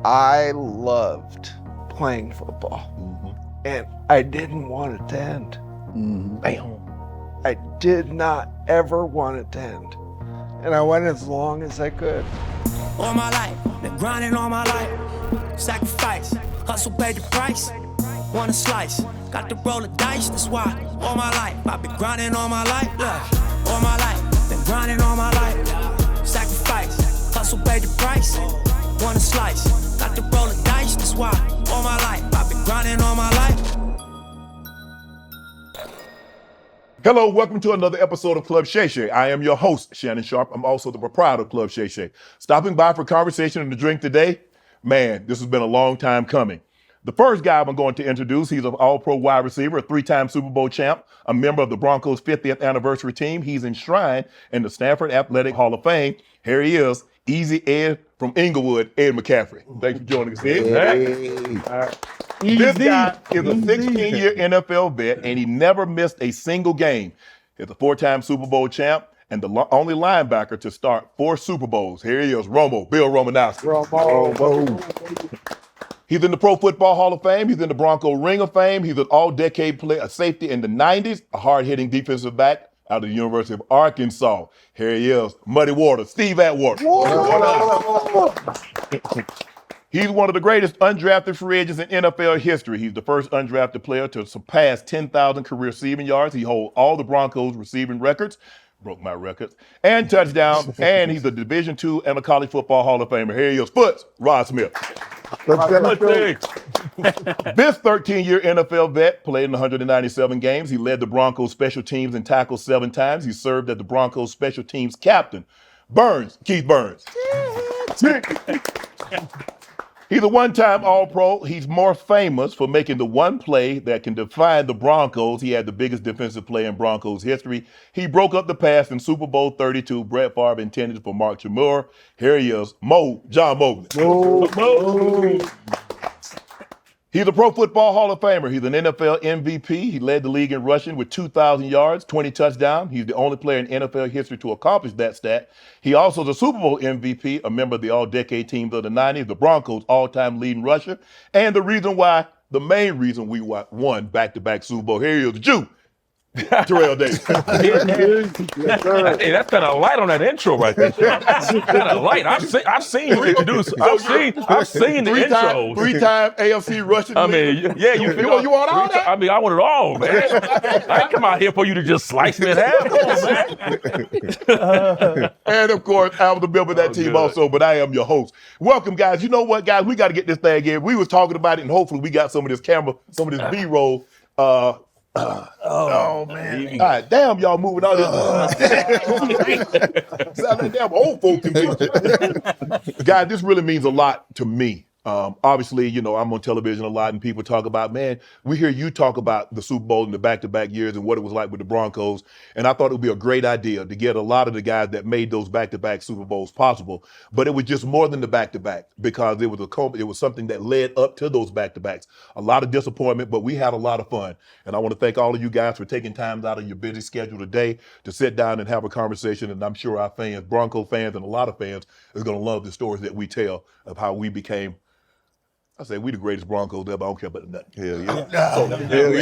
I loved playing football, and I didn't want it to end. Bam. I did not ever want it to end, and I went as long as I could. All my life, been grinding all my life. Sacrifice, hustle paid the price. Want a slice, got to roll the dice. That's why all my life, I've been grinding all my life. Look, all my life, been grinding all my life. Sacrifice, hustle paid the price. Want a slice, got to roll the dice. That's why all my life, I've been grinding all my life. Hello, welcome to another episode of Club Shay Shay. I am your host, Shannon Sharpe. I'm also the proprietor of Club Shay Shay. Stopping by for conversation and a drink today. Man, this has been a long time coming. The first guy I'm going to introduce, he's an all-pro wide receiver, a three-time Super Bowl champ, a member of the Broncos' 50th anniversary team. He's enshrined in the Stanford Athletic Hall of Fame. Here he is, Easy Ed from Inglewood, Ed McCaffrey. Thanks for joining us, Ed. Hey. This guy is a 16-year NFL vet, and he never missed a single game. He's a four-time Super Bowl champ and the only linebacker to start 4 Super Bowls. Here he is, Bill Romanowski. He's in the Pro Football Hall of Fame. He's in the Bronco Ring of Fame. He's an all-decade player, a safety in the 90s, a hard-hitting defensive back out of the University of Arkansas. Here he is, Muddy Waters, Steve Atwater. He's one of the greatest undrafted free agents in NFL history. He's the first undrafted player to surpass 10,000 career receiving yards. He holds all the Broncos receiving records, broke my records, and touchdowns, and he's a Division II and a College Football Hall of Famer. Here he is, Foots, Rod Smith. This 13-year NFL vet played in 197 games. He led the Broncos special teams and tackles 7 times. He served as the Broncos special teams captain. Keith Burns. He's a one-time All-Pro. He's more famous for making the one play that can define the Broncos. He had the biggest defensive play in Broncos history. He broke up the pass in Super Bowl 32. Brett Favre intended for Mark Chmura. Here he is, John Mobley. He's a Pro Football Hall of Famer. He's an NFL MVP. He led the league in rushing with 2,000 yards, 20 touchdowns. He's the only player in NFL history to accomplish that stat. He also is a Super Bowl MVP, a member of the all-decade teams of the 90s, the Broncos' all-time leading rusher, and the main reason we won back-to-back Super Bowl. Here he is, the Jew, Terrell Davis. Hey, that's kind of light on that intro right there. That's kind of light. I've seen you introduce. I've seen the intros. 3-time AFC rushing. I mean, yeah, you want all that? I mean, I want it all, man. I ain't come out here for you to just slice me in half. Come on, man. And of course, I was a member of that team also, but I am your host. Welcome, guys. You know what, guys? We got to get this thing in. We was talking about it, and hopefully we got some of this B-roll. Oh man! All right, damn, y'all moving on. Sound like damn old folk can do. Guys, this really means a lot to me. Obviously, you know, I'm on television a lot and people talk about, man, we hear you talk about the Super Bowl and the back-to-back years and what it was like with the Broncos. And I thought it would be a great idea to get a lot of the guys that made those back-to-back Super Bowls possible. But it was just more than the back-to-back because it was something that led up to those back-to-backs. A lot of disappointment, but we had a lot of fun. And I want to thank all of you guys for taking time out of your busy schedule today to sit down and have a conversation. And I'm sure our fans, Bronco fans and a lot of fans, is going to love the stories that we tell of how we became, I say we the greatest Broncos ever. I don't care about nothing. Hell yeah.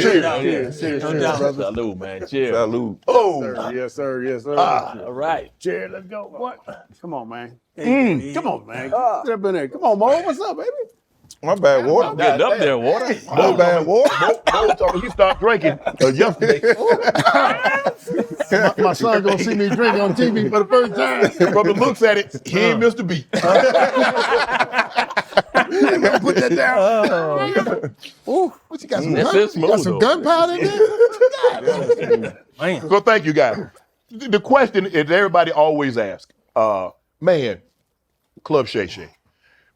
Cheers. Salute, man. Cheers. Salute. Oh. Yes, sir. All right. Cheers, let's go. What? Come on, man. Come on, man. Sit up in there. Come on, Mo. What's up, baby? My bad, Water. I'm getting up there, Water. My bad, Water. Mo told me he stopped drinking yesterday. My son gonna see me drinking on TV for the first time. Brother looks at it, he ain't missed a beat. Put that down. Ooh, what you got? Some gunpowder in there? Man. So thank you, guys. The question is everybody always asks, man, Club Shay Shay.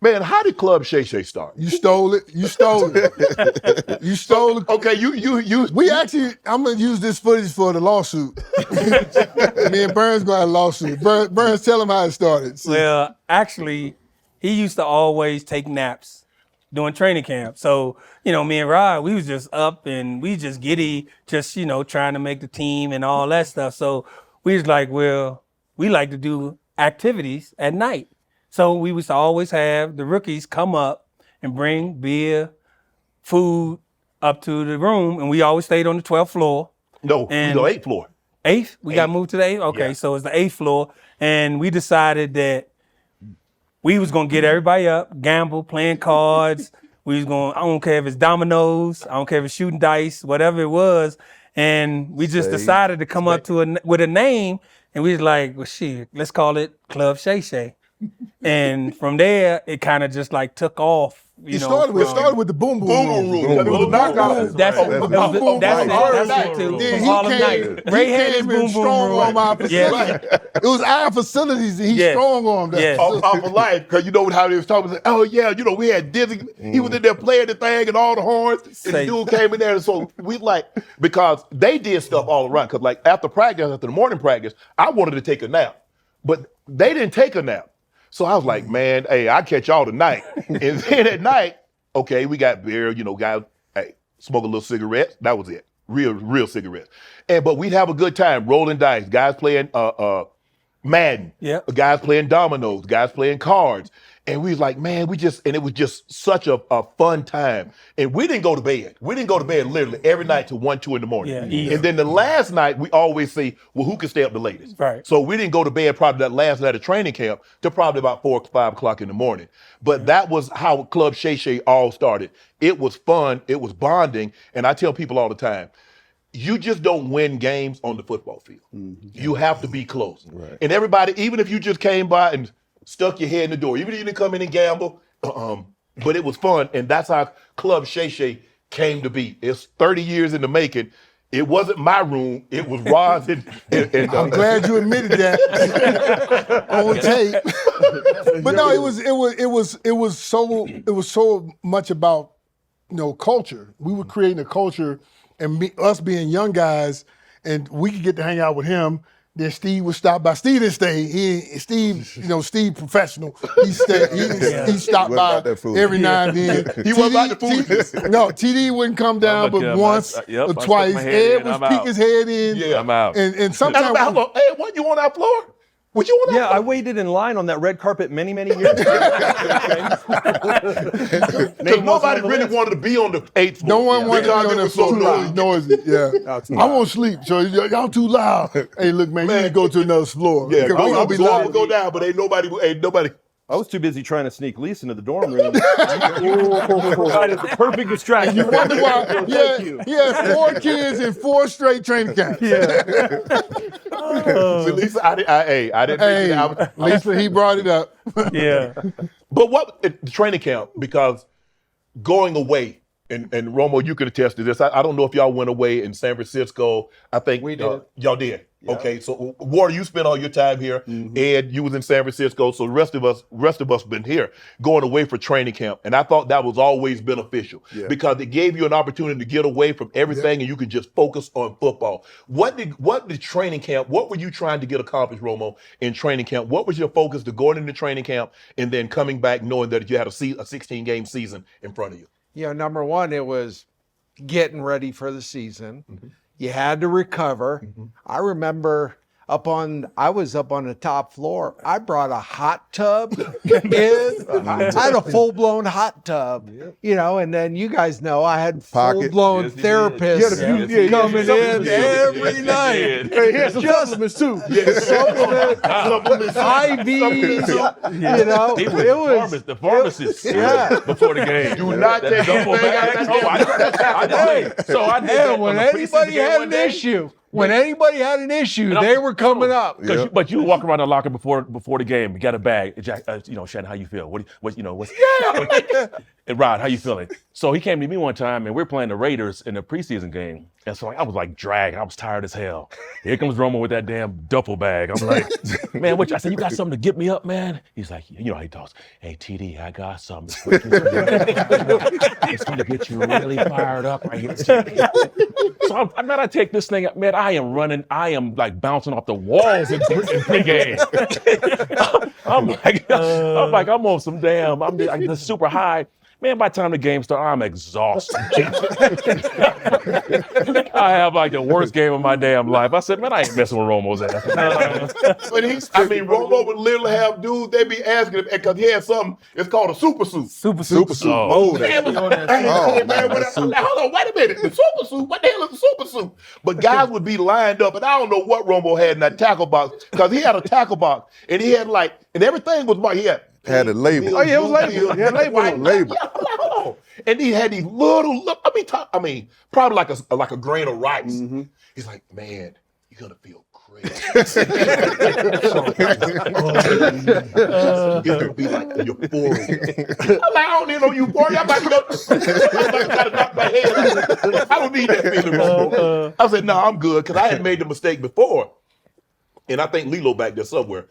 Man, how did Club Shay Shay start? You stole it. You stole it. Okay, you. We actually, I'm gonna use this footage for the lawsuit. Me and Burns gonna have a lawsuit. Burns, tell him how it started. See? Well, actually, he used to always take naps during training camp. So, you know, me and Rod, we was just up and we just giddy, just, you know, trying to make the team and all that stuff. So we was like, well, we like to do activities at night. So we used to always have the rookies come up and bring beer, food up to the room, and we always stayed on the 12th floor. No, And- the 8th floor. 8th? We got moved to the 8th? Okay, Yeah. so it's the 8th floor. And we decided that we was gonna get everybody up, gamble, playing cards. We was gonna, I don't care if it's dominoes, I don't care if it's shooting dice, whatever it was. And we just decided to come up to with a name, and we was like, well, shit, let's call it Club Shay Shay. And from there, it kind of just like took off. It started with the boom Boom room. It was a knockout. That's it too. Then From he Harlem came, Night. Ray had his came in boom boom strong room. arm our facility. It was our facilities, and he Yeah. strong armed us. Yeah. Off of life, because you know how they was talking. Like, oh yeah, you know we had Dizzy. He was in there playing the thing and all the horns. And the dude came in there, and so we like because they did stuff all around. Because like after practice, after the morning practice, I wanted to take a nap, but they didn't take a nap. So I was like, man, hey, I'll catch y'all tonight. And then at night, okay, we got beer, you know, guys, hey, smoke a little cigarettes. That was it. Real cigarettes. But we'd have a good time rolling dice, guys playing Madden, guys playing dominoes, guys playing cards. And we was like, man, and it was just such a fun time. And we didn't go to bed. We didn't go to bed literally every night till 1, 2 in the morning. Yeah, easy. And then the last night, we always say, well, who can stay up the latest? Right. So we didn't go to bed probably that last night of training camp till probably about 4 or 5 o'clock in the morning. But that was how Club Shay Shay all started. It was fun. It was bonding. And I tell people all the time, you just don't win games on the football field. You have to be close. Right. And everybody, even if you just came by and stuck your head in the door, even if you didn't come in and gamble, but it was fun. And that's how Club Shay Shay came to be. It's 30 years in the making. It wasn't my room. It was Rod's. And I'm glad you admitted that on tape. But no, it was so much about, you know, culture. We were creating a culture, and us being young guys, and we could get to hang out with him. Then Steve would stop by. Steve didn't stay. Steve professional. He stayed. He stopped by every now and then. He wasn't like the food. No, TD wouldn't come down but once or twice. Ed would peek his head in. Yeah, I'm out. And sometimes, hey, what you on our floor? What you on our floor? I waited in line on that red carpet many, many years ago. Because nobody really wanted to be on the 8th floor. no one wanted to be on that floor. loud. Noisy. Yeah. I won't sleep, so y'all too loud. Hey, look, man, you need to go to another floor. Yeah, Because we I'm gonna be going to loud. go down, but ain't nobody. I was too busy trying to sneak Lisa into the dorm room. That is the perfect distraction. You wonder why? Yeah, he had 4 kids in 4 straight training camps. So Lisa, I didn't Hey, mention it. Lisa, he brought it up. Yeah. But what the training camp, because going away, and Romo, you could attest to this. I don't know if y'all went away in San Francisco. I think We did. Y'all did. Yeah. Okay, so Warren, you spent all your time here. Ed, you was in San Francisco. So the rest of us been here going away for training camp. And I thought that was always beneficial because it gave you an opportunity to get away from everything and you could just focus on football. What did training camp, what were you trying to get accomplished, Romo, in training camp? What was your focus to going into training camp and then coming back knowing that you had a 16-game season in front of you? You know, number one, it was getting ready for the season. You had to recover. I remember I was up on the top floor. I brought a hot tub in. I had a full-blown hot tub, you know, and then you guys know I had full-blown therapists coming in every night. Hey, here's some supplements too. Supplements, IVs, you know. He was the pharmacist before the game. Do not take Double anything back. I did that when on the anybody preseason game had one an day. issue, they were coming up. But you walk around the locker before the game. You got a bag. Jack, Shannon, how you feel? And Rod, how you feeling? So he came to me one time, and we were playing the Raiders in the preseason game. And so I was like dragging. I was tired as hell. Here comes Romo with that damn duffel bag. I'm like, man, I said, you got something to get me up, man? He's like, you know how he talks. Hey, TD, I got something. It's going to get you really fired up right here. So I take this thing up, man. I am running. I am like bouncing off the walls in pregame. I'm on some damn. I'm just super high. Man, by the time the game starts, I'm exhausted. I have like the worst game of my damn life. I said, man, I ain't messing with Romo's ass. But Romo would literally have dudes, they be asking him, because he had something, it's called a super suit. Super suit. Oh, Hold on, wait a minute. The super suit? What the hell is a super suit? But guys would be lined up, and I don't know what Romo had in that tackle box, because he had a tackle box, and he had and everything was marked. He had a label. Oh, yeah, it was labeled. He had a label. Yeah, hold on. And he had these little, probably like a grain of rice. Mm-hmm. He's like, man, you're gonna feel great. It's gonna be like euphoria. I'm like, I don't need no euphoria. I'm about to knock my head out. I don't need that feeling, Romo. I said, no, I'm good, because I had made the mistake before. And I think Lilo back there somewhere.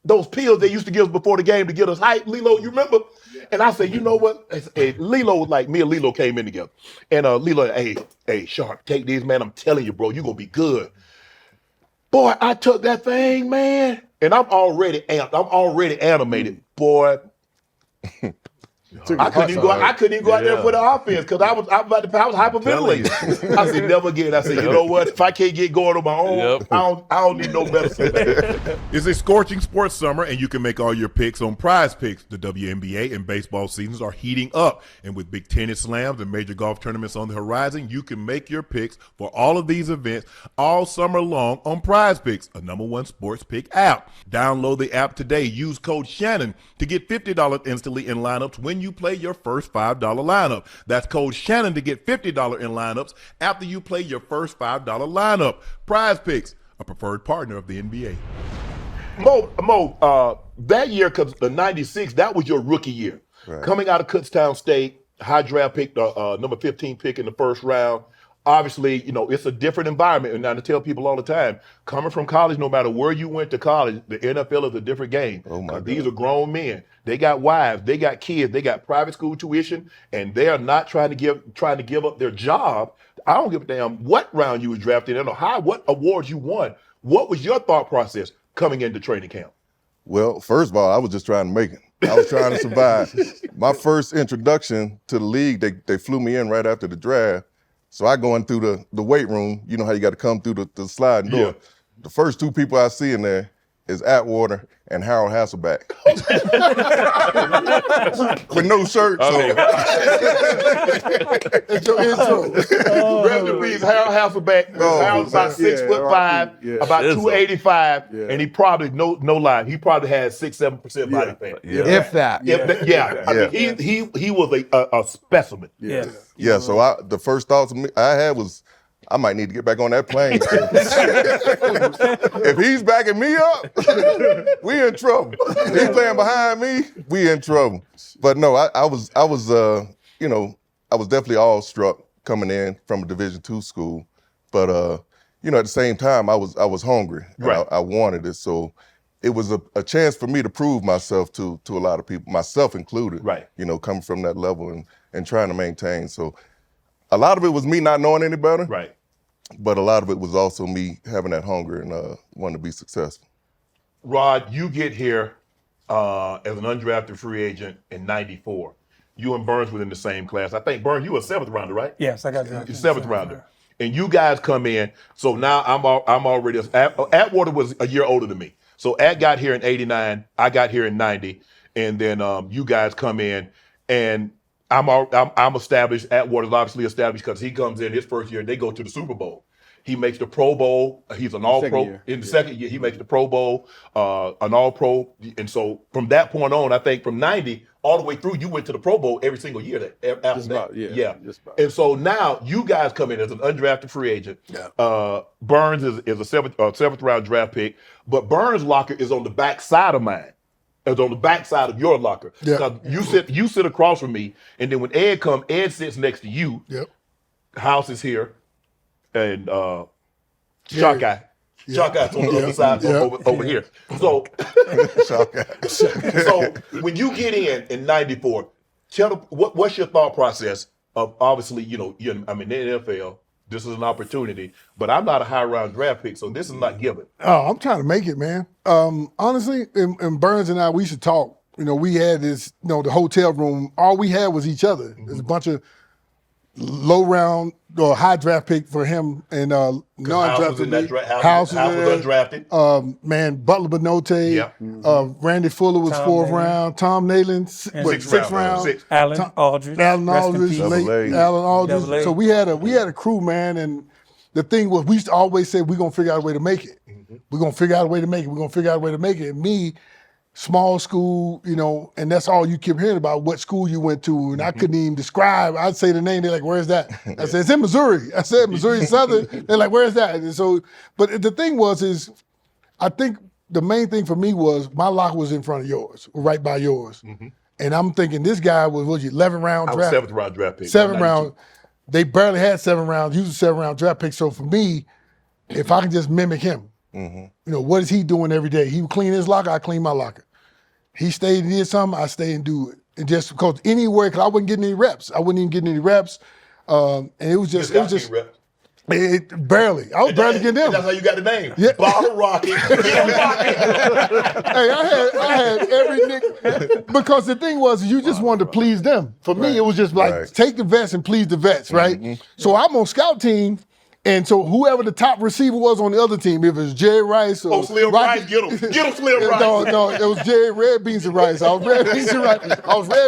Those pills they used to give us before the game to get us hyped, Lilo, you remember? Yeah. And I said, you know what? Hey, Lilo was like, me and Lilo came in together. And Lilo, hey, Sharpe, take these, man. I'm telling you, bro, you're going to be good. Boy, I took that thing, man. And I'm already amped. I'm already animated. Boy. I couldn't even go out there for the offense, because I was hyperventilating. I said, never again. I said, you know what? If I can't get going on my own, I don't need no medicine. It's a scorching sports summer, and you can make all your picks on Prize Picks. The WNBA and baseball seasons are heating up, and with big tennis slams and major golf tournaments on the horizon, you can make your picks for all of these events all summer long on Prize Picks, a #1 sports pick app. Download the app today. Use code Shannon to get $50 instantly in lineups when you play your first $5 lineup. That's code Shannon to get $50 in lineups after you play your first $5 lineup. Prize Picks, a preferred partner of the NBA. Mo, that year, because the 96, that was your rookie year. Right. Coming out of Kutztown State, high draft pick, number 15 pick in the first round. Obviously, it's a different environment. And I tell people all the time, coming from college, no matter where you went to college, the NFL is a different game. Oh my God. These are grown men. They got wives, they got kids, they got private school tuition, and they are not trying to give up their job. I don't give a damn what round you was drafted in or what awards you won. What was your thought process coming into training camp? Well, first of all, I was just trying to make it. I was trying to survive. My first introduction to the league, they flew me in right after the draft. So I go in through the weight room. You know how you got to come through the sliding door. Yeah. The first two people I see in there is Atwater and Harold Hasselback. With no shirt. It's your intro. Rest in peace, Harold Hasselback. Harold's about 6'5", about 285, and he probably, no lie, he probably had 6-7% body fat. Yeah. If that. He was a specimen. Yeah. Yeah. So the first thoughts I had was, I might need to get back on that plane. If he's backing me up, we in trouble. If he's playing behind me, we in trouble. But no, I was definitely awestruck coming in from a Division II school. But at the same time, I was hungry. Right. I wanted it. So it was a chance for me to prove myself to a lot of people, myself included. Right. Coming from that level and trying to maintain. So a lot of it was me not knowing any better. Right. But a lot of it was also me having that hunger and wanting to be successful. Rod, you get here as an undrafted free agent in '94. You and Burns were in the same class. I think, Burns, you were a 7th rounder, right? Yes, I got drafted. You're 7th rounder. And you guys come in. So now I'm already, Atwater was a year older than me. So At got here in '89. I got here in '90. And then you guys come in, and I'm established. Atwater's obviously established because he comes in his first year. They go to the Super Bowl. He makes the Pro Bowl. He's an All-Pro. In the second year, he makes the Pro Bowl, an All-Pro. And so from that point on, I think from '90 all the way through, you went to the Pro Bowl every single year after that. Yeah. And so now you guys come in as an undrafted free agent. Yeah. Burns is a 7th round draft pick, but Burns' locker is on the back side of mine. It's on the backside of your locker. Yeah. You sit across from me, and then when Ed comes, Ed sits next to you. Yep. House is here, and Shark Guy. Shark Guy's on the other side over here. So, so when you get in '94, what's your thought process of obviously, in the NFL, this is an opportunity, but I'm not a high round draft pick, so this is not given. Oh, I'm trying to make it, man. Honestly, and Burns and I, we should talk. we had this, the hotel room. All we had was each other. There's a bunch of low round or high draft pick for him and non-drafted. House was undrafted. Man, Butler Benote. Yep. Randy Fuller was Tom fourth Naylor. round. Tom Naylor, sixth round. Alan Aldridge. Alan Rest in Aldridge, peace. late Alan Aldridge. Double A. So we had a crew, man, and the thing was we used to always say we're gonna figure out a way to make it. We're gonna figure out a way to make it. We're gonna figure out a way to make it. And me, small school, and that's all you keep hearing about, what school you went to, and I couldn't even describe. I'd say the name, they're like, where's that? I said, it's in Missouri. I said, Missouri Southern. They're like, where's that? And so, but the thing is, I think the main thing for me was my locker was in front of yours, right by yours. And I'm thinking this guy was 11 round I was draft. 7th round draft pick. 7 round. They barely had 7 rounds. He was a 7-round draft pick. So for me, if I can just mimic him, what is he doing every day? He would clean his locker, I clean my locker. He stayed and did something, I stay and do it. And just because anywhere, because I wasn't getting any reps. I wasn't even getting any reps. And it was just barely. I was barely getting them. That's how you got the name. Yeah. Bottle Rocket. Hey, I had every nick because the thing was you just wanted to please them. For me, it was just like take the vets and please the vets, right? So I'm on scout team, and so whoever the top receiver was on the other team, if it was Jerry Rice or Slim Rice, get him Slim Rice. No, it was Jerry Red Beans and Rice. I was Red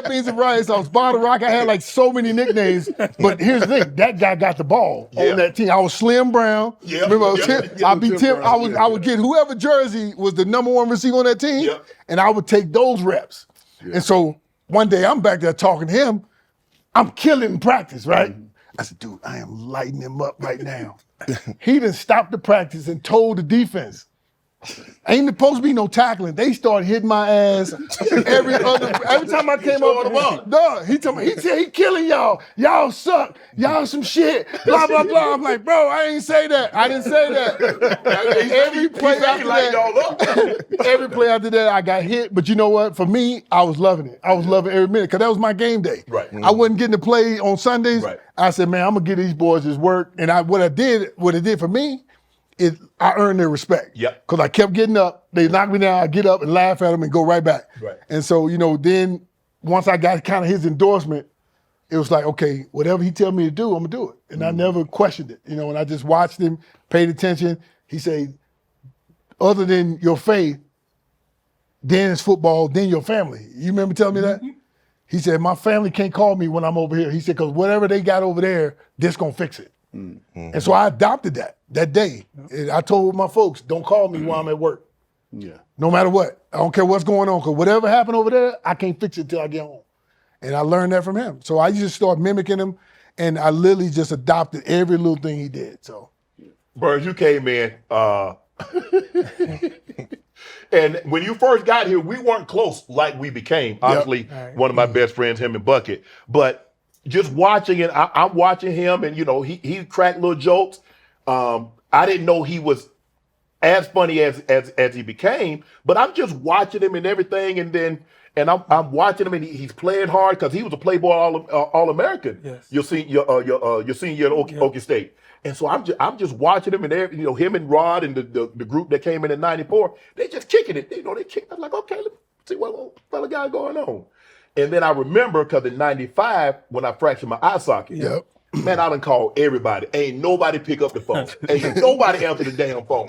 Beans and Rice. I was Bottle Rock. I had like so many nicknames. But here's the thing: that guy got the ball on that team. I was Slim Brown. Remember, I'd be Tim. I would get whoever jersey was the number 1 receiver on that team, and I would take those reps. And so one day I'm back there talking to him. I'm killing in practice, right? I said, dude, I am lighting him up right now. He done stopped the practice and told the defense, ain't supposed to be no tackling. They started hitting my ass every time I came up. No, he said he killing y'all. Y'all suck. Y'all some shit. Blah, blah, blah. I'm like, bro, I ain't say that. I didn't say that. Every play after that, I got hit. But you know what? For me, I was loving it. I was loving every minute because that was my game day. Right. I wasn't getting to play on Sundays. Right. I said, man, I'm going to get these boys this work. And what it did for me, I earned their respect. Yep. Because I kept getting up. They knocked me down. I get up and laugh at them and go right back. Right. And so, then once I got kind of his endorsement, it was like, okay, whatever he tell me to do, I'm going to do it. And I never questioned it. And I just watched him, paid attention. He said, other than your faith, then it's football, then your family. You remember telling me that? He said, my family can't call me when I'm over here. He said, because whatever they got over there, this going to fix it. And so I adopted that day. And I told my folks, don't call me while I'm at work. No matter what. I don't care what's going on, because whatever happened over there, I can't fix it until I get home. And I learned that from him. So I just started mimicking him, and I literally just adopted every little thing he did. So, Burns, you came in, and when you first got here, we weren't close like we became. Obviously, one of my best friends, him and Bucket. But just watching it, I'm watching him, and he cracked little jokes. I didn't know he was as funny as he became, but I'm just watching him and everything, and I'm watching him, and he's playing hard because he was a Playboy All-American. Yes. Your senior at Okie State. And so I'm just watching him, and him and Rod and the group that came in '94, they just kicking it. They kick. I'm like, okay, let's see what fella got going on. And then I remember because in '95 when I fractured my eye socket, man, I done called everybody. Ain't nobody pick up the phone. Ain't nobody answer the damn phone.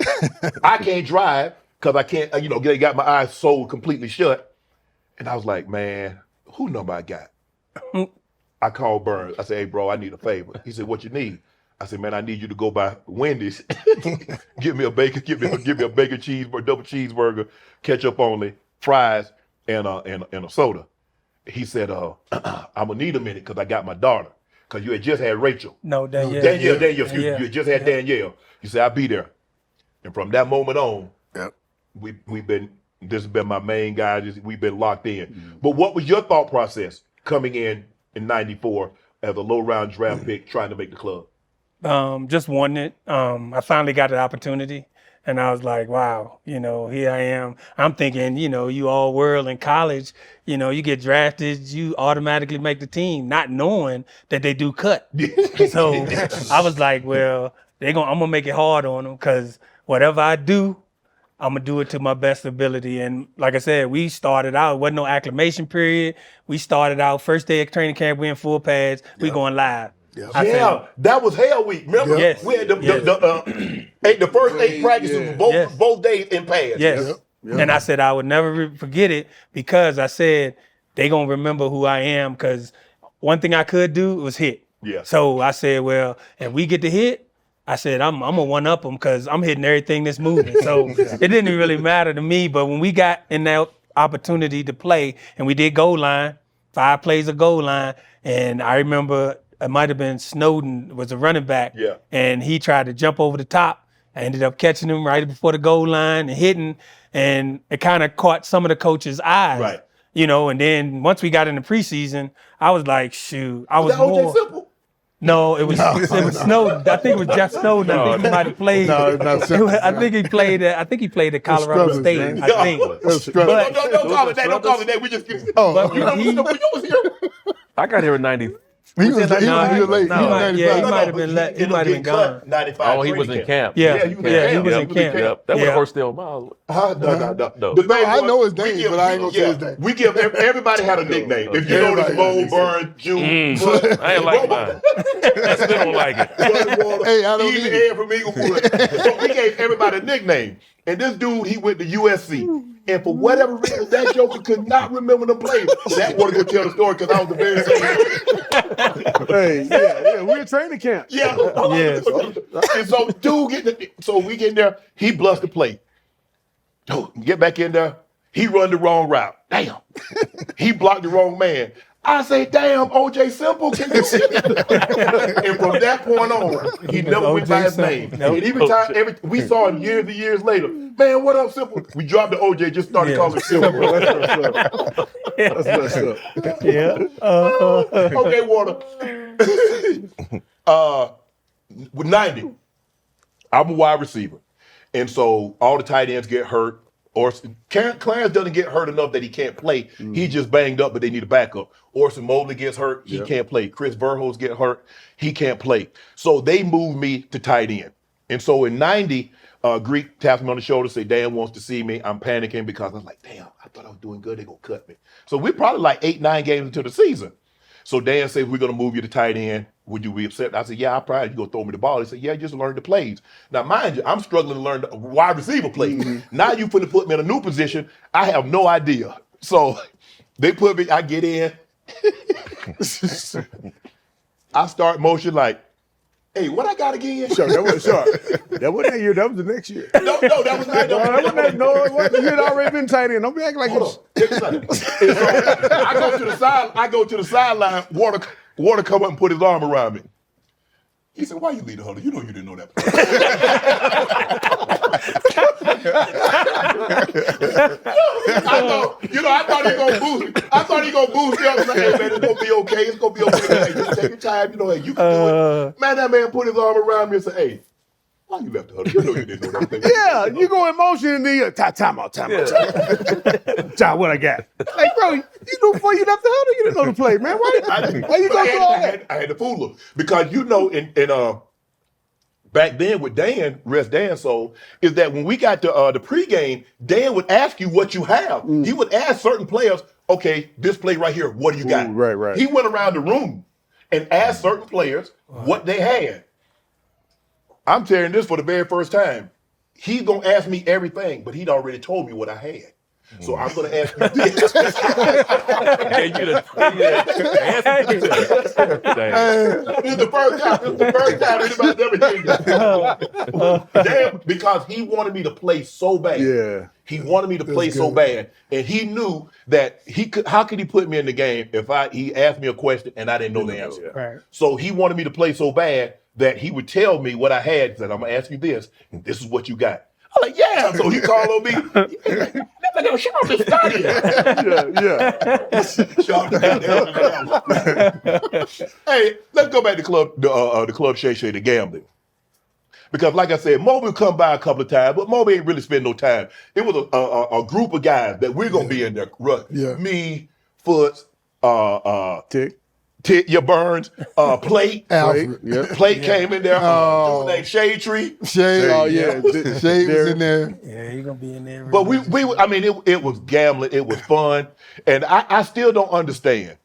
I can't drive because I can't. They got my eyes so completely shut. And I was like, man, who number I got? I called Burns. I said, hey, bro, I need a favor. He said, what you need? I said, man, I need you to go by Wendy's, give me a bacon cheeseburger, double cheeseburger, ketchup only, fries, and a soda. He said, I'm gonna need a minute because I got my daughter. Because you had just had Rachel. No, Danielle. Danielle, you had just had Danielle. You said, I'll be there. And from that moment on, this has been my main guy. We've been locked in. But what was your thought process coming in '94 as a low-round draft pick trying to make the club? Just wanting it. I finally got the opportunity, and I was like, wow, here I am. I'm thinking, you all world in college, you get drafted, you automatically make the team, not knowing that they do cut. So I was like, well, I'm gonna make it hard on them because whatever I do, I'm gonna do it to my best ability. And like I said, we started out, it wasn't no acclimation period. We started out first day of training camp, we in full pads, we going live. Yeah, that was hell week. Remember? Yes. We had the first 8 practices both days in pads. Yes. And I said I would never forget it because I said they gonna remember who I am because one thing I could do was hit. Yeah. So I said, well, if we get to hit, I said, I'm gonna one up them because I'm hitting everything that's moving. So it didn't really matter to me. But when we got in that opportunity to play and we did goal line, 5 plays of goal line, and I remember it might have been Snowden was a running back. Yeah. And he tried to jump over the top. I ended up catching him right before the goal line and hitting, and it kind of caught some of the coaches' eyes. Right. You know, and then once we got in the preseason, I was like, shoot, I was that OJ more. Simple? No, it was Snowden. I think it was Jeff Snowden. I think he might have played. I think he played at Colorado Scrubbers, State. man. I think. Don't call it that. Don't call it that. We just you was here. I got here in 90. He was late. He was Yeah, he might have been let. He might have been gone. 95. Oh, he was in camp. Yeah, he was in he camp. was in camp. Yep. That was Yeah. a horse still mile. No. No. The thing I was, know his we name, give- but I ain't gonna say yeah, his name. We give everybody had a nickname. If you notice, Everybody Bo, had a Burn, June, Bud, I ain't like mine. I still don't like it. Hey, I don't Easy either. Ed from Eaglewood. So we gave everybody a nickname. And this dude, he went to USC. And for whatever reason, that joker could not remember the play. That wanted to go tell the story because I was the very same. Hey, yeah, we in training camp. Yeah. Yes. And so so we get in there, he bluffed the play. Get back in there, he run the wrong route. Damn. He blocked the wrong man. I say, damn, OJ Simple can do it. And from that point on, he never went by his name. And every time, we saw him years and years later. Man, what up, Simple? We dropped the OJ, just started calling Simple. That's what's up. Yeah. Okay, Water. With 90, I'm a wide receiver. And so all the tight ends get hurt. Orson Clarence doesn't get hurt enough that he can't play. He just banged up, but they need a backup. Orson Mobley gets hurt. He can't play. Chris Verhulst get hurt. He can't play. So they moved me to tight end. And so in 90, Greek taps me on the shoulder, say, Dan wants to see me. I'm panicking because I was like, damn, I thought I was doing good. They're going to cut me. So we're probably like 8-9 games into the season. So Dan said, we're going to move you to tight end. Would you be upset? I said, yeah, I'll probably, you going to throw me the ball. He said, yeah, just learn the plays. Now, mind you, I'm struggling to learn the wide receiver plays. Now you finna put me in a new position. I have no idea. So they put me, I get in. I start motion like, hey, what I got again? Sure, that wasn't sharp. That wasn't that year. That was the next year. No, that was not. No, that wasn't that. No, it wasn't. You had already been tight end. Don't be acting like Hold it's. on. And so I go to the sideline. Water come up and put his arm around me. He said, why you lead the huddle? You know you didn't know that. I thought he gonna boost me. I thought he gonna boost me up and say, hey man, it's gonna be okay. It's gonna be okay. Hey, just take your time, hey, you can do it. Man, that man put his arm around me and said, hey, why you left the huddle? You know you didn't know that thing. Yeah, you go in motion and then you time out. John, what I got? Like, bro, you knew before you left the huddle, you didn't know the play, man. Why you go through all that? I had to fool him because in back then with Dan, rest Dan soul, is that when we got to the pregame, Dan would ask you what you have. He would ask certain players, okay, this play right here, what do you got? Right. He went around the room and asked certain players what they had. I'm telling this for the very first time. He's going to ask me everything, but he'd already told me what I had. So I'm going to ask you this. This is the first time anybody's ever did this. Because he wanted me to play so bad. Yeah. He wanted me to play so bad. And he knew that how could he put me in the game if he asked me a question and I didn't know the answer. Right. So he wanted me to play so bad that he would tell me what I had. He said, I'm going to ask you this, and this is what you got. I'm like, yeah. So he called on me. Like, Sharpe is studying. Hey, let's go back to the club Shay Shay, the gambling. Because like I said, Mobley would come by a couple of times, but Mobley ain't really spend no time. It was a group of guys that we're going to be in there. Yeah. Me, Foots, Your Burns, Plate. Alfred. Plate came in there. Dude named Shade Tree. Shay, Oh, yeah. Shay was in there. Yeah, he gonna be in there. But it was gambling. It was fun. And I still don't understand.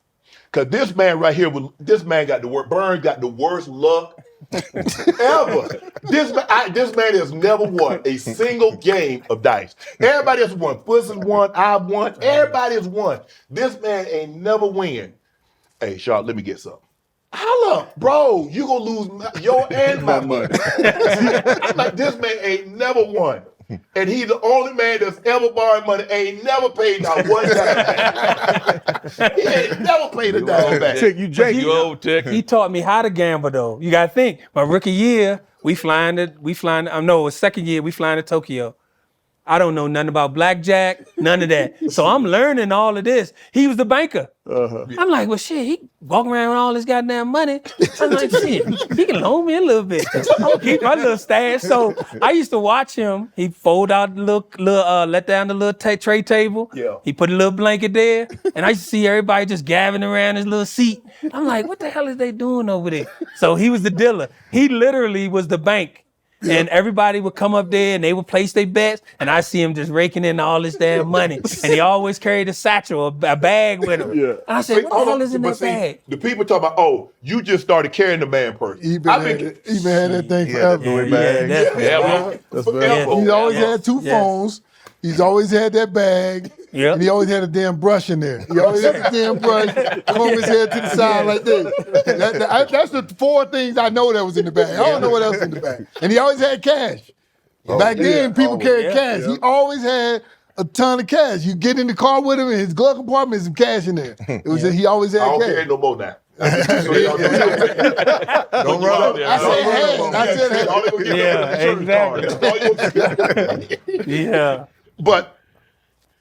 Because this man right here, Burns got the worst luck ever. This man has never won a single game of dice. Everybody else won. Pussy won. I've won. Everybody has won. This man ain't never win. Hey, Sharpe, let me get something. Holla, bro, you gonna lose your and my money. I'm like, this man ain't never won. And he's the only man that's ever borrowed money, ain't never paid out one dime. He ain't never paid a dime back. Tick, you janky. You old Tick. He taught me how to gamble though. You gotta think. My rookie year, second year, we flying to Tokyo. I don't know nothing about blackjack, none of that. So I'm learning all of this. He was the banker. I'm like, well, shit, he walking around with all this goddamn money. I'm like, shit, he can loan me a little bit. I'm gonna keep my little stash. So I used to watch him. He fold out the let down the little tray table. Yeah. He put a little blanket there. And I used to see everybody just gathering around his little seat. I'm like, what the hell is they doing over there? So he was the dealer. He literally was the bank. And everybody would come up there and they would place their bets. And I see him just raking in all this damn money. And he always carried a satchel, a bag with him. Yeah. And I said, what the hell is in that bag? The people talk about, oh, you just started carrying the man purse. He been had that thing forever. That's forever. He's always had two phones. He's always had that bag. Yep. And he always had a damn brush in there. He always had a damn brush, comb his head to the side like this. That's the four things I know that was in the bag. I don't know what else was in the bag. And he always had cash. Back then, people carried cash. He always had a ton of cash. You get in the car with him, in his glove compartment, some cash in there. It was he always had I don't cash. carry no more now. Don't run up. I said exactly. Yeah. But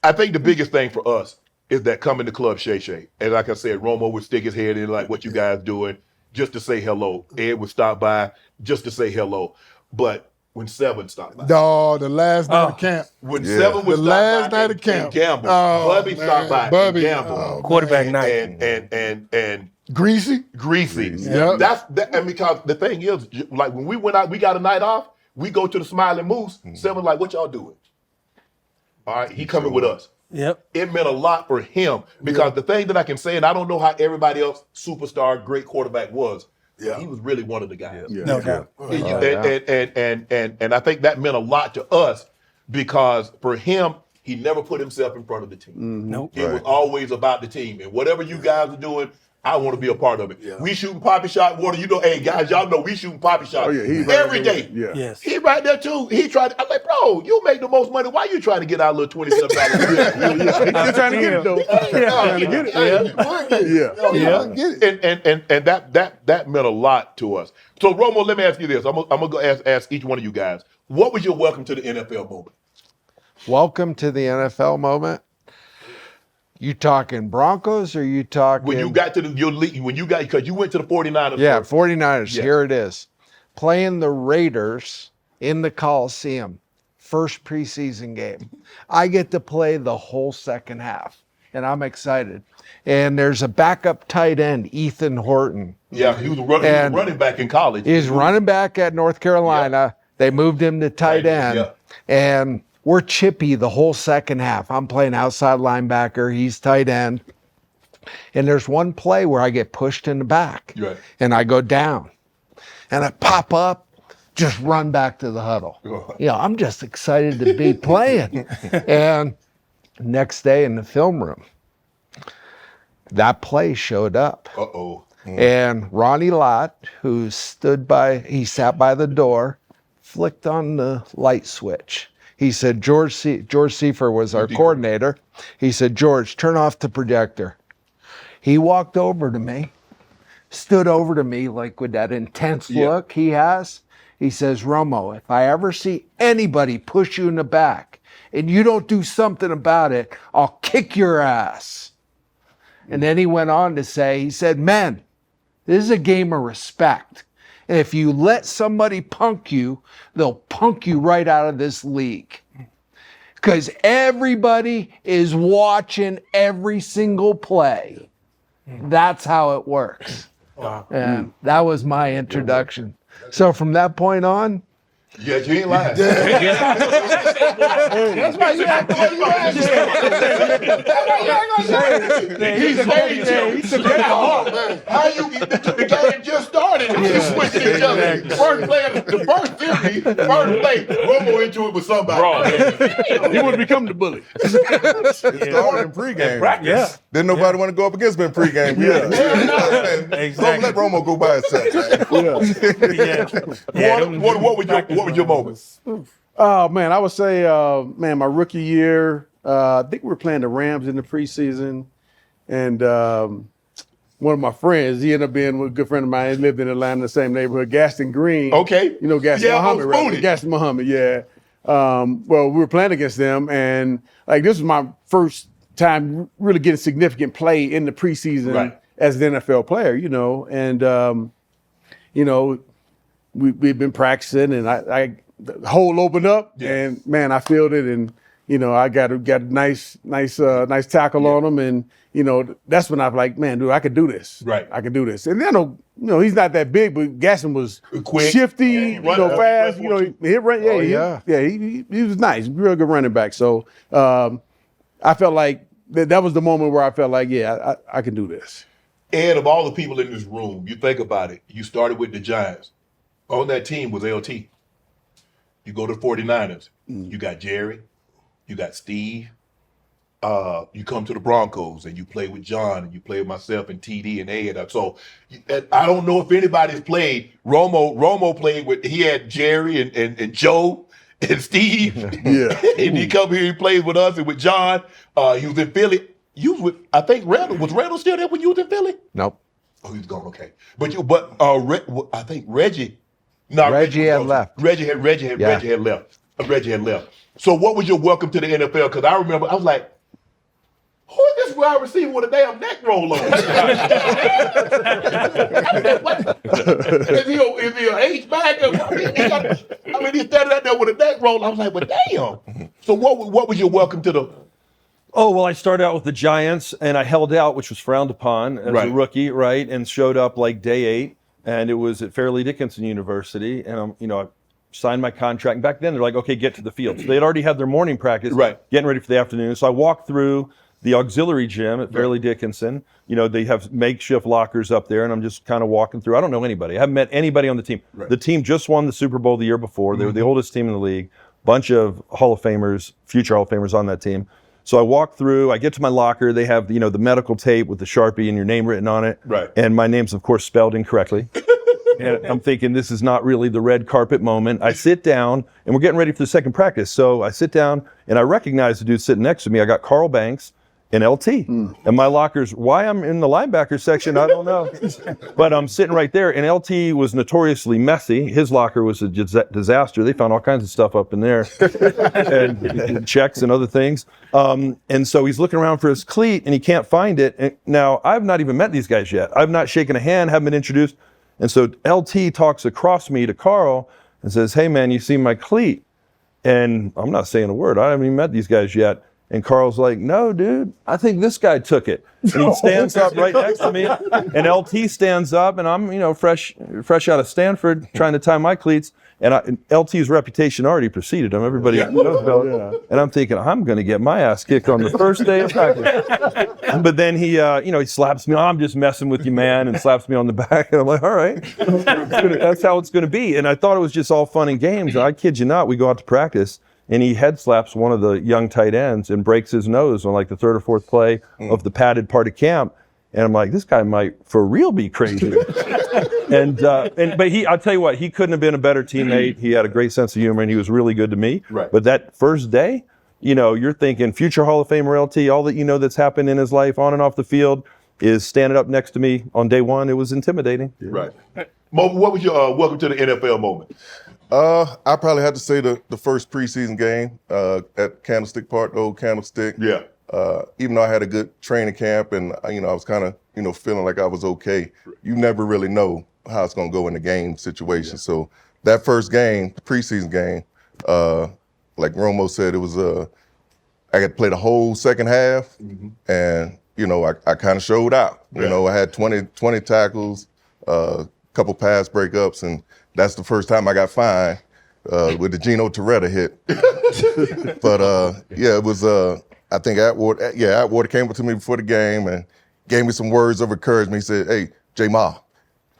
I think the biggest thing for us is that coming to Club Shay Shay. And like I said, Romo would stick his head in like, what you guys doing, just to say hello. Ed would stop by just to say hello. But when Seven stopped by. Dog, the last night of camp. When Seven would The stop last by night of and camp. gamble. Bubby stopped by and gamble. Quarterback night. And Greasy. Yeah. And because the thing is, like when we went out, we got a night off, we go to the Smiling Moose. Seven like, what y'all doing? All right, he coming with us. Yep. It meant a lot for him because the thing that I can say, and I don't know how everybody else, superstar, great quarterback was, he was really one of the guys. No doubt. And I think that meant a lot to us because for him, he never put himself in front of the team. Nope. It was always about the team. And whatever you guys are doing, I want to be a part of it. Yeah. We shooting poppy shot water. You know, hey guys, y'all know we shooting poppy shots every day. Yeah. Yes. He right there too. He tried. I'm like, bro, you make the most money. Why you trying to get our little $27? He's trying to get it though. Trying to get it. And that meant a lot to us. So Romo, let me ask you this. I'm gonna go ask each one of you guys. What was your welcome to the NFL moment? Welcome to the NFL moment. You talking Broncos or you talking? When you got to your league, because you went to the 49ers. Yeah, first. 49ers. Yes. Here it is. Playing the Raiders in the Coliseum, first preseason game. I get to play the whole second half, and I'm excited. And there's a backup tight end, Ethan Horton. Yeah, he was running back in college. He's running back at North Carolina. Yeah. They moved him to tight end. Yeah. And we're chippy the whole second half. I'm playing outside linebacker. He's tight end. And there's one play where I get pushed in the back. Right. And I go down. And I pop up, just run back to the huddle. I'm just excited to be playing. And next day in the film room, that play showed up. Uh-oh. And Ronnie Lott, who sat by the door, flicked on the light switch. He said, George Seifer was our coordinator. He said, George, turn off the projector. He walked over to me, stood over to me like with that intense look he has. He says, Romo, if I ever see anybody push you in the back and you don't do something about it, I'll kick your ass. And then he went on to say, he said, men, this is a game of respect. And if you let somebody punk you, they'll punk you right out of this league. Because everybody is watching every single play. That's how it works. And that was my introduction. So from that point on, Yeah, you ain't lying. That's why you act the way you act. He's a How you the game just started and you switched each other. First play, the first 50, first play, Romo into it with somebody. You want to become the bully. Started in pregame. Yeah. Didn't nobody want to go up against me in pregame. Don't let Romo go by himself. What was your moments? Oh man, I would say, my rookie year. I think we were playing the Rams in the preseason, and one of my friends, he ended up being a good friend of mine. He lived in Atlanta, in the same neighborhood, Gaston Green. Okay. You know Gaston Muhammad, right? Spoonie. Gaston Muhammad, yeah. Well, we were playing against them, and like this was my first time really getting significant play in the preseason as an NFL player, and we've been practicing, and I the hole opened up, and man, I filled it, and I got a nice tackle on him, and that's when I'm like, man, dude, I could do this. Right. I could do this. And then he's not that big, but Gaston was Quick. shifty, fast. He run. yeah. He was nice, real good running back. So I felt like that was the moment where I felt like, I can do this. Ed, of all the people in this room, you think about it, you started with the Giants. On that team was LT. You go to the 49ers, you got Jerry, you got Steve. You come to the Broncos and you play with John and you play with myself and TD and Ed. So I don't know if anybody's played. Romo played with, he had Jerry and Joe and Steve. Yeah. And he come here, he plays with us and with John. He was in Philly. You was with, I think Randall, was Randall still there when you was in Philly? nope. Oh, he was gone, okay. But I think Reggie. No, Reggie had left. Reggie had left. Reggie had left. So what was your welcome to the NFL? Because I remember I was like, who is this wide receiver with a damn neck roll on? Is he an H-back? He started out there with a neck roll. I was like, but damn. So what was your welcome to the? Oh, well, I started out with the Giants, and I held out, which was frowned upon as a rookie, right? And showed up like day 8, and it was at Fairleigh Dickinson University, and I signed my contract. And back then, they're like, okay, get to the field. So they had already had their morning practice, getting ready for the afternoon. So I walked through the auxiliary gym at Fairleigh Dickinson. They have makeshift lockers up there, and I'm just kind of walking through. I don't know anybody. I haven't met anybody on the team. The team just won the Super Bowl the year before. They were the oldest team in the league. Bunch of Hall of Famers, future Hall of Famers on that team. So I walk through, I get to my locker, they have, the medical tape with the Sharpie and your name written on it. Right. And my name's, of course, spelled incorrectly. And I'm thinking, this is not really the red carpet moment. I sit down, and we're getting ready for the second practice. So I sit down, and I recognize the dude sitting next to me. I got Carl Banks and LT. And my locker's, why I'm in the linebacker section, I don't know. But I'm sitting right there, and LT was notoriously messy. His locker was a disaster. They found all kinds of stuff up in there, and checks and other things. And so he's looking around for his cleat, and he can't find it. And now, I've not even met these guys yet. I've not shaken a hand, haven't been introduced. And so LT talks across me to Carl and says, hey, man, you see my cleat? And I'm not saying a word. I haven't even met these guys yet. And Carl's like, no, dude, I think this guy took it. And he stands up right next to me, and LT stands up, and I'm, fresh out of Stanford, trying to tie my cleats. And LT's reputation already preceded him. everybody knows about it. And I'm thinking, I'm going to get my ass kicked on the first day of practice. But then he slaps me. I'm just messing with you, man, and slaps me on the back. And I'm like, all right, that's how it's going to be. And I thought it was just all fun and games. I kid you not, we go out to practice, and he head slaps one of the young tight ends and breaks his nose on like the 3rd or 4th play of the padded part of camp. And I'm like, this guy might for real be crazy. But I'll tell you what, he couldn't have been a better teammate. He had a great sense of humor, and he was really good to me. Right. But that first day, you're thinking future Hall of Famer LT, all that that's happened in his life on and off the field is standing up next to me on day 1. It was intimidating. Right. Mo, what was your welcome to the NFL moment? I probably had to say the first preseason game at Candlestick Park, the old Candlestick. Yeah. Even though I had a good training camp and I was kind of feeling like I was okay, you never really know how it's going to go in the game situation. Yeah. So that first game, the preseason game, like Romo said, it was I had to play the whole second half, and I kind of showed out. I had 20 tackles, a couple pass breakups, and that's the first time I got fined with the Gino Torretta hit. But it was. I think Atwater came up to me before the game and gave me some words of encouragement. He said, "Hey, J-Ma,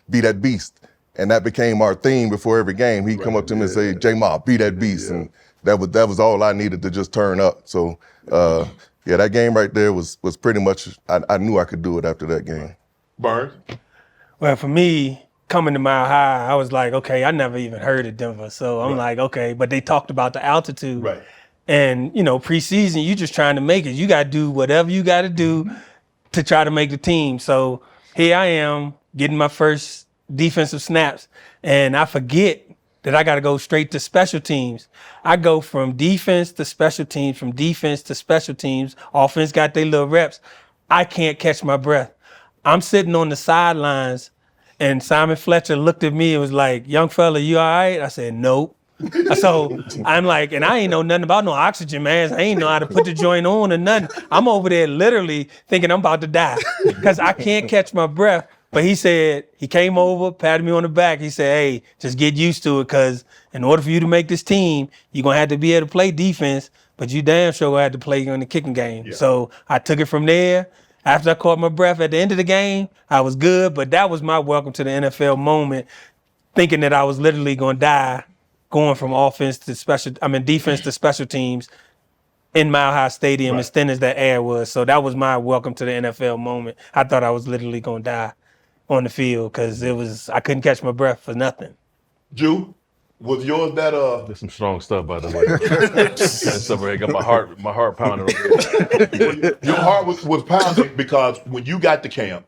be that beast." And that became our theme before every game. He'd come up to me and say, "J-Ma, be that beast." And that was all I needed to just turn up. So, that game right there was pretty much, I knew I could do it after that game. Burns? Well, for me, coming to Mile High, I was like, okay, I never even heard of Denver. So I'm like, okay, but they talked about the altitude. Right. And, preseason, you just trying to make it. You got to do whatever you got to do to try to make the team. So here I am getting my first defensive snaps, and I forget that I got to go straight to special teams. I go from defense to special teams, from defense to special teams. Offense got their little reps. I can't catch my breath. I'm sitting on the sidelines, and Simon Fletcher looked at me and was like, "Young fella, you all right?" I said, "Nope." So I'm like, and I ain't know nothing about no oxygen mask. I ain't know how to put the joint on or nothing. I'm over there literally thinking I'm about to die because I can't catch my breath. But he said, he came over, patted me on the back. He said, "Hey, just get used to it, because in order for you to make this team, you're going to have to be able to play defense, but you damn sure going to have to play in the kicking game." Yeah. So I took it from there. After I caught my breath at the end of the game, I was good, but that was my welcome to the NFL moment, thinking that I was literally going to die, going from defense to special teams in Mile High Stadium, as thin as that air was. So that was my welcome to the NFL moment. I thought I was literally going to die on the field because I couldn't catch my breath for nothing. Jew, was yours that That's some strong stuff, by the way. That's over here. Got my heart pounding over here. Your heart was pounding because when you got to camp,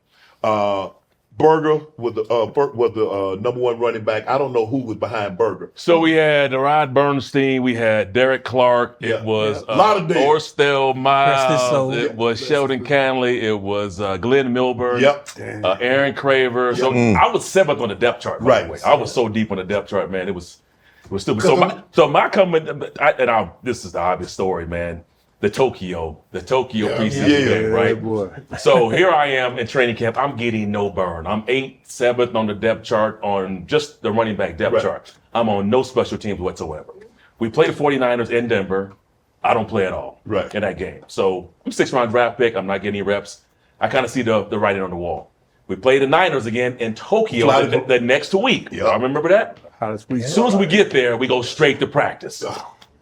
Berger was the number one running back. I don't know who was behind Berger. So we had Rod Bernstein, we had Derek Clark, it was a lot of Orstel Miles, it was Sheldon Canley, it was Glenn Milburn, Aaron Craver. So I was 7th on the depth chart, by the way. I was so deep on the depth chart, man. It was stupid. So my coming, this is the obvious story, man. The Tokyo preseason game, right? Boy. So here I am in training camp. I'm getting no burn. I'm 7th on the depth chart on just the running back depth chart. I'm on no special teams whatsoever. We play the 49ers in Denver. I don't play at all in that game. So I'm 6th-round draft pick. I'm not getting any reps. I kind of see the writing on the wall. We play the Niners again in Tokyo the next week. I remember that. As soon as we get there, we go straight to practice.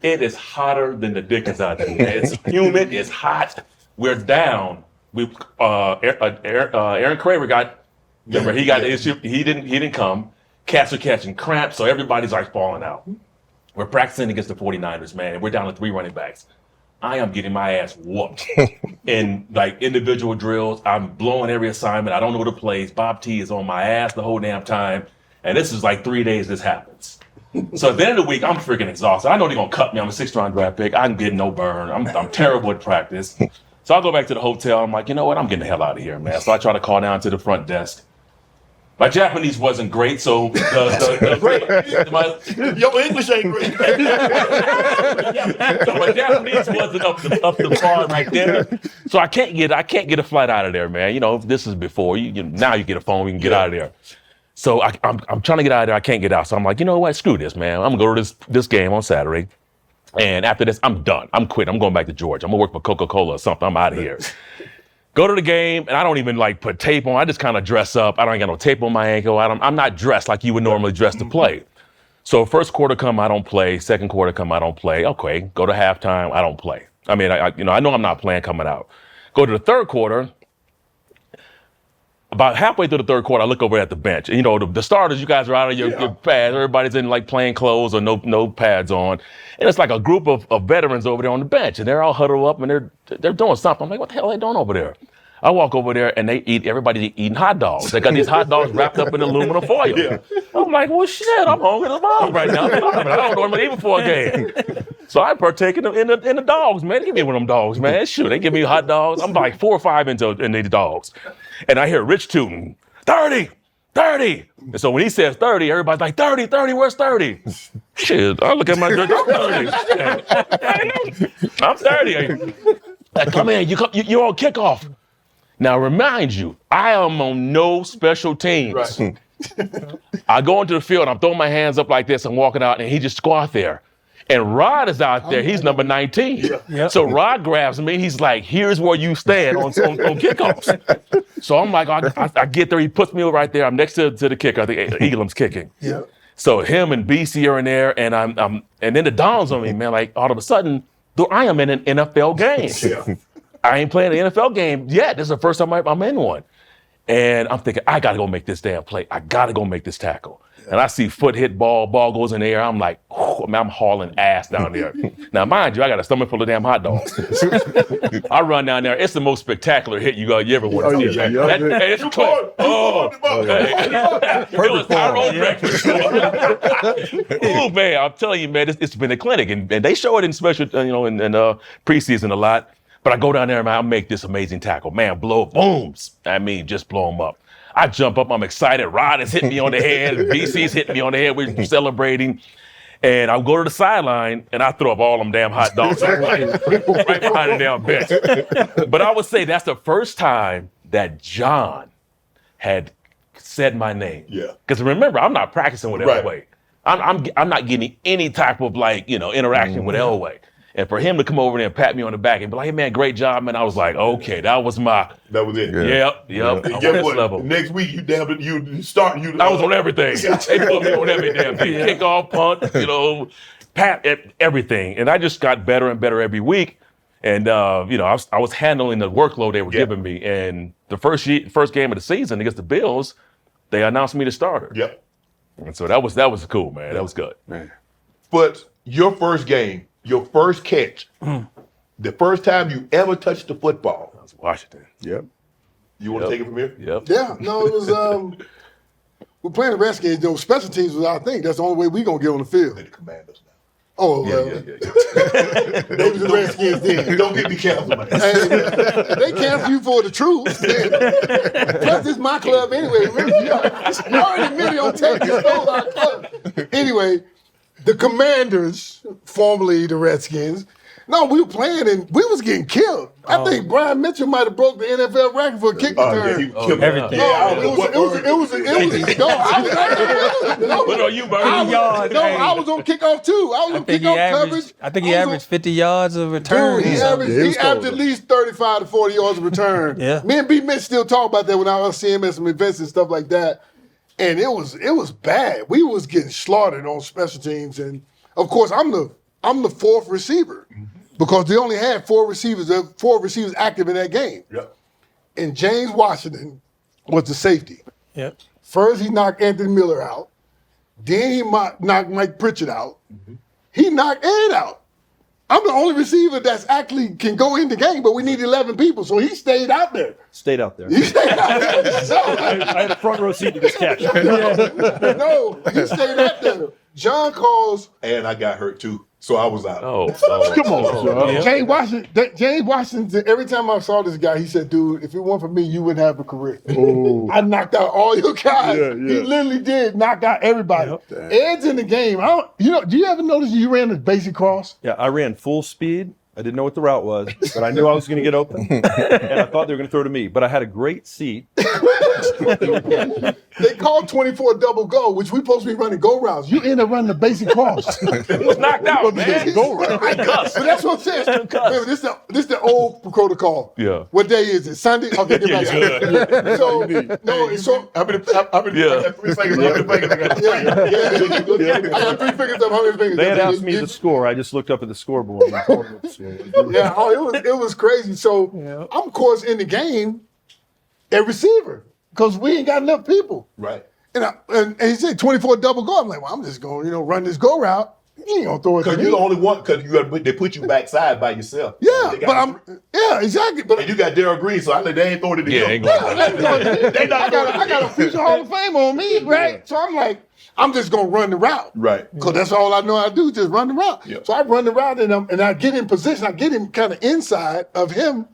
It is hotter than the dickens out there. It's humid. It's hot. We're down. Aaron Craver remember he got the issue. He didn't come. Cats are catching cramps, so everybody's like falling out. We're practicing against the 49ers, man, and we're down to 3 running backs. I am getting my ass whooped in like individual drills. I'm blowing every assignment. I don't know the plays. Bob T is on my ass the whole damn time, and this is like 3 days this happens. So at the end of the week, I'm freaking exhausted. I know they're going to cut me. I'm a 6th-round draft pick. I'm getting no burn. I'm terrible at practice. So I go back to the hotel. I'm like, you know what? I'm getting the hell out of here, man. So I try to call down to the front desk. My Japanese wasn't great, so your English ain't great. So my Japanese wasn't up the par right there. So I can't get a flight out of there, man. You know, if this is before now you get a phone, we can get out of there. So I'm trying to get out of there. I can't get out. So I'm like, you know what? Screw this, man. I'm going to go to this game on Saturday. And after this, I'm done. I'm quitting. I'm going back to Georgia. I'm going to work for Coca-Cola or something. I'm out of here. Go to the game, and I don't even put tape on. I just kind of dress up. I don't got no tape on my ankle. I'm not dressed like you would normally dress to play. So first quarter come, I don't play. Second quarter come, I don't play. Okay, go to halftime, I don't play. I mean, I know I'm not playing coming out. Go to the third quarter. About halfway through the third quarter, I look over at the bench. And, the starters, you guys are out of your pads. Everybody's in plain clothes or no pads on. And it's like a group of veterans over there on the bench. And they're all huddled up and they're doing something. I'm like, what the hell are they doing over there? I walk over there and everybody's eating hot dogs. They got these hot dogs wrapped up in aluminum foil. I'm like, well, shit, I'm hungry as mom right now. I don't normally eat before a game. So I partake in the dogs, man. Give me one of them dogs, man. Shoot, they give me hot dogs. I'm like 4 or 5 into these dogs. And I hear Rich tooting, 30. And so when he says 30, everybody's like, 30, where's 30? Shit, I look at my drink, I'm 30. I'm 30. I come in, you're on kickoff. Now, remind you, I am on no special teams. Right. I go into the field, I'm throwing my hands up like this, I'm walking out, and he just squat there. And Rod is out there, he's number 19. Yep. So Rod grabs me, he's like, here's where you stand on kickoffs. So I'm like, I get there, he puts me right there, I'm next to the kicker, I think Elam's kicking. Yeah. So him and BC are in there, and and then it dawns on me, man, like all of a sudden, I am in an NFL game. Yeah. I ain't playing an NFL game yet. This is the first time I'm in one. And I'm thinking, I gotta go make this damn play. I gotta go make this tackle. And I see foot hit ball goes in the air. I'm like, man, I'm hauling ass down there. Now, mind you, I got a stomach full of damn hot dogs. I run down there. It's the most spectacular hit you ever want to see. It's close. It was Tyrone Braxton. Oh, man, I'm telling you, man, it's been a clinic. And they show it in special, in preseason a lot. But I go down there and I make this amazing tackle. Man, booms. I mean, just blow them up. I jump up, I'm excited. Rod is hitting me on the head. BC's hitting me on the head. We're celebrating. And I'll go to the sideline and I throw up all them damn hot dogs right behind the damn bench. But I would say that's the first time that John had said my name. Yeah. Because remember, I'm not practicing with Right. Elway. I'm not getting any type of interaction with Elway. And for him to come over there and pat me on the back and be like, hey, man, great job, man. I was like, okay, that was it. Yep. And I'm guess on what? this level. Next week, you start. I was on everything. They put me on every damn thing. Kickoff, punt, pat, everything. And I just got better and better every week. And, I was handling the workload they were giving me. And the first game of the season against the Bills, they announced me the starter. Yep. And so that was cool, man. That was good. Man. But your first game, your first catch, the first time you ever touched the football. That was Washington. Yep. You want to take it from here? Yep. Yeah, no, it was. We're playing the Redskins. Special teams was our thing. That's the only way we gonna get on the field. They're the Commanders now. Oh, well, they was the Redskins then. Don't get me canceled, man. Hey, they cancel you for the truth. Plus, this is my club anyway. Remember, you already admitted on tape you stole our club. Anyway, the Commanders, formerly the Redskins. No, we were playing and we was getting killed. I think Brian Mitchell might have broke the NFL record for a kick return. Everything. It was. What are you, Bernie? I was on kickoff too. I was on kickoff coverage. I think he averaged 50 yards of return. Dude, he averaged at least 35 to 40 yards of return. Yeah. Me and B. Mitch still talk about that when I was seeing him at some events and stuff like that. And it was bad. We was getting slaughtered on special teams. And of course, I'm the fourth receiver because they only had four receivers active in that game. Yep. And James Washington was the safety. Yep. First, he knocked Anthony Miller out. Then he knocked Mike Pritchard out. He knocked Ed out. I'm the only receiver that's actually can go in the game, but we need 11 people, so he stayed out there. Stayed out there. He stayed out there. So, I had a front row seat to this catch. no, he stayed out there. John calls. And I got hurt too, so I was out. Come on, John. James Washington, every time I saw this guy, he said, dude, if it weren't for me, you wouldn't have a career. I knocked out all your guys. Yeah. He literally did knock out everybody. Yep. Ed's in the game. Do you ever notice you ran a basic cross? Yeah, I ran full speed. I didn't know what the route was, but I knew I was going to get open, and I thought they were going to throw to me. But I had a great seat. They called 24 double go, which we supposed to be running go routes. You end up running the basic cross. He was knocked out, man. Go route. But that's what I'm saying. Remember, this is the old protocol. Yeah. What day is it? Sunday? Okay, get back. So, no, it's so. How many fingers? How many fingers I got? I got 3 fingers up. How many fingers? They had asked me the score. I just looked up at the scoreboard. And told them the score. Yeah, it was crazy. So I'm of course in the game at receiver because we ain't got enough people. Right. And he said 24 double go. I'm like, well, I'm just going to run this go route. You ain't gonna throw it. Because you're the only one. Because they put you backside by yourself. Yeah, exactly. But and you got Darryl Green, so I think they ain't throwing it to you. Ain't going I got a future Hall of Fame on me, right? So I'm like, I'm just gonna run the route, right? Because that's all I know how to do, just run the route. Yep. So I run the route and I get in position. I get him kind of inside of him,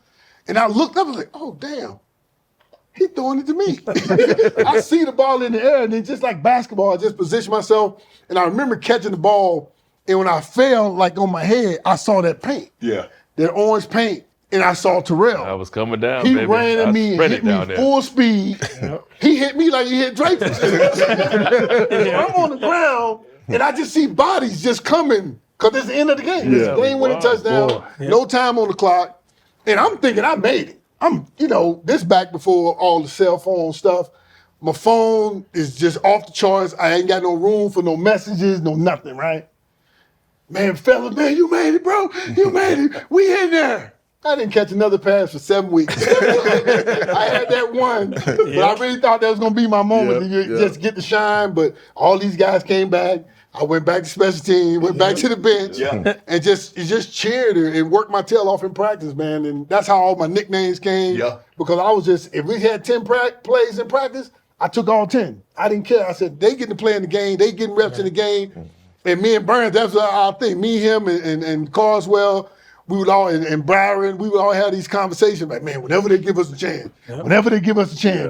and I looked up and was like, oh damn, he throwing it to me. I see the ball in the air, and then just like basketball, I just position myself, and I remember catching the ball, and when I fell like on my head, I saw that paint. Yeah. That orange paint. and I saw Terrell. I was coming down, He baby. ran at I me and spread hit it me down there. full speed. He hit me like he hit Dreyfus. So I'm on the ground, and I just see bodies just coming, because it's the end of the game. It's a game-winning touchdown, no time on the clock, and I'm thinking I made it. I'm, this back before all the cell phone stuff. My phone is just off the charts. I ain't got no room for no messages, no nothing, right? Man, fellas, man, you made it, bro. You made it. We in there. I didn't catch another pass for 7 weeks. I had that one, but I really thought that was going to be my moment to just get the shine. But all these guys came back. I went back to special team, went back to the bench, and just cheered and worked my tail off in practice, man. And that's how all my nicknames came. Yeah. Because I was just, if we had 10 plays in practice, I took all 10. I didn't care. I said, they getting to play in the game. They getting reps in the game. And me and Burns, that's our thing. Me, him, and Carswell, we would all, and Byron, we would all have these conversations like, man, whenever they give us a chance, we're going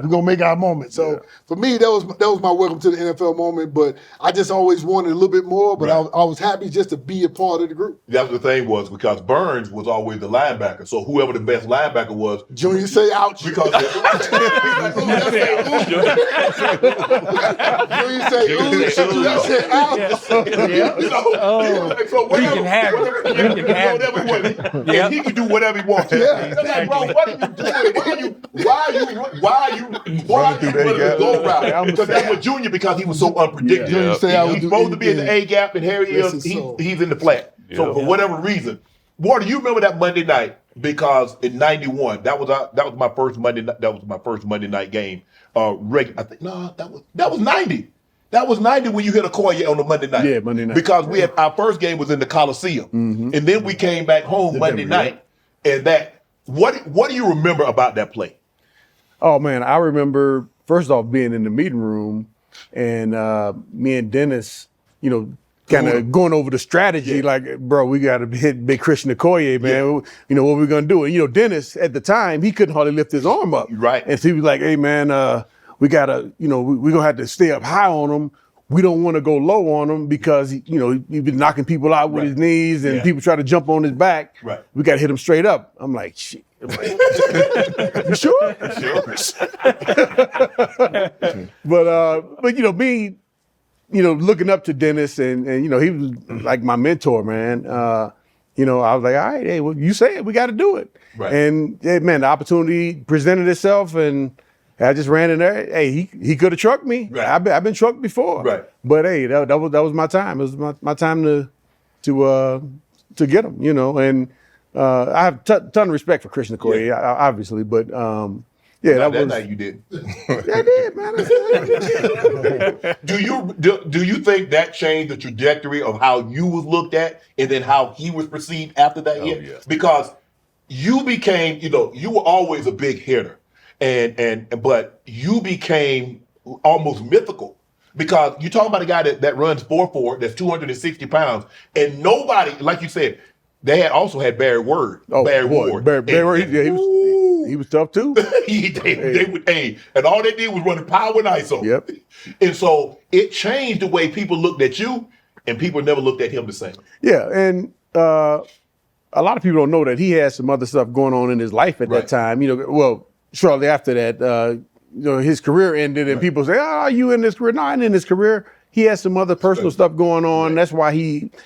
to make our moment. So for me, that was my welcome to the NFL moment, but I just always wanted a little bit more, but I was happy just to be a part of the group. That's the thing was, because Burns was always the linebacker, so whoever the best linebacker was. Junior say ouch. Because Junior say ouch. So you can have it. You can have it. And he can do whatever he wants. That's like, bro, what are you doing? Why are you go route? Because that's what Junior, because he was so unpredictable. He's supposed to be in the A gap, and Harry is he's in the flat. So for whatever reason, Warder, you remember that Monday night? Because in '91, that was my first Monday. That was my first Monday night game. I think that was '90. That was 90 when you hit Okoye on the Monday night. Yeah, Monday night. Because we had our first game was in the Coliseum, and then we came back home Monday night. And what do you remember about that play? Oh man, I remember first off being in the meeting room, and me and Dennis, kind of going over the strategy. Like, bro, we got to hit Big Christian Okoye, man. What we gonna do? And Dennis at the time, he couldn't hardly lift his arm up. Right. And so he was like, hey man, we gotta, we're gonna have to stay up high on him. We don't want to go low on him because he's been knocking people out with his knees, and people try to jump on his back. Right. We gotta hit him straight up. I'm like, shit. You sure? But me, looking up to Dennis, and he was like my mentor, man. I was like, all right, hey, well, you say it, we got to do it. Right. And man, the opportunity presented itself, and I just ran in there. Hey, he could have trucked me. Right. I've been trucked before. Right. But hey, that was my time. It was my time to get him. And I have ton of respect for Christian Okoye, obviously. But that night you did. I did, man. Do you think that changed the trajectory of how you was looked at, and then how he was perceived after that hit? Yeah. Because you became, you were always a big hitter. But you became almost mythical, because you're talking about a guy that runs 4.4, that's 260 pounds, and nobody, like you said, they also had Barry Ward. Barry Ward, he was tough too. And all they did was run power and ISO. Yep. And so it changed the way people looked at you, and people never looked at him the same. Yeah, and a lot of people don't know that he had some other stuff going on in his life at that time. Shortly after that, his career ended, and people say, "Oh, are you in this career?" No, I ain't in his career. He had some other personal stuff going on. That's why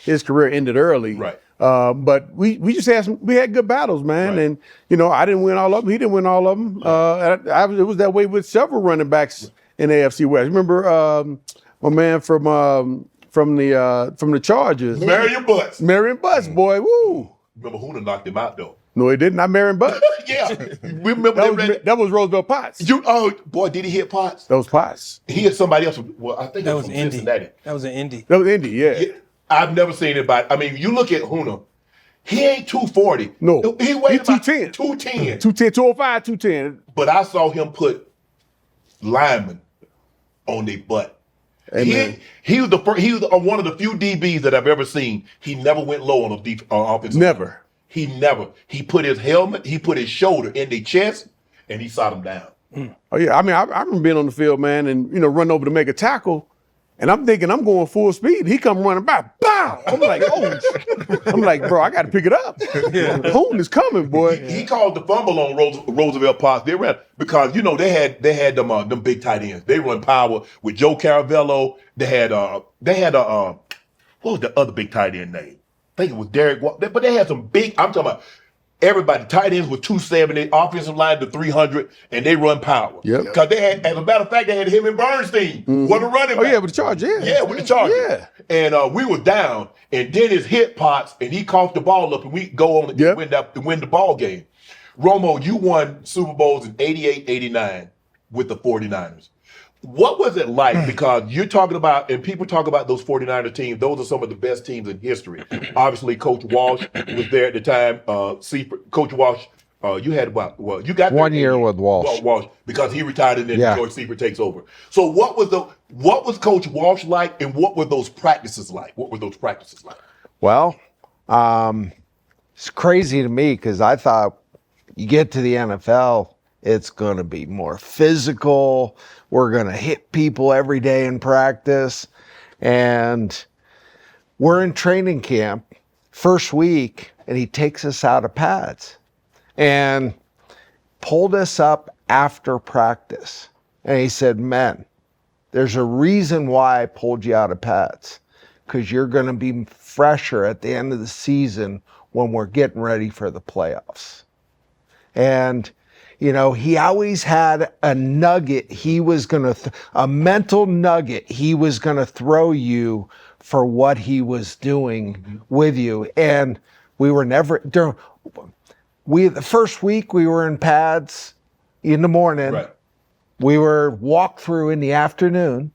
his career ended early. Right. But we just had good battles, man. Right. And I didn't win all of them. He didn't win all of them. It was that way with several running backs in the AFC West. Remember my man from the Chargers, Marion Butts, boy. Woo. Remember who knocked him out though? No, he didn't. Not Marion Butts. Yeah. Remember that was Roosevelt Potts. Did he hit Potts? That was Potts. He hit somebody else. Well, I think That it was from Indy. Cincinnati. That was an Indy. That was Indy, yeah. I've never seen anybody. I mean, you look at Huna, he ain't 240. No. He weighed about 210. 210. 210, 205, 210. But I saw him put linemen on their butt. He was one of the few DBs that I've ever seen. He never went low on offensive. Never. He never. He put his helmet, he put his shoulder in their chest, and he shot them down. Oh yeah, I mean, I remember being on the field, man, and running over to make a tackle, And I'm thinking I'm going full speed. He come running by, bow. I'm like, oh, I'm like, bro, I got to pick it up. Hooten is coming, boy. He called the fumble on Roosevelt Park. They ran because they had them big tight ends. They run power with Joe Caravello. They had what was the other big tight end name? I think it was Derek. But they had some big. I'm talking about. Everybody, tight ends with 270, offensive line to 300, and they run power. Yep. Because they had, as a matter of fact, they had him and Bernstein. Wasn't running back. Oh, yeah, with the Charge, yeah. Yeah, with the Chargers. Yeah. And we were down, and Dennis hit Potts, and he coughed the ball up, and we go on and win the ball game. Romo, you won Super Bowls in 88, 89 with the 49ers. What was it like? Because you're talking about, and people talk about those 49er teams, those are some of the best teams in history. Obviously, Coach Walsh was there at the time. Coach Walsh, you had you got 1 year with Walsh. Walsh, because he retired and then George Seifert takes over. So what was Coach Walsh like, and what were those practices like? Well, it's crazy to me because I thought you get to the NFL, it's going to be more physical. We're going to hit people every day in practice. And we're in training camp first week, and he takes us out of pads and pulled us up after practice. And he said, "Men, there's a reason why I pulled you out of pads, because you're going to be fresher at the end of the season when we're getting ready for the playoffs." And he always had a nugget a mental nugget he was going to throw you for what he was doing with you. And we were never, the first week we were in pads in the morning. Right. We were walk through in the afternoon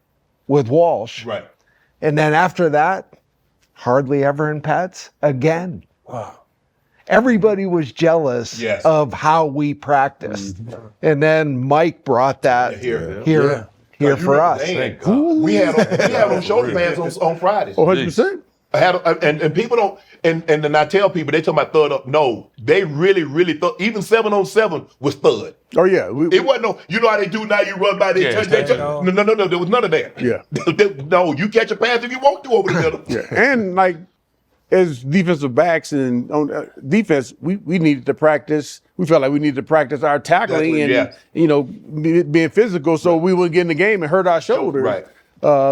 with Walsh. Right. And then after that, hardly ever in pads again. Wow. Everybody was jealous of how we practiced. And then Mike brought that here for us. We had on shoulder pads on Fridays. 100%. And people don't, and then I tell people, they talk about thud up. No, they really thought, even 7-on-7 was thud. Oh, yeah. It wasn't how they do now, you run by, they touch. No, there was none of that. Yeah. No, you catch a pass if you want to over the middle. Yeah. And as defensive backs and on defense, we needed to practice. We felt like we needed to practice our tackling being physical, so we wouldn't get in the game and hurt our shoulders. Right.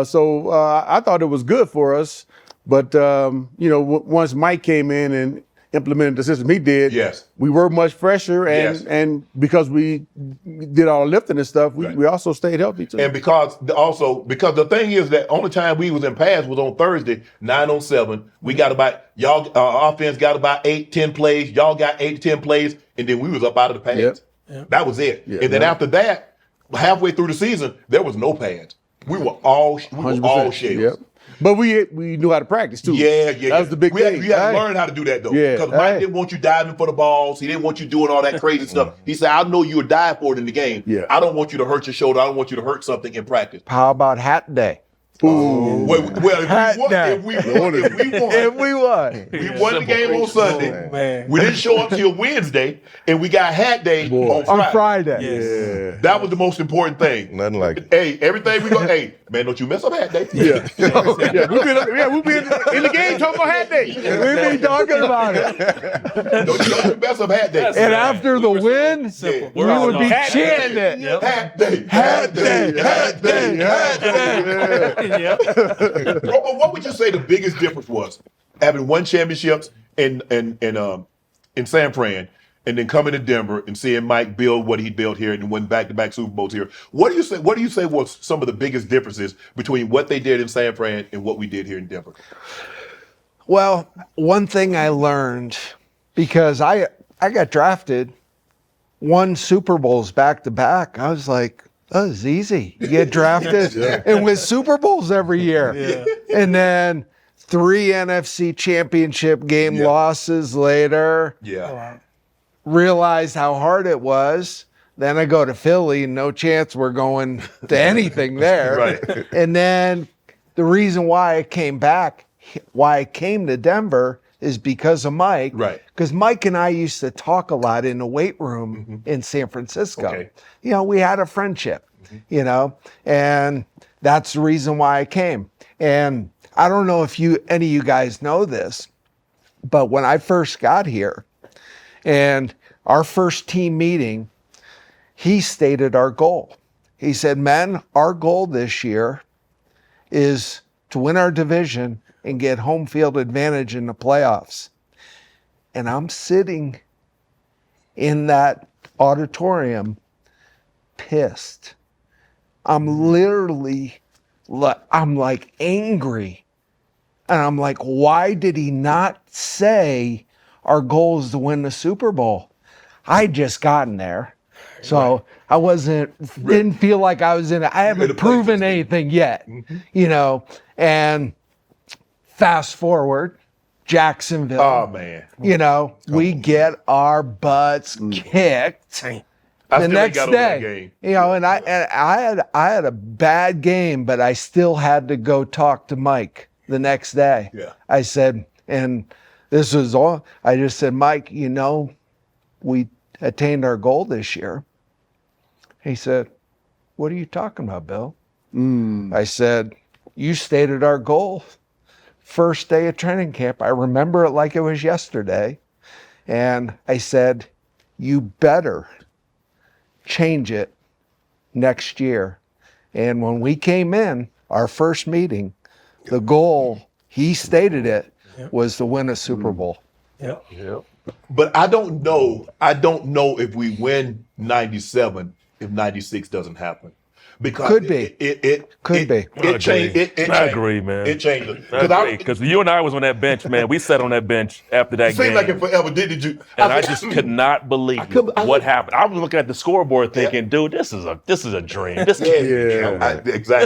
So I thought it was good for us. But once Mike came in and implemented the system he did, we were much fresher, and because we did all the lifting and stuff, we also stayed healthy too. And because the thing is that only time we was in pads was on Thursday, 9-on-7. We got about our offense got about 8-10 plays. Y'all got 8-10 plays, and then we was up out of the pads. Yep. That was it. Yep. And then after that, halfway through the season, there was no pads. We were all shells. Yep. But we knew how to practice too. Yeah. That was the big thing. You had to learn how to do that though. Yeah. Because Mike didn't want you diving for the balls. He didn't want you doing all that crazy stuff. He said, "I know you would die for it in the game. Yeah. I don't want you to hurt your shoulder. I don't want you to hurt something in practice." How about hat day? Well, if we won the game on Sunday. We didn't show up till Wednesday, and we got hat day on Friday. Yeah. That was the most important thing. Nothing like it. Hey, everything we go. Hey, man, don't you mess up hat day? Yeah. We've been in the game talking about hat day. We've been talking about it. Don't you mess up hat day. And after the win, we would be chanting it. Hat day. Hat day. Hat day. Hat day. What would you say the biggest difference was having won championships in San Fran, and then coming to Denver and seeing Mike build what he built here and win back-to-back Super Bowls here? What do you say was some of the biggest differences between what they did in San Fran and what we did here in Denver? Well, one thing I learned, because I got drafted, won Super Bowls back-to-back. I was like, oh, it's easy. You get drafted and win Super Bowls every year. Yeah. And then 3 NFC championship game losses later. Yeah. Realized how hard it was. Then I go to Philly, no chance we're going to anything there. Right. And then the reason why I came to Denver is because of Mike. Right. Because Mike and I used to talk a lot in the weight room in San Francisco. Okay. We had a friendship, and that's the reason why I came. And I don't know if any of you guys know this, but when I first got here and our first team meeting, he stated our goal. He said, men, our goal this year is to win our division and get home field advantage in the playoffs. And I'm sitting in that auditorium pissed. I'm literally, I'm like angry. And I'm like, why did he not say our goal is to win the Super Bowl? I just gotten there. So I didn't feel like I was in it. I haven't proven anything yet, you know. And fast forward, Jacksonville. Oh, man. You know, we get our butts kicked the next day. You know, and I had a bad game, but I still had to go talk to Mike the next day. Yeah. I said, and this was all, I just said, Mike, you know, we attained our goal this year. He said, what are you talking about, Bill? I said, you stated our goal first day of training camp. I remember it like it was yesterday. And I said, you better change it next year. And when we came in, our first meeting, the goal, he stated it, was to win a Super Bowl. Yep. But I don't know if we win 97 if 96 doesn't happen. Because could be. It changed. I agree, man. It changed. Because you and I was on that bench, man. We sat on that bench after that game. Seemed like it forever, didn't you? And I just could not believe what happened. I was looking at the scoreboard thinking, dude, this is a dream. This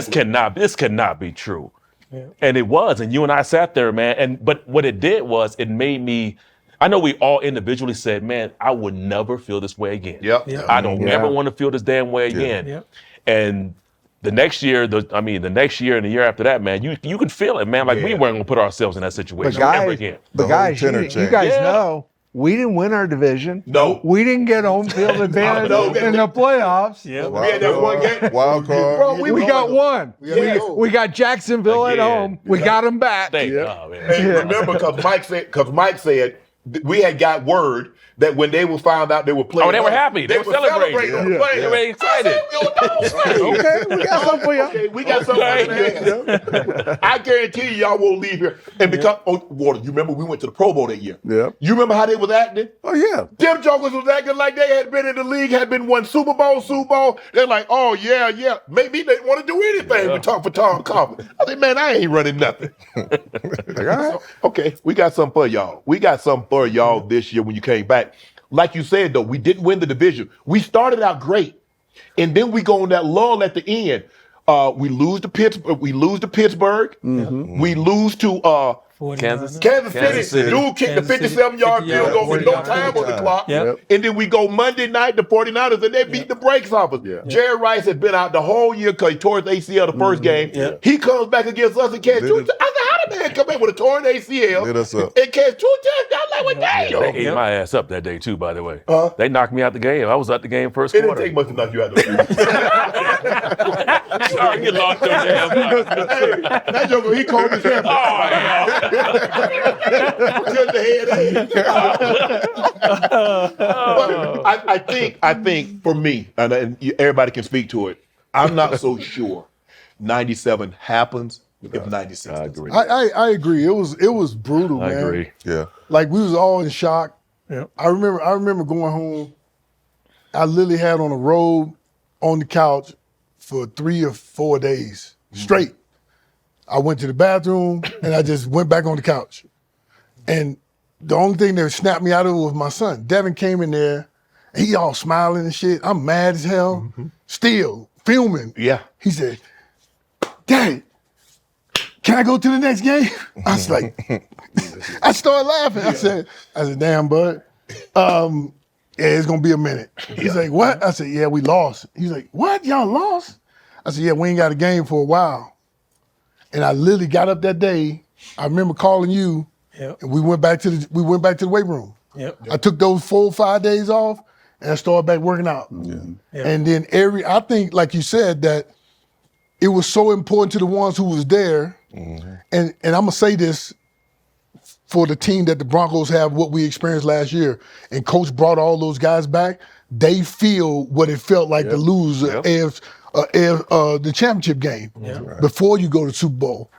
cannot be true. Yeah. And it was. And you and I sat there, man. But what it did was it made me. I know we all individually said, man, I would never feel this way again. I don't ever want to feel this damn way again. And the next year, the next year and the year after that, man, you could feel it, man. Like we weren't gonna put ourselves in that situation ever again. But guys, you guys know we didn't win our division. No, we didn't get home field advantage in the playoffs. We had that one game. Wild card. Bro, we got one. We got Jacksonville at home. We got them back. Thank God, man. And remember, because Mike said we had got word that when they were found out they were playing. Oh, they were happy. They were celebrating. They were excited. Okay, we got something for you. Okay, we got something for you. I guarantee y'all won't leave here. And because, Water, you remember we went to the Pro Bowl that year? Yeah. You remember how they was acting? Oh, yeah. Them jokers was acting like they had been in the league, had been won Super Bowl. They're like, oh, yeah. Maybe they want to do anything with talk for Tom Coughlin. I said, man, I ain't running nothing. So, okay, we got something for y'all. We got something for y'all this year when you came back. Like you said, though, we didn't win the division. We started out great, and then we go on that lull at the end. We lose to Pittsburgh. We lose to Kansas City. Dude kicked the 57-yard field goal with no time on the clock. And then we go Monday night to 49ers, and they beat the brakes off us. Jerry Rice had been out the whole year because he tore his ACL the first game. He comes back against us and catch two. I said, how the man come in with a torn ACL and catch 2 touchdowns? Like, what damn? They ate my ass up that day, too, by the way. They knocked me out the game. I was at the game first quarter. It didn't take much to knock you out the game. Sorry, you lost your damn. Hey, that joker, he called his hair. Oh, yeah. Just the head. I think for me, and everybody can speak to it, I'm not so sure 97 happens if 96 I agree. I agree. It was brutal, man. I agree. Yeah. Like we was all in shock. Yeah. I remember going home. I literally had on a robe on the couch for 3 or 4 days straight. I went to the bathroom and I just went back on the couch. And the only thing that snapped me out of it was my son. Devin came in there, he all smiling and shit. I'm mad as hell, still filming. Yeah. He said, Daddy, can I go to the next game? I was like, I started laughing. I said, damn, bud. Yeah, it's gonna be a minute. He's like, what? I said, yeah, we lost. He's like, what? Y'all lost? I said, yeah, we ain't got a game for a while. And I literally got up that day. I remember calling you, and we went back to the weight room. I took those 4 or 5 days off, and I started back working out. And then I think, like you said, that it was so important to the ones who was there. And I'm gonna say this for the team that the Broncos have, what we experienced last year, and Coach brought all those guys back. They feel what it felt like to lose the championship game before you go to Super Bowl.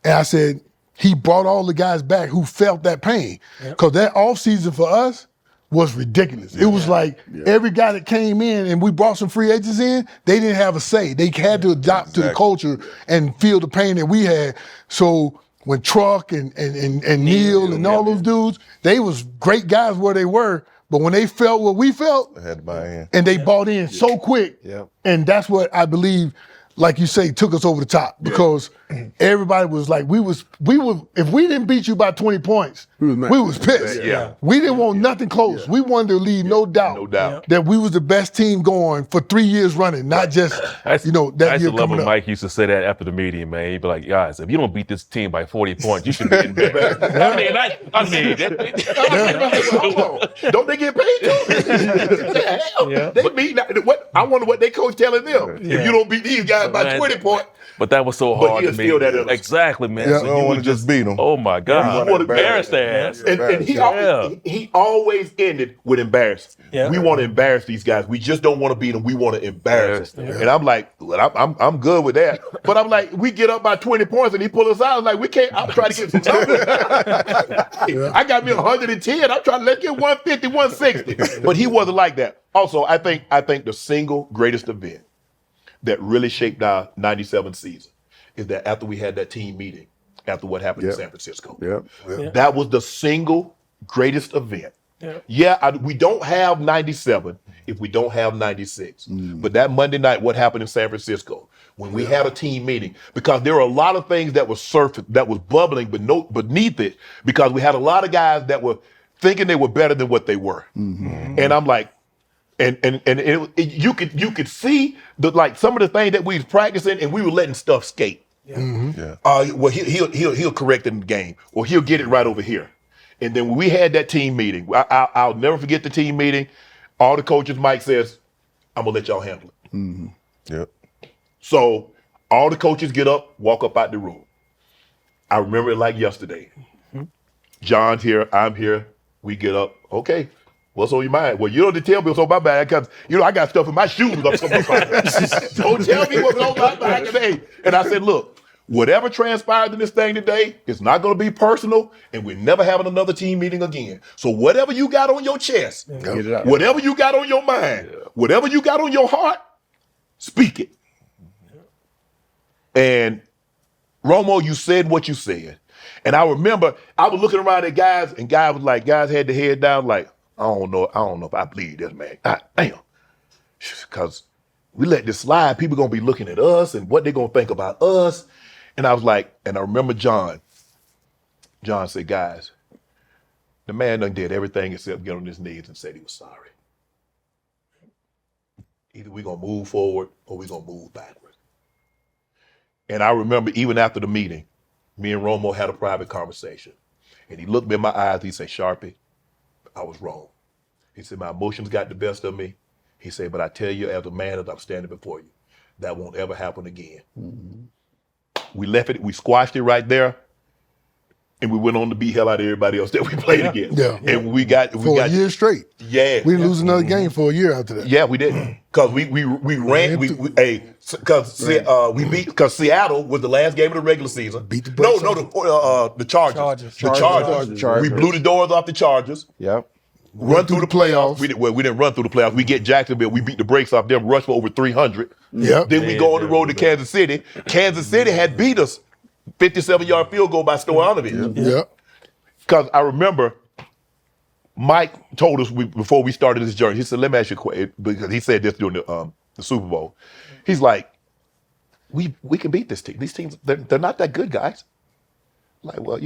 And I said, he brought all the guys back who felt that pain. Because that offseason for us was ridiculous. It was like every guy that came in and we brought some free agents in, they didn't have a say. They had to adapt to the culture and feel the pain that we had. So when Truck and Neil and all those dudes, they was great guys where they were, but when they felt what we felt, They had to buy in. and they bought in so quick, and that's what I believe, like you say, took us over the top, because everybody was like, we were, if we didn't beat you by 20 points, we was pissed. We didn't want nothing close. We wanted to leave no doubt that we was the best team going for 3 years running, not just, that I used year to love coming when up. Mike used to say that after the meeting, man. He'd be like, guys, if you don't beat this team by 40 points, you should be embarrassed. Don't they get paid too? Hell, they beat. What? I wonder what they coach telling them. If you don't beat these guys by 20 points. But that was so But hard he'll to me. steal that in us. Exactly, man. We So don't you want would to just beat them. oh my God. You wanna Embarrass their ass. And he always ended with embarrass. We want to embarrass these guys. We just don't want to beat them. We want to embarrass them. And I'm like, well, I'm good with that. But I'm like, we get up by 20 points and he pull us out. I'm like, we can't. I'm trying to get some numbers. I got me 110. I'm trying to let's get 150, 160. But he wasn't like that. Also, I think the single greatest event that really shaped our 97 season is that after we had that team meeting, after what happened in San Francisco, that was the single greatest event. We don't have 97 if we don't have 96. But that Monday night, what happened in San Francisco, when we had a team meeting, because there were a lot of things that was surfacing, that was bubbling beneath it, because we had a lot of guys that were thinking they were better than what they were. And I'm like, you could see some of the things that we was practicing, and we were letting stuff skate. Well, he'll correct it in the game, or he'll get it right over here. And then when we had that team meeting, I'll never forget the team meeting. All the coaches, Mike says, "I'm gonna let y'all handle it." So all the coaches get up, walk up out the room. I remember it like yesterday. John's here, I'm here. We get up. Okay. What's on your mind? Well, you don't have to tell me what's on my mind, because I got stuff in my shoes. Don't tell me what's on my mind today. And I said, look, whatever transpired in this thing today, it's not going to be personal, and we're never having another team meeting again. So whatever you got on your chest, whatever you got on your mind, whatever you got on your heart, speak it. And Romo, you said what you said. And I remember I was looking around at guys, and guys had their head down like, I don't know if I believe this, man. God damn. Because we let this slide, people gonna be looking at us and what they gonna think about us. And I was like, and I remember John said, guys, the man done did everything except get on his knees and said he was sorry. Either we gonna move forward or we gonna move backward. And I remember even after the meeting, me and Romo had a private conversation. And he looked me in my eyes, he said, Sharpe, I was wrong. He said, my emotions got the best of me. He said, but I tell you, as a man, as I'm standing before you, that won't ever happen again. We left it, we squashed it right there, and we went on to beat hell out of everybody else that we played against. And we got a year straight. We didn't lose another game for a year after that. Yeah, we didn't. Because we ran, because Seattle was the last game of the regular season. Beat the brakes off. The Chargers. The Chargers. We blew the doors off the Chargers. Run through the playoffs. We didn't run through the playoffs. We get Jacksonville. We beat the brakes off them, rushed for over 300. Then we go on the road to Kansas City. Kansas City had beat us 57-yard field goal by Stoyanovich. Because I remember Mike told us before we started this journey, he said, let me ask you a question, because he said this during the Super Bowl. He's like, we can beat this team. These teams, they're not that good, guys. Like, well,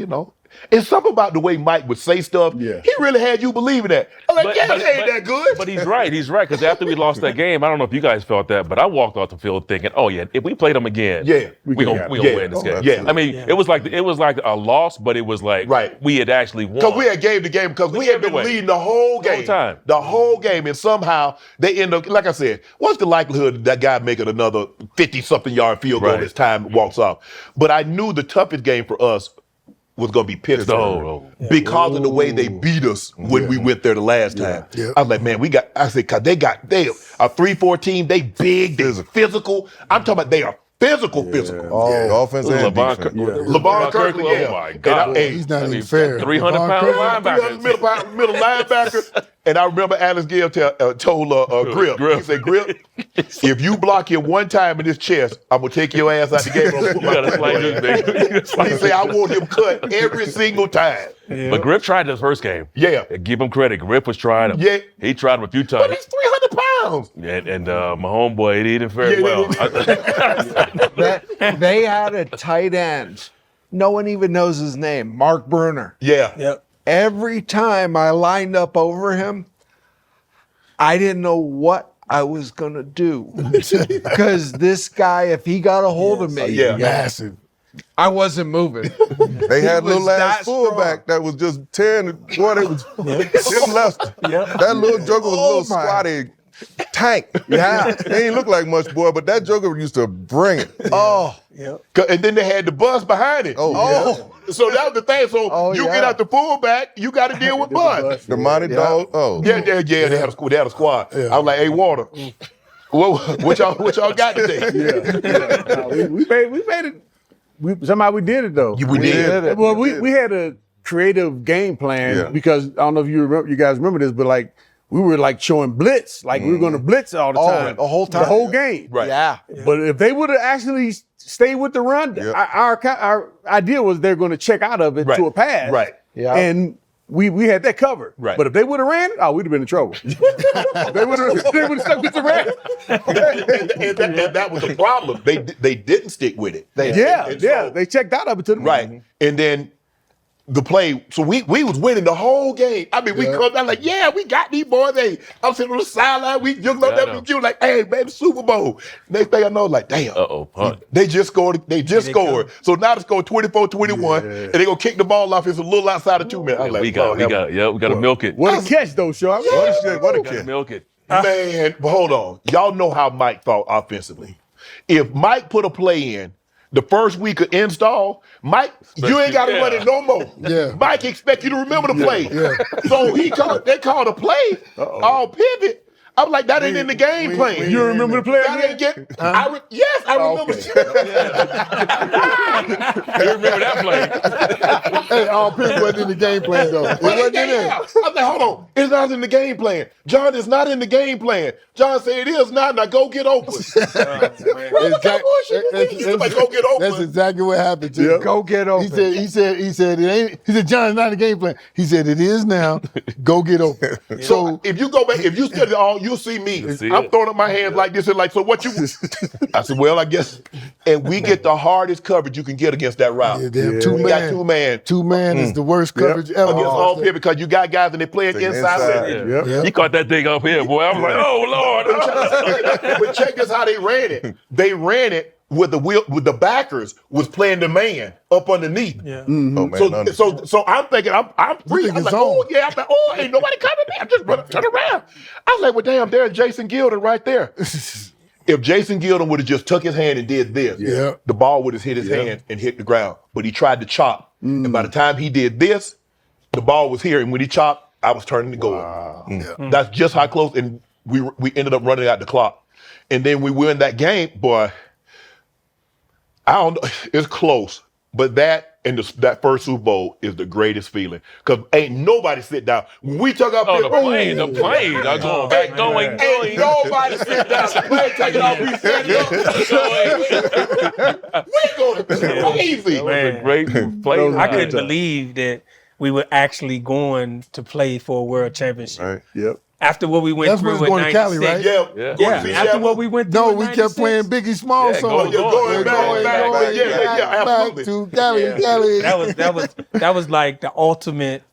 it's something about the way Mike would say stuff. Yeah. He really had you believing that. I'm like, they ain't that good. But he's right. Because after we lost that game, I don't know if you guys felt that, but I walked off the field thinking, oh yeah, if we played them again, we gonna win this game. Yeah. I mean, it was like a loss, but it was like we had actually won. Because we had gave the game because we had been leading the whole game. The whole game, and somehow they end up, like I said, what's the likelihood that guy making another 50-something yard field goal this time walks off? But I knew the toughest game for us was going to be Pittsburgh because of the way they beat us when we went there the last time. I was like, man, because they are a 3-4 team. They big, they're physical. I'm talking about they are physical. Offense and defense. LeVon Kirkley, oh my God. He's not even fair. 300-pound linebacker. 300 middle linebacker. And I remember Alex Gill told Grip. He said, Grip, if you block him one time in his chest, I'm going to take your ass out the game. He said, I want him cut every single time. Yeah. But Grip tried this first game. Yeah. Give him credit. Grip was trying him. Yeah. He tried him a few times. But he's 300 pounds. And my homeboy, he did it very well. They had a tight end. No one even knows his name. Mark Bruner. Yeah. Yep. Every time I lined up over him, I didn't know what I was going to do. Because this guy, if he got a hold of me, massive. I wasn't moving. They had was little ass that fullback that was just tearing it. Boy, they was Tim Lester. That little joker was a little squatty tank. Yeah. He ain't look like much, boy, but that joker used to bring it. And then they had the bus behind it. So that was the thing. So get out the fullback, you got to deal with Bud. The Monty Dog. They had a squad. I was like, hey, Water, what y'all got today? We made it. Somehow we did it though. We did it. Well, we had a creative game plan because I don't know if you guys remember this, but like we were like showing blitz, like we were going to blitz all the time, the whole time, the whole game. Right. Yeah. But if they would have actually stayed with the run, our idea was they're going to check out of it to a pass. Right. Yeah. And we had that covered. Right. But if they would have ran, we'd have been in trouble. they would have stuck with the ran. and that was the problem. They didn't stick with it. They checked out of it to the right. And then the play, so we was winning the whole game. I mean, we come down like, we got these boys. I'm sitting on the sideline. We just looked up at you like, hey, man, the Super Bowl. Next thing I know, like, damn. Punt. They just scored. Scored. So now they scored 24-21, and they're going to kick the ball off. It's a little outside of 2 minutes. I'm like, we got to milk it. What a catch, though, Sharpe. What a catch. Milk it. Man, but hold on. Y'all know how Mike thought offensively. If Mike put a play in, the first week of install, Mike, you ain't got to run it no more. Yeah. Mike expect you to remember the play. So they called a play, all pivot. I'm like, that ain't in the game plan. You remember the play? That ain't yes, I remember. You remember that play? Hey, all pivot wasn't in the game plan though. It wasn't in there. I was like, hold on, it's not in the game plan. John, it's not in the game plan. John said it is not. Now go get open. That's exactly what happened to him. Go get open. He said it ain't. He said, John, it's not in the game plan. He said it is now. Go get open. So if you go back, if you study all, you'll see me. I'm throwing up my hands like this and like, so what you? I said, well, I guess. And we get the hardest coverage you can get against that route. Two got two man. Two man is the worst coverage ever. Against all pivot because you got guys and they playing inside. He caught that thing up here, boy. I was like, oh Lord. But check this how they ran it. They ran it with the backers was playing the man up underneath. Yeah. So I'm thinking I'm free. I'm like, I'm like, ain't nobody coming me. I'm just turn around. I was like, well, damn, there's Jason Gilden right there. If Jason Gilden would have just took his hand and did this, the ball would have hit his hand and hit the ground. But he tried to chop. And by the time he did this, the ball was here. And when he chopped, I was turning to go. Wow. That's just how close. And we ended up running out the clock. And then we win that game, boy. I don't know. It's close. But that and that first Super Bowl is the greatest feeling. Because ain't nobody sit down. When we took up the plane. I'm going back, going. Ain't nobody sit down. The plane taking off. We set up. We going crazy. It was a great play. I couldn't believe that we were actually going to play for a world championship. Right. Yep. After what we went That's when through it's in going to Cali, 96. right? Yeah. Yeah, after what we went through No, in we kept 96. playing Biggie Small Yeah, songs. going back. Yeah, absolutely. Back to Cali, Cali. That was like the ultimate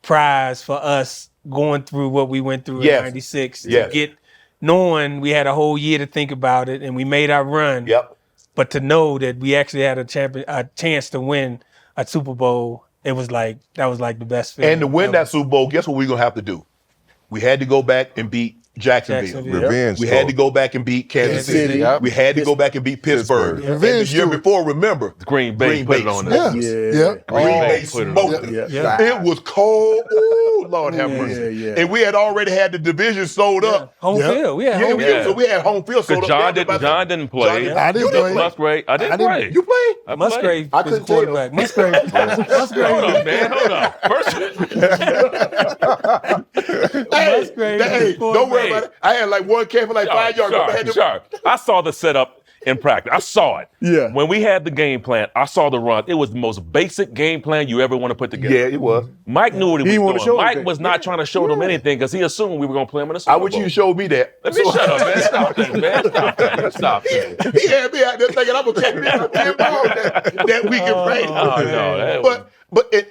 prize for us going through what we went through Yes. in 96 Yes. to get knowing we had a whole year to think about it and we made our run. Yep. But to know that we actually had a chance to win a Super Bowl, that was like the best feeling. And to win that Super Bowl, guess what we're going to have to do? We had to go back and beat Jacksonville. Revenge We tour. had to go back and beat Kansas City. Yep. We had to go back and beat Pittsburgh. Pittsburgh. And the Revenge year tour. before, remember, Green Bay put it on smoked us. us. Yeah. Green Bay put it on smoked us. us. Yeah. It was cold. Ooh, Lord have mercy. yeah. And we had already had the division sold up. home field. We had home field. So we had home field sold Because up. John didn't play. I didn't play. Musgrave. I didn't play. You played? I played. Musgrave I was couldn't the quarterback. Musgrave. Hold on, man. Hold on. First, Hey, don't worry about it. I had like one catch for like 5 yards. I had to- Sharpe. I saw the setup in practice. I saw it. Yeah. When we had the game plan, I saw the run. It was the most basic game plan you ever want to put together. Yeah, it was. Mike knew what he didn't was wanna doing. show Mike anything. was not trying to show them anything because he assumed we were going to play him in the Super I Bowl. wish you showed me that. Let me shut up, man. Stop that, man. Stop that. Stop that. He had me out there thinking I'm gonna catch me out there that we can play. Oh, no, that was-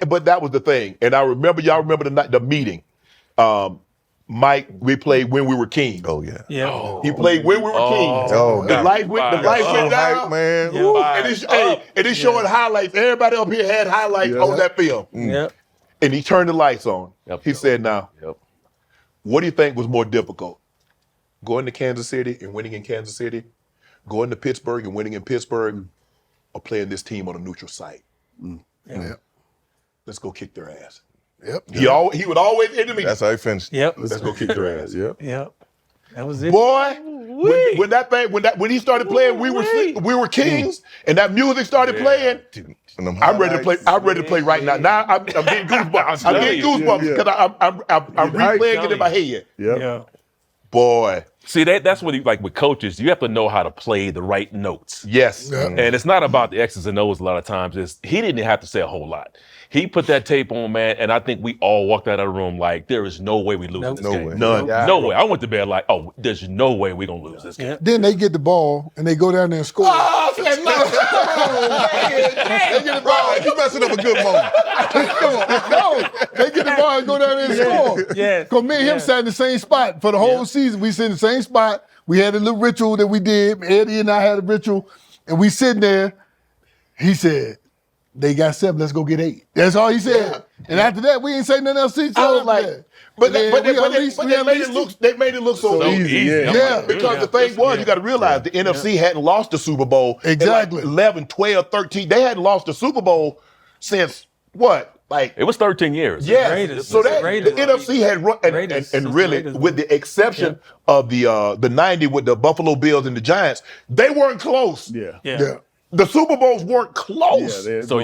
But that was the thing, and I remember y'all remember the meeting. Mike, we played When We Were Kings. Oh yeah. Yeah. He played When We Were Kings. Oh, the God. light went Hype, down. man. Yeah. Woo. And it's showing highlights. Everybody up here had highlights on that film. Yeah. And he turned the lights on. Yep. He said, "Now, Yep. what do you think was more difficult? Going to Kansas City and winning in Kansas City, going to Pittsburgh and winning in Pittsburgh, or playing this team on a neutral site? Yeah. Let's go kick their ass." Yep. He would always end the meeting. That's how he finished. Yep. Let's go kick their ass. Yep. Yep. That was it. Boy, when he started playing, we were kings, and that music started playing. And them I'm ready to play. highlights. I'm ready to play right now. Now I'm getting goosebumps. I'm getting goosebumps Yeah. because I'm replaying it in my head. Yep. Yeah. Boy, See, that's what like with coaches, you have to know how to play the right notes. yes. Yeah. And it's not about the X's and O's a lot of times. He didn't have to say a whole lot. He put that tape on, man, and I think we all walked out of the room like, there is no way we lose this No game. way. None. Yeah. No way. I went to bed like, oh, there's no way we're going to lose this game. Yeah. Then they get the ball and they go down there and score. Oh, no. They get the ball. You messing up a good moment. No, they get the ball and go down there and score. Yes. Because me and him sat in the same spot for the whole season. We sit in the same spot. We had a little ritual that we did. Eddie and I had a ritual, and we sitting there. He said, "They got 7. Let's go get 8." That's all he said. And after that, we ain't say nothing else to each I other. was like, but they made it look so easy, yeah. Yeah. Because the thing was, you got to realize the NFC hadn't lost the Super Bowl Exactly. in like 11, 12, 13. They hadn't lost the Super Bowl since what? Like It was 13 years. yeah. Raiders. So that Raiders. the NFC had run Raiders. and really Raiders. with the exception of the 90 with the Buffalo Bills and the Giants, they weren't close. Yeah. Yeah. The Super Bowls weren't close. Yeah, So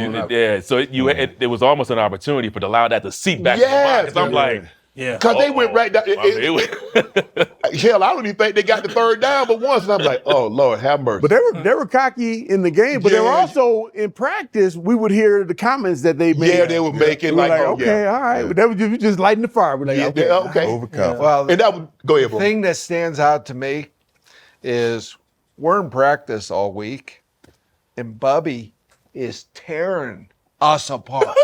it was almost an opportunity for to allow that to seep back. Yes. In the I'm like, Yeah. Because they went right down. Hell, I don't even think they got the third down but once. And I'm like, oh, Lord, have mercy. But they were cocky in the game, but they were Yeah. also in practice. We would hear the comments that they made. Yeah, they were making We were like, oh, okay, yeah. all right. But that was just lighting the fire. We're like, Yeah, okay. yeah, okay. Overconfident. Well, And that was, go ahead, bro. the thing that stands out to me is we're in practice all week, and Bubby is tearing us apart.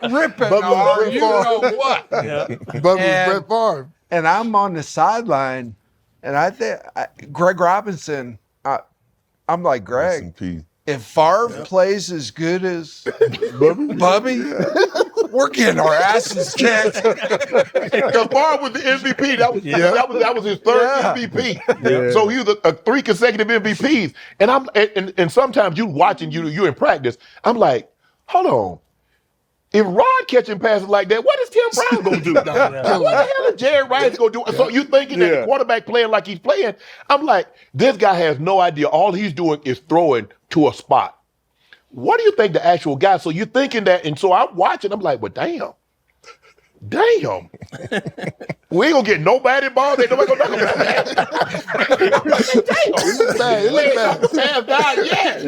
Ripping our, you know what. But was Brett Favre. And I'm on the sideline, and I think Greg Robinson, I'm like, Greg, S&P. if Favre plays as good as Bubby, we're getting our asses kicked. Because Favre was the MVP. That was his third MVP. Yeah. So he was a 3 consecutive MVPs. And sometimes you watching you in practice, I'm like, hold on. If Rod catching passes like that, what is Tim Brown gonna do? What the hell is Jerry Rice gonna do? So you thinking that the quarterback playing like he's playing? I'm like, this guy has no idea. All he's doing is throwing to a spot. What do you think the actual guy? So you're thinking that, and so I'm watching. I'm like, well, damn. We ain't gonna get nobody involved. Ain't nobody gonna knock him down. It looked bad. It looked bad. Pass down yet.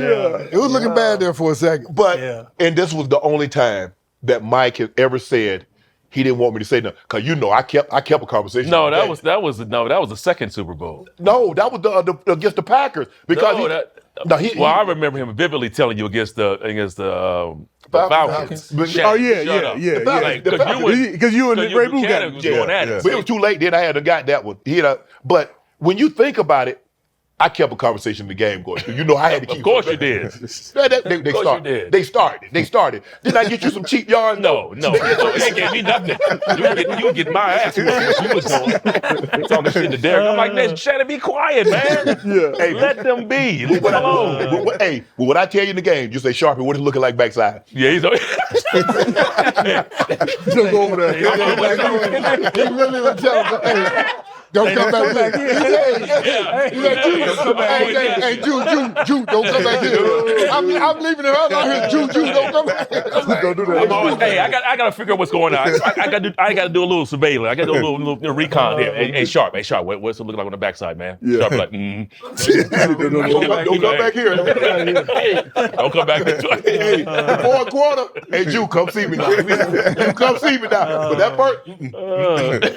It was looking bad there for a second. But and this was the only time that Mike has ever said he didn't want me to say nothing because I kept a conversation. No, that was the second Super Bowl. No, that was the against the Packers because I remember him vividly telling you against the Falcons. Yeah. Because you and Ray Blue got it. Was going at it. But it was too late. Then I had got that one. But when you think about it, I kept a conversation in the game going. I had to keep. Of course you did. They started. Didn't I get you some cheap yards? No. You ain't get me nothing. You get my ass. You was talking shit to Derek. I'm like, man, Shannon, be quiet, man. Hey, let them be. Leave it alone. What I tell you in the game, you say, Sharpe, what is it looking like backside? Yeah, he's over. Just go over there. He really was telling don't come back here. Hey, Jude, don't come back here. I'm leaving it out here. Jude, don't come back here. Don't do that. I gotta figure out what's going on. I gotta do a little surveillance. I gotta do a little recon here. Hey, Sharpe, what's it looking like on the backside, man? Sharpe like, Don't come back here. Don't come back this way. Hey, fourth quarter. Hey, Jude, come see me now. You come see me now. But that first,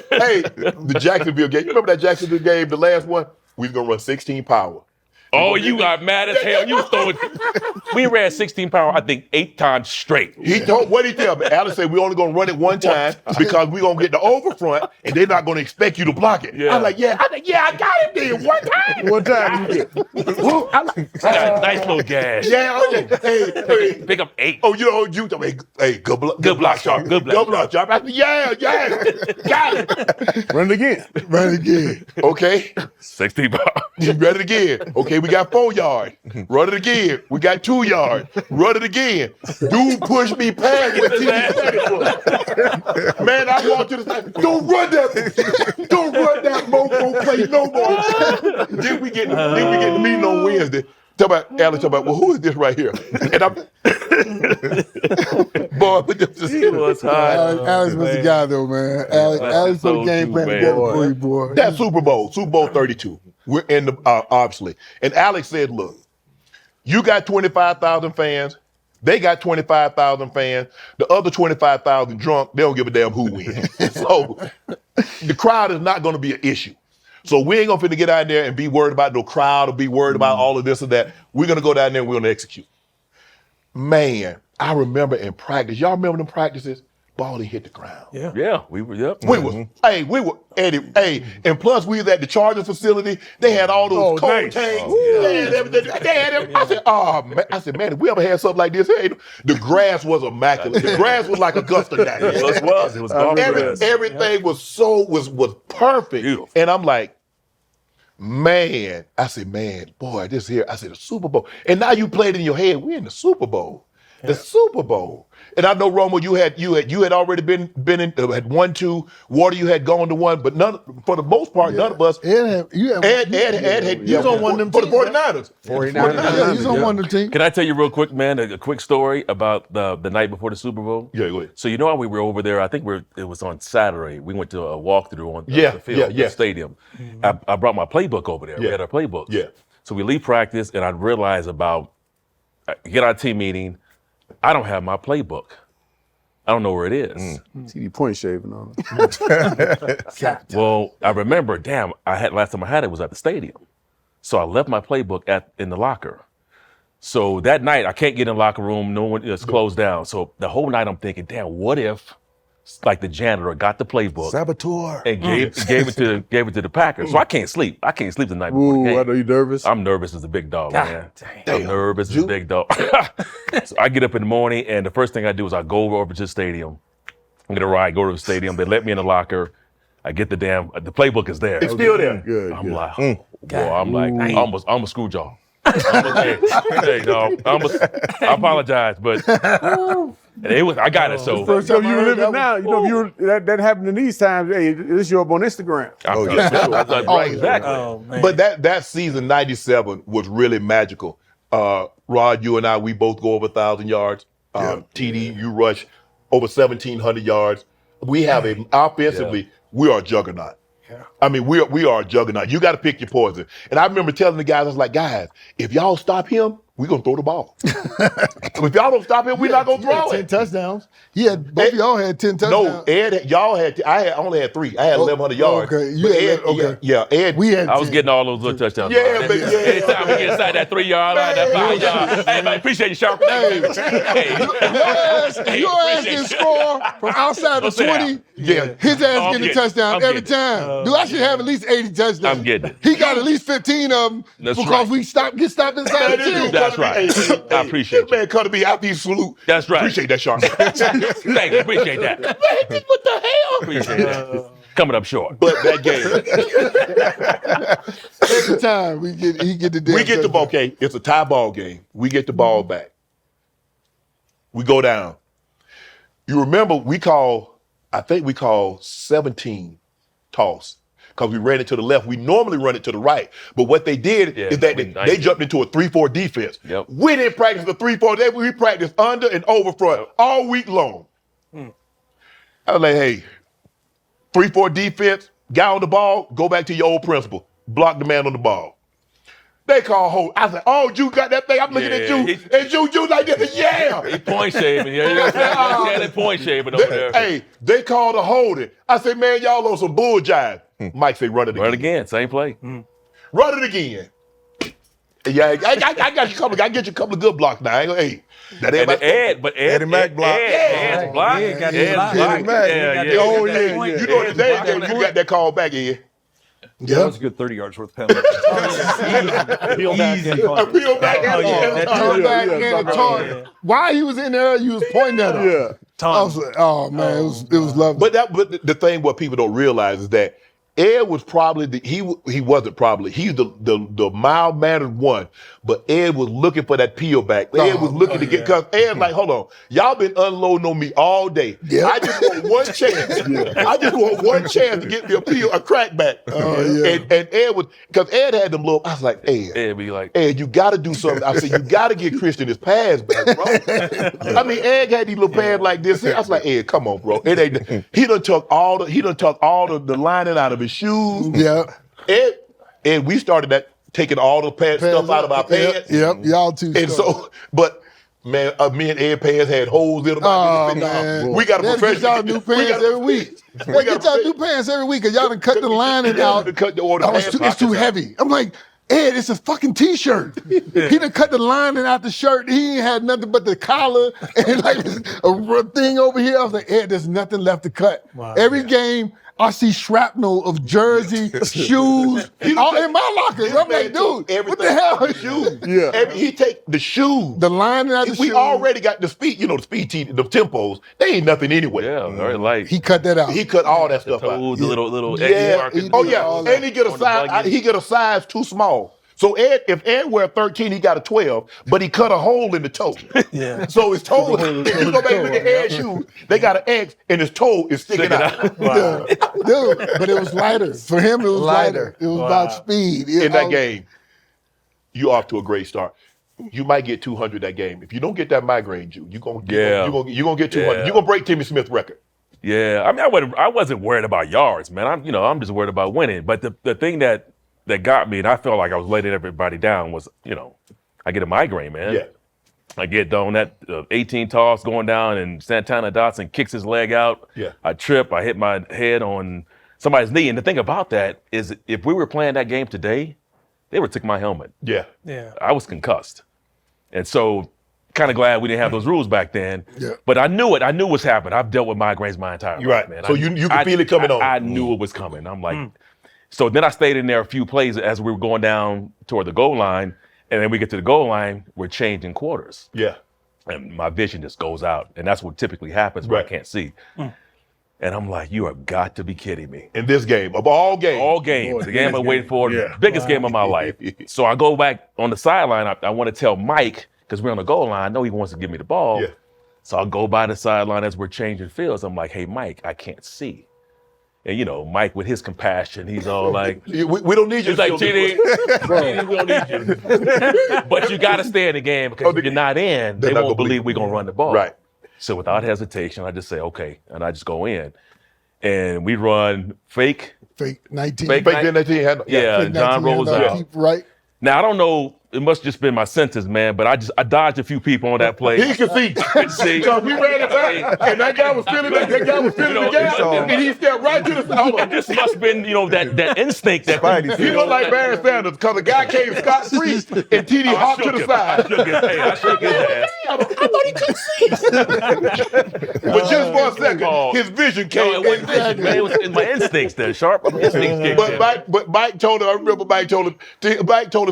hey, the Jacksonville game. You remember that Jacksonville game, the last one? We was gonna run 16 power. Oh, you got mad as hell. You was throwing. We ran 16 power, I think, 8 times straight. What he tell me? Alex said we only gonna run it one time because we gonna get the over front and they're not gonna expect you to block it. Yeah. I'm like, I got it then one time. One time you get. Nice little gas. Yeah, hey. Pick up 8. Oh, you told me, hey, good block, Sharpe. Good block, Sharpe. I said, yeah, got it. Run it again. Okay. 16 power. You run it again. Okay, we got 4 yards. Run it again. We got 2 yards. Run it again. Dude pushed me past what Man, I walked to the side. Don't run that mofo play no more. Then we get the meeting on Wednesday. Alex talk about, well, who is this right here? And I'm boy, he was high. Alex was the guy though, man. Alex put the game plan together for you, boy. That Super Bowl 32. We're in the obviously. And Alex said, look, you got 25,000 fans. They got 25,000 fans. The other 25,000 drunk, they don't give a damn who wins. So the crowd is not going to be an issue. So we ain't going to get out there and be worried about no crowd or be worried about all of this or that. We're going to go down there and we're going to execute. Man, I remember in practice. Y'all remember them practices? Ball didn't hit the ground. Yeah, we were. Yep. We were, Eddie. Hey, and plus we was at the Chargers facility. They had all those cold tanks. They had everything. I said, man, if we ever had something like this, hey, the grass was immaculate. The grass was like Augusta now. It was golf grass. Everything was perfect. Beautiful. And I'm like, man, boy, this here. I said, the Super Bowl. And now you played in your head, we're in the Super Bowl. The Super Bowl. And I know, Romo, you had already been in, had 1, 2. Water, you had gone to 1, but for the most part, none of us. Ed had. He was on one of them for the 49ers. 49ers. Yeah, he's on one of the teams. Can I tell you real quick, man, a quick story about the night before the Super Bowl? Yeah, go ahead. So you know how we were over there? I think it was on Saturday. We went to a walkthrough on the field, the stadium. Mm-hmm. I brought my playbook over there. We had our playbook. Yeah. So we leave practice, and I realized get our team meeting. I don't have my playbook. I don't know where it is. See the point shaving on it. Well, I remember, last time I had it was at the stadium. So I left my playbook in the locker. So that night, I can't get in the locker room. No one is closed down. So the whole night I'm thinking, damn, what if like the janitor got the playbook Saboteur. and gave it to the Packers. So I can't sleep. I can't sleep the night before the game. I know you nervous. I'm nervous as a big dog, man. Damn. I'm nervous as a big dog. So I get up in the morning, and the first thing I do is I go over to the stadium. I'm gonna ride, go to the stadium. They let me in the locker. I get the playbook is there. It's still there. Good. I'm like, I'm a screw jaw. Hey, dog. I apologize, but I got it. So First time you were living now, you know, that happened in these times. Hey, this you up on Instagram. Right, exactly. Oh, man. But that season, 97, was really magical. Rod, you and I, we both go over 1,000 yards. TD, you rush over 1,700 yards. We have offensively, we are a juggernaut. Yeah. I mean, we are a juggernaut. You got to pick your poison. And I remember telling the guys, I was like, guys, if y'all stop him, we're going to throw the ball. If y'all don't stop it, we're not going to throw 10 it. touchdowns. Both of y'all had 10 touchdowns. No, I only had 3. I had 1,100 yards. Okay, But Ed, yeah, Ed. We had I was 10. getting all those little touchdowns. Yeah, but Anytime we get inside that 3-yard line, that 5-yard. Hey, man, appreciate you, Sharpe. Hey, Your ass can score from outside the 20. Yeah. His ass getting a touchdown I'm every getting it. time. Dude, I should have at least 80 touchdowns. I'm getting it. He got at least 15 of them That's because right. we get stopped inside the 10. That's right. I appreciate This man come to me after he salute. That's right. Appreciate that, Sharpe. Thank you. Appreciate that. Man, what the hell? Appreciate that. Coming up short. But that game, Every time he get the damn we get the touchdown. ball. Okay, it's a tie ball game. We get the ball back. We go down. You remember I think we call 17 toss because we ran it to the left. We normally run it to the right. But what they did is that they jumped into a 3-4 defense. Yep. We didn't practice the 3-4. We practiced under and over front all week long. I was like, hey, 3-4 defense, guy on the ball, go back to your old principle. Block the man on the ball. They call hold. I said, oh, Jude got that thing. I'm looking at you. And Jude like this. Yeah. He point shaving. Yeah, that point shaving over there. Hey, they called a holding. I said, man, y'all on some bull jive. Mike said, run it again. Run it again. Same play. Run it again. Yeah, I got you a couple. I get you a couple of good blocks now. I ain't gonna, hey, that And everybody. Eddie Mack block. Ed's block. Ed got Ed's his block. block. Eddie Mack. Yeah. Oh, yeah. You know the day game, you got that call back in. That was a good 30 yards worth of penalty. Peel back and A peel back Oh, yeah. and That Turn back yeah, and a yeah. taunt. While he was in there, you was pointing at him. Yeah. I was like, oh man, it was lovely. But the thing what people don't realize is that Ed was probably he wasn't probably he's the mild mannered one, but Ed was looking for that peel back. Ed was looking to get because Ed like, hold on, y'all been unloading on me all day. Yeah. I just want one chance. I just want one chance to get me a crack back. And Ed was because Ed had them little. I was like, Ed be like, Ed, you got to do something. I said, you got to get Christian his pads back, bro. I mean, Ed had these little pads like this. I was like, Ed, come on, bro. It ain't. He done took all the lining out of his shoes. Yeah. Ed, we started that taking all the pad stuff out of our pants. Yep. Y'all too. And so, but man, me and Ed pants had holes in them. Oh man, we got a They had to get professional. y'all new pants every week. They get y'all new pants every week because y'all done cut the lining out. It's too heavy. I'm like, Ed, it's a fucking t-shirt. He done cut the lining out the shirt. He ain't had nothing but the collar and like a thing over here. I was like, Ed, there's nothing left to cut. Every game, I see shrapnel of jersey, shoes, all in my locker. I'm like, dude, what the hell? Shoes. Yeah. He take the shoes. The lining out the We shoes. already got the speed, the speed tee, the tempos. They ain't nothing anyway. yeah, very light. He cut that out. He cut all that stuff out. Toes, the little Yeah. X mark. Oh did yeah. all that. And he get a On the size. buggy. He get a size too small. So if Ed wear 13, he got a 12, but he cut a hole in the toe. Yeah. So his toe, if you go back and look at Ed's shoes, they got an X and his toe is sticking out. Wow. Dude, but it was lighter. For him, it was lighter. It was about speed. In that game, you off to a great start. You might get 200 that game. If you don't get that migraine, Jude, you're gonna get 200. Yeah. You're gonna break Timmy Smith's record. Yeah, I mean, I wasn't worried about yards, man. I'm just worried about winning. But the thing that got me, and I felt like I was letting everybody down, was I get a migraine, man. Yeah. I get on that 18 toss going down, and Santana Dotson kicks his leg out. Yeah. I trip. I hit my head on somebody's knee. And the thing about that is, if we were playing that game today, they would have took my helmet. Yeah. Yeah. I was concussed, and so kind of glad we didn't have those rules back then. Yeah. But I knew it. I knew what's happened. I've dealt with migraines my entire You're life, right. man. So you can feel it coming on. I knew it was coming. I'm like, so then I stayed in there a few plays as we were going down toward the goal line, and then we get to the goal line, we're changing quarters, Yeah. and my vision just goes out, and that's what typically happens when I Right. can't see. And I'm like, you have got to be kidding me. In this game, of all games. All games, the game I waited for, Yeah. the biggest game of my life. So I go back on the sideline. I want to tell Mike, because we're on the goal line. I know he wants to give me the ball. Yeah. So I'll go by the sideline as we're changing fields. I'm like, hey, Mike, I can't see. And Mike, with his compassion, he's all like, We don't need you. he's like, to TD, TD, we don't need you. But you got to stay in the game, because if you're not in, They're they not won't gonna believe we're going to run the ball. Right. So without hesitation, I just say, okay. And I just go in. And we run fake. Fake 19. Fake Fake in that team. Yeah, Fake John 19, rolls handoff, out. keep right. Now, I don't know it must just been my senses, man. But I dodged a few people on that play. He could see. See. So he ran it back, and that guy was feeling the gap, and he stepped right to the side. It just must have been, that instinct that He looked like Barry Sanders because the guy came scot-free, and TD hopped to the side. I shook his ass. I thought he couldn't see. But just for a second, his vision came. No, it wasn't vision, man. It was my instincts there, Sharpe. My instincts kicked in. But Mike told him, I remember Mike told him,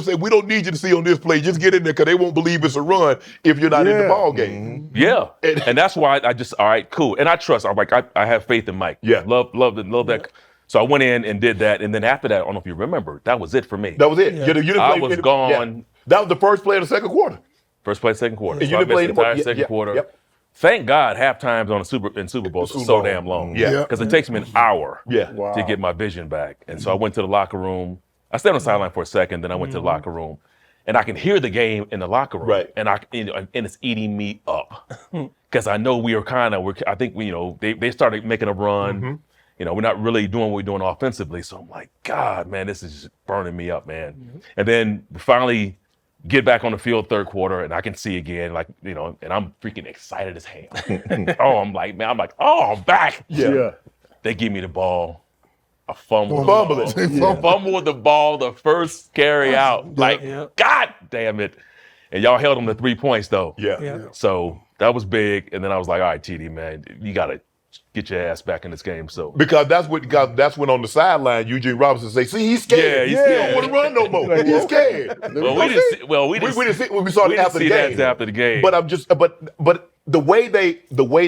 say, we don't need you to see on this play. Just get in there because they won't believe it's a run if you're not in the ball game. Yeah. And that's why I just, all right, cool. And I trust. I'm like, I have faith in Mike. Yeah. Love that. So I went in and did that. And then after that, I don't know if you remember, that was it for me. That was it. You didn't I play was gone. Yeah. That was the first play of the second quarter. First play, second quarter. And so you I didn't play missed the entire anymore. second quarter. Yep. Thank God half times in Super Bowl is so damn long. Yeah. Because it takes me an hour Yeah. to get my vision back. And so I went to the locker room. I stayed on the sideline for a second, then I went to the locker room. And I can hear the game in the locker room. Right. And and it's eating me up. Because I know I think they started making a run. We're not really doing what we're doing offensively. So I'm like, God, man, this is just burning me up, man. And then we finally get back on the field third quarter, and I can see again, and I'm freaking excited as hell. I'm like, I'm back. Yeah. They give me the ball. I fumble the ball the first carry out. God damn it. And y'all held them to 3 points, though. Yeah. So that was big. And then I was like, all right, TD, man, you got to get your ass back in this game. So Because that's when on the sideline, Eugene Robinson say, see, he's scared. Yeah, he's scared. He don't want to run no more. He's scared. we didn't see we saw it after the game. that after the game. But the way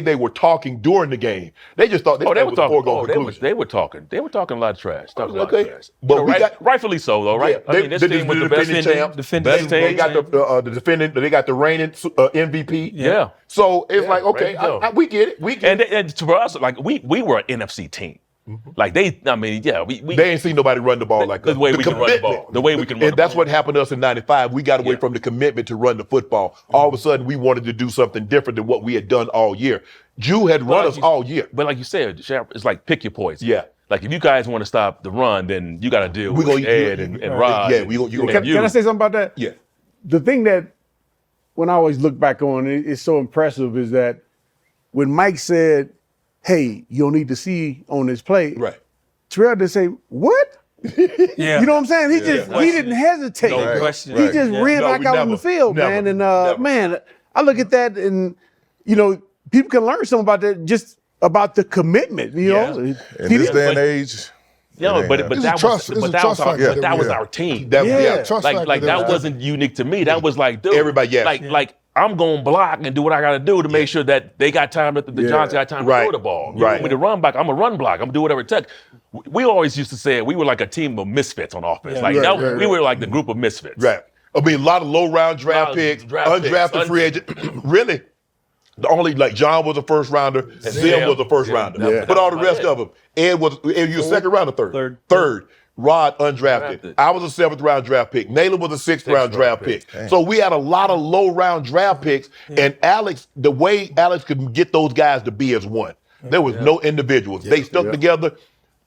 they were talking during the game, they just thought they were was a foregone conclusion. They were talking a lot of trash. Okay. But rightfully so, though, right? Yeah, this team was the best team. Best They team. got the defendant. They got the reigning MVP. Yeah. So it's like, okay, we get it. And for us, like we were an NFC team. Like they ain't seen nobody run the ball like us. The way we can run the ball. The way we can run the ball. And that's what happened to us in 95. We got away from the commitment to run the football. All of a sudden, we wanted to do something different than what we had done all year. Jew had run us all year. But like you said, it's like pick your poison. Yeah. Like if you guys want to stop the run, then you got to deal with Ed and Rod. Yeah, Can I say something about that? Yeah. The thing that, when I always look back on, it's so impressive is that when Mike said, hey, you don't need to see on this play. Right. Terrell didn't say, what? Yeah. You know what I'm saying? He didn't hesitate. No question. He just ran back out on the field, never, man. And man, I look at that and, people can learn something about that, just about the commitment, know? In this day and age. But that was our team. Trust Like that wasn't unique to me. That was like, dude, everybody, like I'm going to block and do what I got to do to make sure that they got time, that the Giants got time to throw the ball. You want me to run back, I'm going to run block. I'm going to do whatever it takes. We always used to say we were like a team of misfits on offense. We were like the group of misfits. Right. I mean, a lot of low-round draft picks, undrafted free agent. Really? The only, John was a first rounder, and Zim was a first rounder. Yeah. But all the rest of them, Ed was a second rounder, third. Rod, undrafted. I was a seventh round draft pick. Naylor was a sixth round draft pick. So we had a lot of low round draft picks, and Alex, the way Alex could get those guys to be as one, there was no individuals. They stuck together.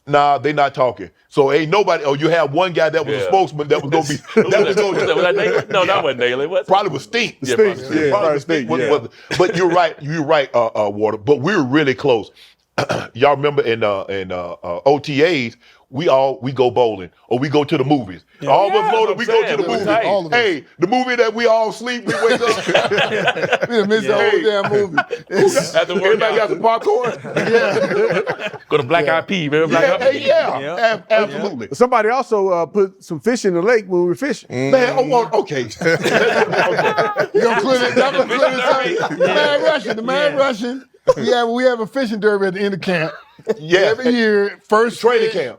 Nah, they not talking. So ain't nobody. Oh, you have one guy that was a spokesman that was going to be. Was that Naylor? No, that wasn't Naylor. Probably was Stink. Stink. But you're right. You're right, Water. But we were really close. Y'all remember in OTAs, we go bowling or we go to the movies. All of us loaded, we go to the movies. Hey, the movie that we all sleep, we wake up. We missed the whole damn movie. Everybody got some popcorn. Go to Black Eyed Peas, man. Absolutely. Somebody also put some fish in the lake when we were fishing. Man, okay. You gonna clear this up? The man rushing. We have a fishing derby at the end of camp. Yeah. Every year, first training camp.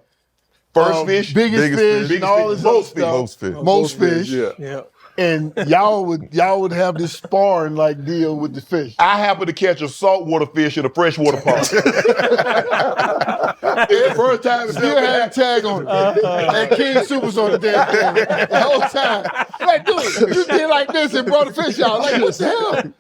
First fish, biggest fish, and all this other stuff. Most fish. Yeah. And y'all would have this sparring deal with the fish. I happened to catch a saltwater fish in a freshwater pond. The first time it still had a tag on it. And King Super's on the damn thing. The whole time. Like, dude, you did like this and brought the fish out. Like, what the hell?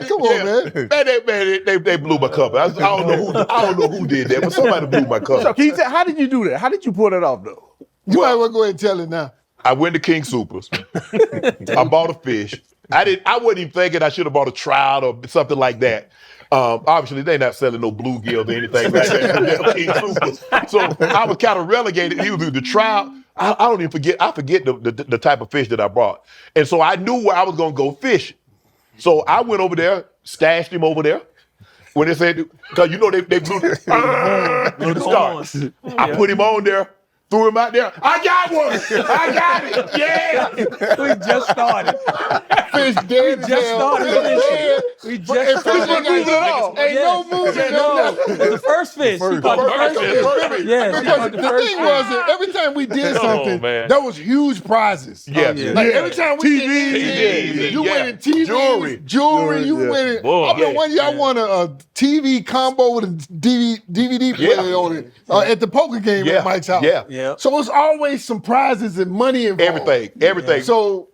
Come on, man. They blew my cover. I don't know who did that, but somebody blew my cover. So can you how did you do that? How did you pull that off, though? You might well go ahead and tell it now. I went to King Supers. I bought a fish. I wasn't even thinking I should have bought a trout or something like that. Obviously, they're not selling no bluegills or anything like that. King Supers. So I was kind of relegated. Either the trout. I don't even forget. I forget the type of fish that I brought. And so I knew where I was going to go fishing. So I went over there, stashed him over there. When they said, because you know they blew the start. I put him on there, threw him out there. I got one. I got it. Yeah. We just started. Fish dead. We just started fishing. We just started. Ain't moving at all. Ain't no moving. No, the first fish. She caught the first fish. Yeah, she Because caught the the first thing fish. was that every time we did something, man. there was huge prizes. Yeah. Like every time we did TVs, you yeah. winning TVs, jewelry, you winning. Boy. I remember one year I won a TV combo with a DVD player on it at the poker game at Mike's house. Yeah. So it's always some prizes and money involved. Everything. So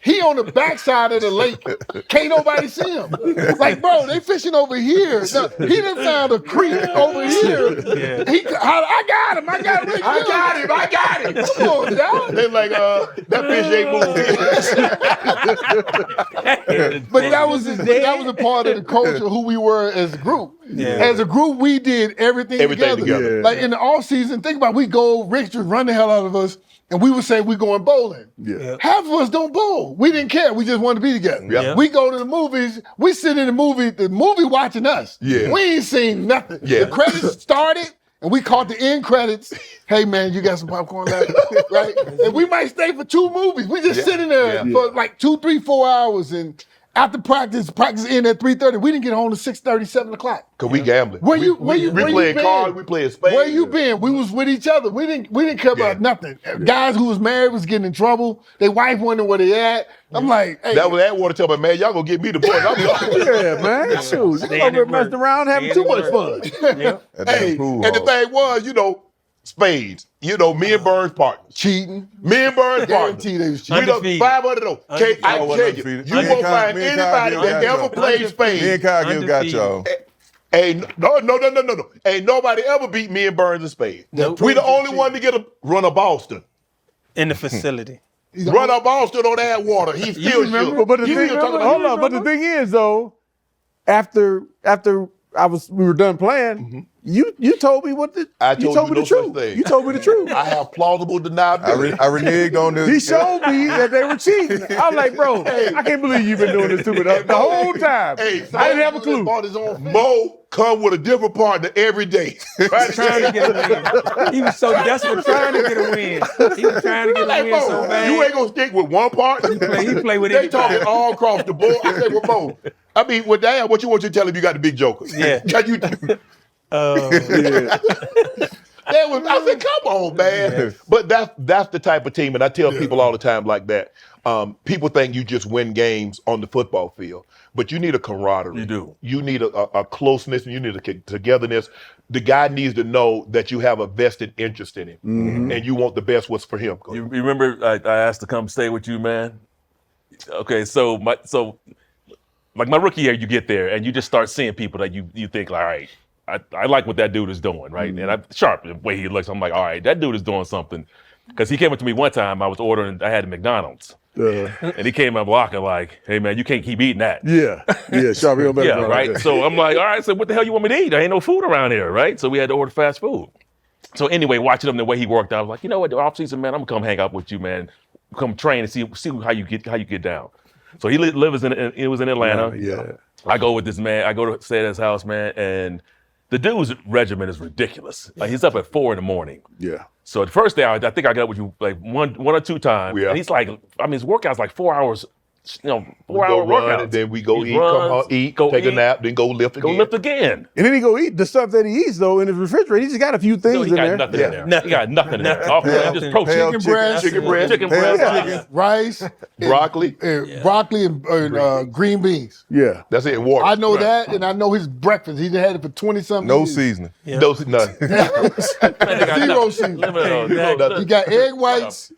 he on the backside of the lake. Can't nobody see him. Like, bro, they fishing over here. No, he done found a creek over here. I got him. I got him. Come on, dog. They're like, that fish ain't moving. But that was a part of the culture, who we were as a group. As a group, we did everything together. together. Like in the off season, think about it, we go, Rich would run the hell out of us, and we would say we going bowling. Half of us don't bowl. We didn't care. We just wanted to be together. We go to the movies. We sit in the movie watching us. We ain't seen nothing. The credits started, and we caught the end credits. Hey, man, you got some popcorn left? Right? And we might stay for 2 movies. We just sitting there for like 2, 3, 4 hours, and after practice ended at 3:30. We didn't get home to 6:30, 7 o'clock. Cause we gambling. Where you playing been? cards, we playing spades. Where you been? We was with each other. We didn't care about nothing. Guys who was married was getting in trouble. Their wife wondering where they at. I'm like, hey. That was Atwater tell me, man, y'all gonna get me the boys. I'm Yeah, man. Shoot. You over there messing around having too much fun. Hey, and the thing was, spades. Me and Burns partners. Cheating. Me and Burns partners. Guarantee they was We cheating. done Undefeated. 500 though. I tell you, you won't find anybody that ever played Me spades. and Kyle Gill got y'all. Ain't no. Ain't nobody ever beat me and Burns in spades. We the only one to get a run of Boston. In the facility. Run of Boston on Atwater. He still shook. But the thing is though, after we were done playing, you told me what the you told me the truth. You told me the truth. I have plausible deniability. I reneged on this. He showed me that they were cheating. I'm like, bro, I can't believe you've been doing this to me the whole time. Hey, I didn't have a clue. Mo come with a different partner every day. Trying to get a win. He was so desperate trying to get a win. He was trying to get a win so bad. You ain't gonna stick with one partner. He play with They anybody. talking all across the board. I say, well, Mo. I mean, well, damn, what you want you to tell him you got the big joker? Yeah. Can you? I said, come on, man. Yes. But that's the type of team, and I tell people all the time like that. People think you just win games on the football field, but you need a camaraderie. You do. You need a closeness, and you need a togetherness. The guy needs to know that you have a vested interest in him, and you want the best what's for him. You remember I asked to come stay with you, man? Okay, so my rookie year, you get there and you just start seeing people that you think, all right, I like what that dude is doing, right? And I'm Sharpe, the way he looks, I'm like, all right, that dude is doing something. Because he came up to me one time, I had a McDonald's. And he came up walking like, hey man, you can't keep eating that. Sharpe, right? So I'm like, all right, so what the hell you want me to eat? There ain't no food around here, right? So we had to order fast food. So anyway, watching him the way he worked out, I was like, you know what, the off season, man, I'm gonna come hang out with you, man. Come train and see how you get down. So he was in Atlanta. I go with this man. I go to stay at his house, man, and the dude's regimen is ridiculous. Like he's up at 4 a.m. So the first day, I think I got with you like one or two times. And he's like, his workout's like 4 hours. 4-hour workout. And then we go eat, come home, take a nap, then go lift again. And then he go eat the stuff that he eats though in his refrigerator. He just got a few things in there. Nothing in there. He got nothing in there. Just protein. Chicken breast, rice, broccoli, and green beans. Yeah, that's it. Water. I know that, and I know his breakfast. He had it for 20-something No years. seasoning. No, none. Zero seasoning. He got egg whites.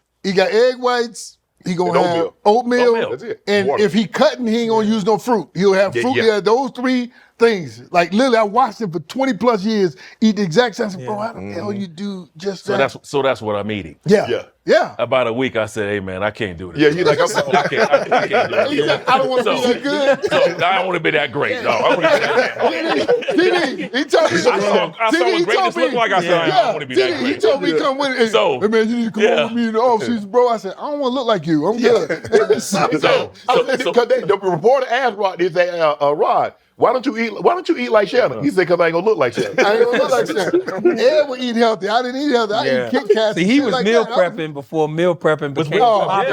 He gonna have oatmeal. That's it. And water. if he cutting, he ain't gonna use no fruit. He'll have fruit. Those three things. Like literally, I watched him for 20 plus years eat the exact same. I said, bro, how the hell you do just that? So that's what I'm eating. Yeah. About a week, I said, "Hey man, I can't do this." Yeah, he's like, I can't do He this. said, I don't want to be that good. So I don't want to be that great. No, I want to be that TD, he told me. I saw what greatness looked like. I said, I don't want to be that TD, he great. told me come with it. So- Hey man, you need to come over with me in the offseason, bro. I said, I don't want to look like you. I'm good. Because the reporter asked Rod, he said, Rod, why don't you eat like Shannon? He said, because I ain't gonna look like Shannon. I ain't gonna look like Shannon. Ed would eat healthy. I didn't eat healthy. I ate Kit Kats. See, and he shit was like meal that. prepping before meal prepping became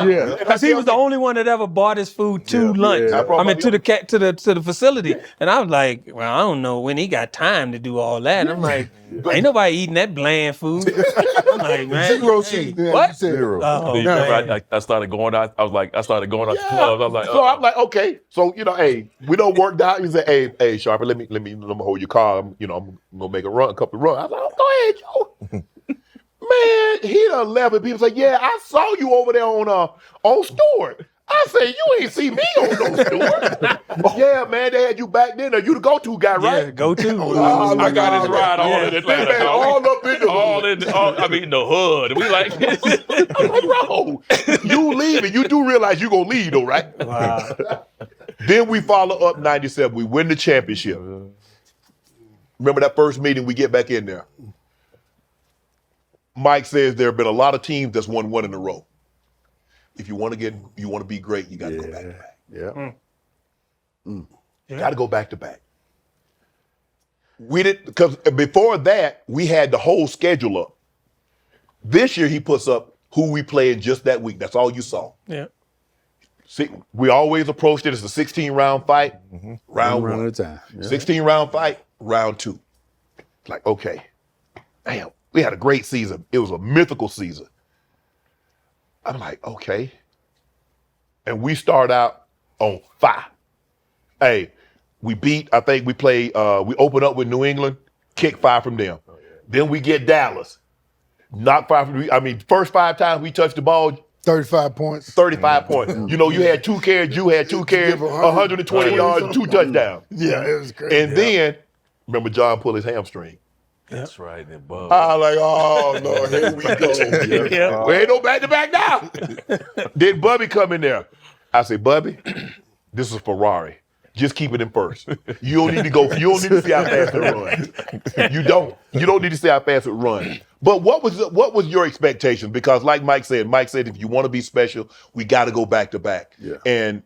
Yeah. because he was the only one that ever bought his food to lunch. Yeah. I mean, to the facility, and I was like, well, I don't know when he got time to do all that. I'm like, ain't nobody eating that bland food. I'm like, man, Zero season. what? Zero. Oh, You man. remember I started going out. I started going out to clubs. I was like, So I'm like, okay. So, hey, we don't work out. He said, hey, Sharpe, let me hold your car. I'm gonna make a couple of runs. I was like, oh, go ahead, Joe. Man, he done left and people say, yeah, I saw you over there on Stewart. I said, you ain't see me on no Stewart. Yeah, man, they had you back then. You the go-to guy, right? Yeah, go to. I got his ride all in Atlanta. Man, all up in the in the hood. We like, I'm like, bro, you leaving. You do realize you gonna leave though, right? Wow. Then we follow up 97. We win the championship. Remember that first meeting, we get back in there. Mike says there have been a lot of teams that's won one in a row. If you want to be great, you got to go back to back. Yeah. Got to go back to back. We did, because before that, we had the whole schedule up. This year, he puts up who we played just that week. That's all you saw. Yeah. See, we always approached it as a 16-round fight, round One one. at a time. Yeah. 16-round fight, round two. Like, okay, damn, we had a great season. It was a mythical season. I'm like, okay. And we start out on fire. Hey, we open up with New England, kick 5 from them. Then we get Dallas. Knock 5 from first 5 times we touched the ball, 35 points. 35 points. You had 2 carries, you had 2 carries, 120 yards, 2 touchdowns. Yeah, it was crazy. And then, remember John pulled his hamstring. that's right. And Bub. I was like, oh, no, here we go. Yeah. We ain't no back-to-back now. Then Bubby come in there. I say, Bubby, this is Ferrari. Just keep it in first. You don't need to go. You don't need to see how fast it runs. You don't. You don't need to see how fast it runs. But what was your expectation? Because like Mike said, if you want to be special, we got to go back to back. Yeah. And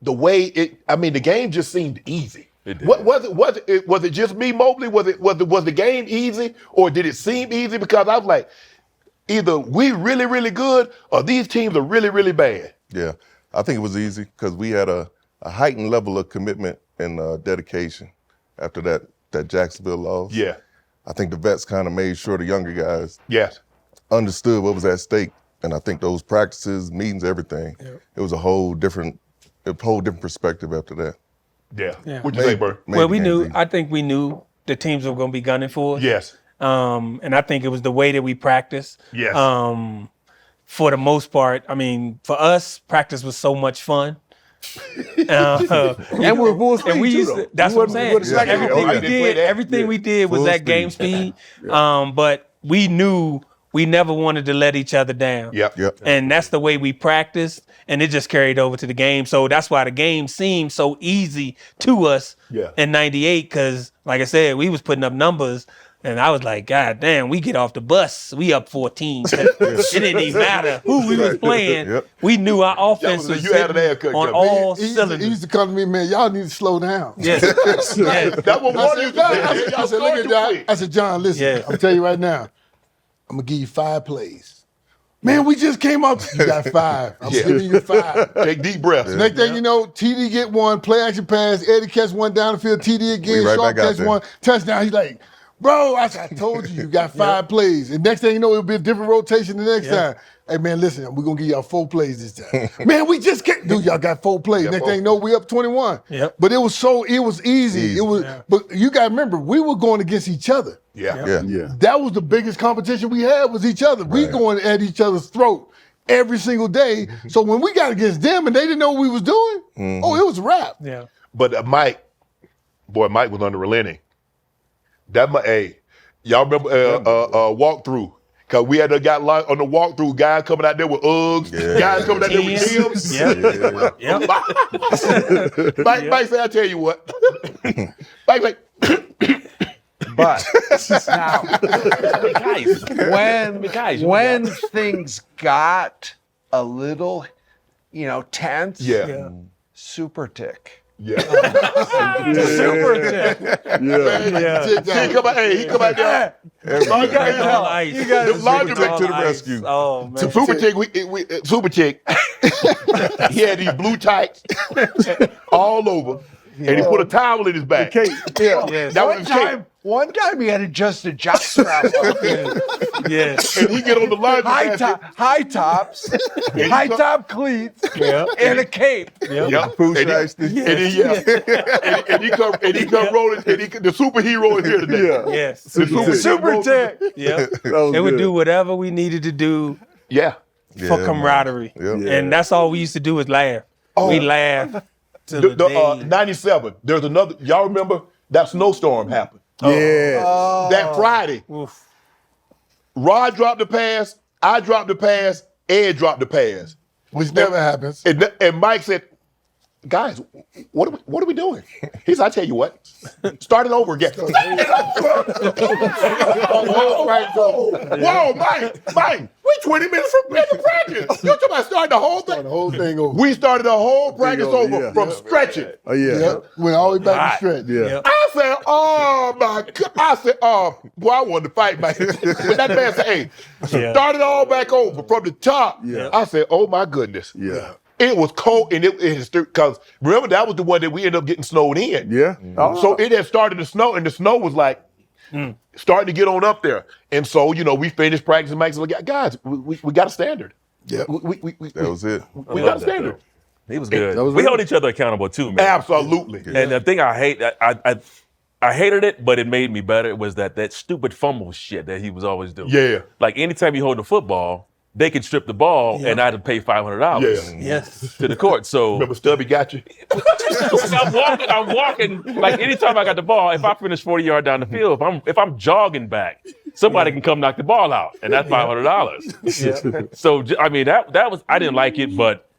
the way the game just seemed easy. It did. What was it just me, Mobley? Was the game easy, or did it seem easy? Because I was like, either we really, really good, or these teams are really, really bad. Yeah, I think it was easy because we had a heightened level of commitment and dedication after that Jacksonville loss. Yeah. I think the vets kind of made sure the younger guys Yes. understood what was at stake. And I think those practices, meetings, everything, it was a whole different perspective after that. Yeah. What'd you think, Bert? Made Well, the we games knew. easy. I think we knew the teams were going to be gunning for us. Yes. And I think it was the way that we practiced. Yes. For the most part, for us, practice was so much fun. And we're full speed, And we too, used though. to, that's We what I'm wasn't- saying. we wasn't Everything slacking. we did, everything we did was Full at speed. game speed. But we knew we never wanted to let each other down. Yep. And that's the way we practiced, and it just carried over to the game. So that's why the game seemed so easy to us in '98, because, like I said, we was putting up numbers, and I was like, God damn, we get off the bus, we up 14. It didn't even matter who we was playing. Yep. We knew our offense was you had an haircut, on Kevin. all He cylinders. used to come to me, man, y'all need to slow down. Yes. Yes. That was I one said, of you guys. I said, look at that. I said, John, listen, Yeah. I'm telling you right now, I'm going to give you 5 plays. Man, we just came up. You got 5. I'm giving you 5. Take deep breaths. Next thing you know, TD get 1, play action pass, Eddie catch 1 down the field, TD again, We right Sharpe back out catch there. 1, touchdown. He's like, bro, I said, I told you, you got 5 plays. And next thing you know, it'll be a different rotation the next time. Hey, man, listen, we're going to give y'all 4 plays this time. Man, we just can't. Dude, y'all got 4 plays. Next thing you know, we up 21. Yep. But it was easy. It was, But you got to remember, we were going against each other. Yeah. That was the biggest competition we had was each other. We going at each other's throat every single day. So when we got against them and they didn't know what we was doing, oh, it was a wrap. Yeah. But Mike, boy, Mike was unrelenting. Y'all remember walkthrough? Cause we had got on the walkthrough, guys coming out there with Uggs, guys coming out there with Timbs. Mike said, "I tell you what." Mike like, but now when things got a little, tense, super tick. Yeah. Super tick. He come out there. You guys laundry back to the rescue. Oh man. Super chick. He had these blue tights all over, and he put a towel in his back. Yes. That was his cape. One time he had adjusted jock strap on. Yes. And he get on the laundry basket. High tops, high top cleats, and a cape. Yep. And he come rolling. And the superhero is here today. Yes. The Super tick. Yeah. They would do whatever we needed to do for camaraderie. And that's all we used to do is laugh. We laugh till the day. 97. There's another. Y'all remember that snowstorm happened? That Friday. Oof. Rod dropped the pass. I dropped the pass. Ed dropped the pass. Which never happens. And Mike said, "Guys, what are we doing?" He said, "I tell you what, start it over again." Whoa, Mike, we 20 minutes from practice. You're talking about starting the whole thing? The whole thing over. We started the whole practice over from stretching. Oh yeah. Went all the way back to stretch. I said, "Oh my God!" I said, "Oh, boy, I wanted to fight, man." But that man said, "Hey, start it all back over from the top." I said, "Oh my goodness." It was cold, and it because remember that was the one that we ended up getting snowed in. So it had started to snow, and the snow was like starting to get on up there. And so we finished practicing. Mike said, "Guys, we got a standard." That was it. We got a standard. He was good. We held each other accountable too, man. Absolutely. And the thing I hate, I hated it, but it made me better. Was that stupid fumble shit that he was always doing. Yeah. Like anytime you hold the football, they could strip the ball, and I had to pay $500 to the court. So remember, Stubby got you. I'm walking. Like anytime I got the ball, if I finish 40 yards down the field, if I'm jogging back, somebody can come knock the ball out, and that's $500. So I mean, that was I didn't like it, but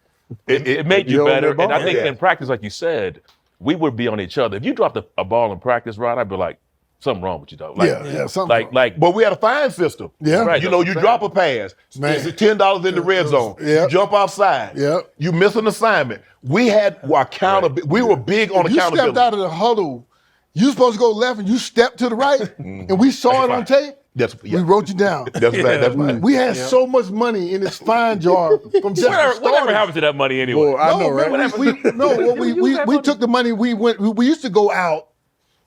it made you better. And I think in practice, like you said, we would be on each other. If you dropped a ball in practice, Rod, I'd be like, something wrong with you, though. Like, but we had a fine system. Right. You drop a pass. It's $10 in the red zone. You jump outside. You miss an assignment. We had accountability. We were big on accountability. You stepped out of the huddle. You supposed to go left, and you stepped to the right, and we saw it on tape. We wrote you down. That's right. We had so much money in this fine jar from just whatever happened to that money anyway? Well, I know, right? We took the money. We used to go out.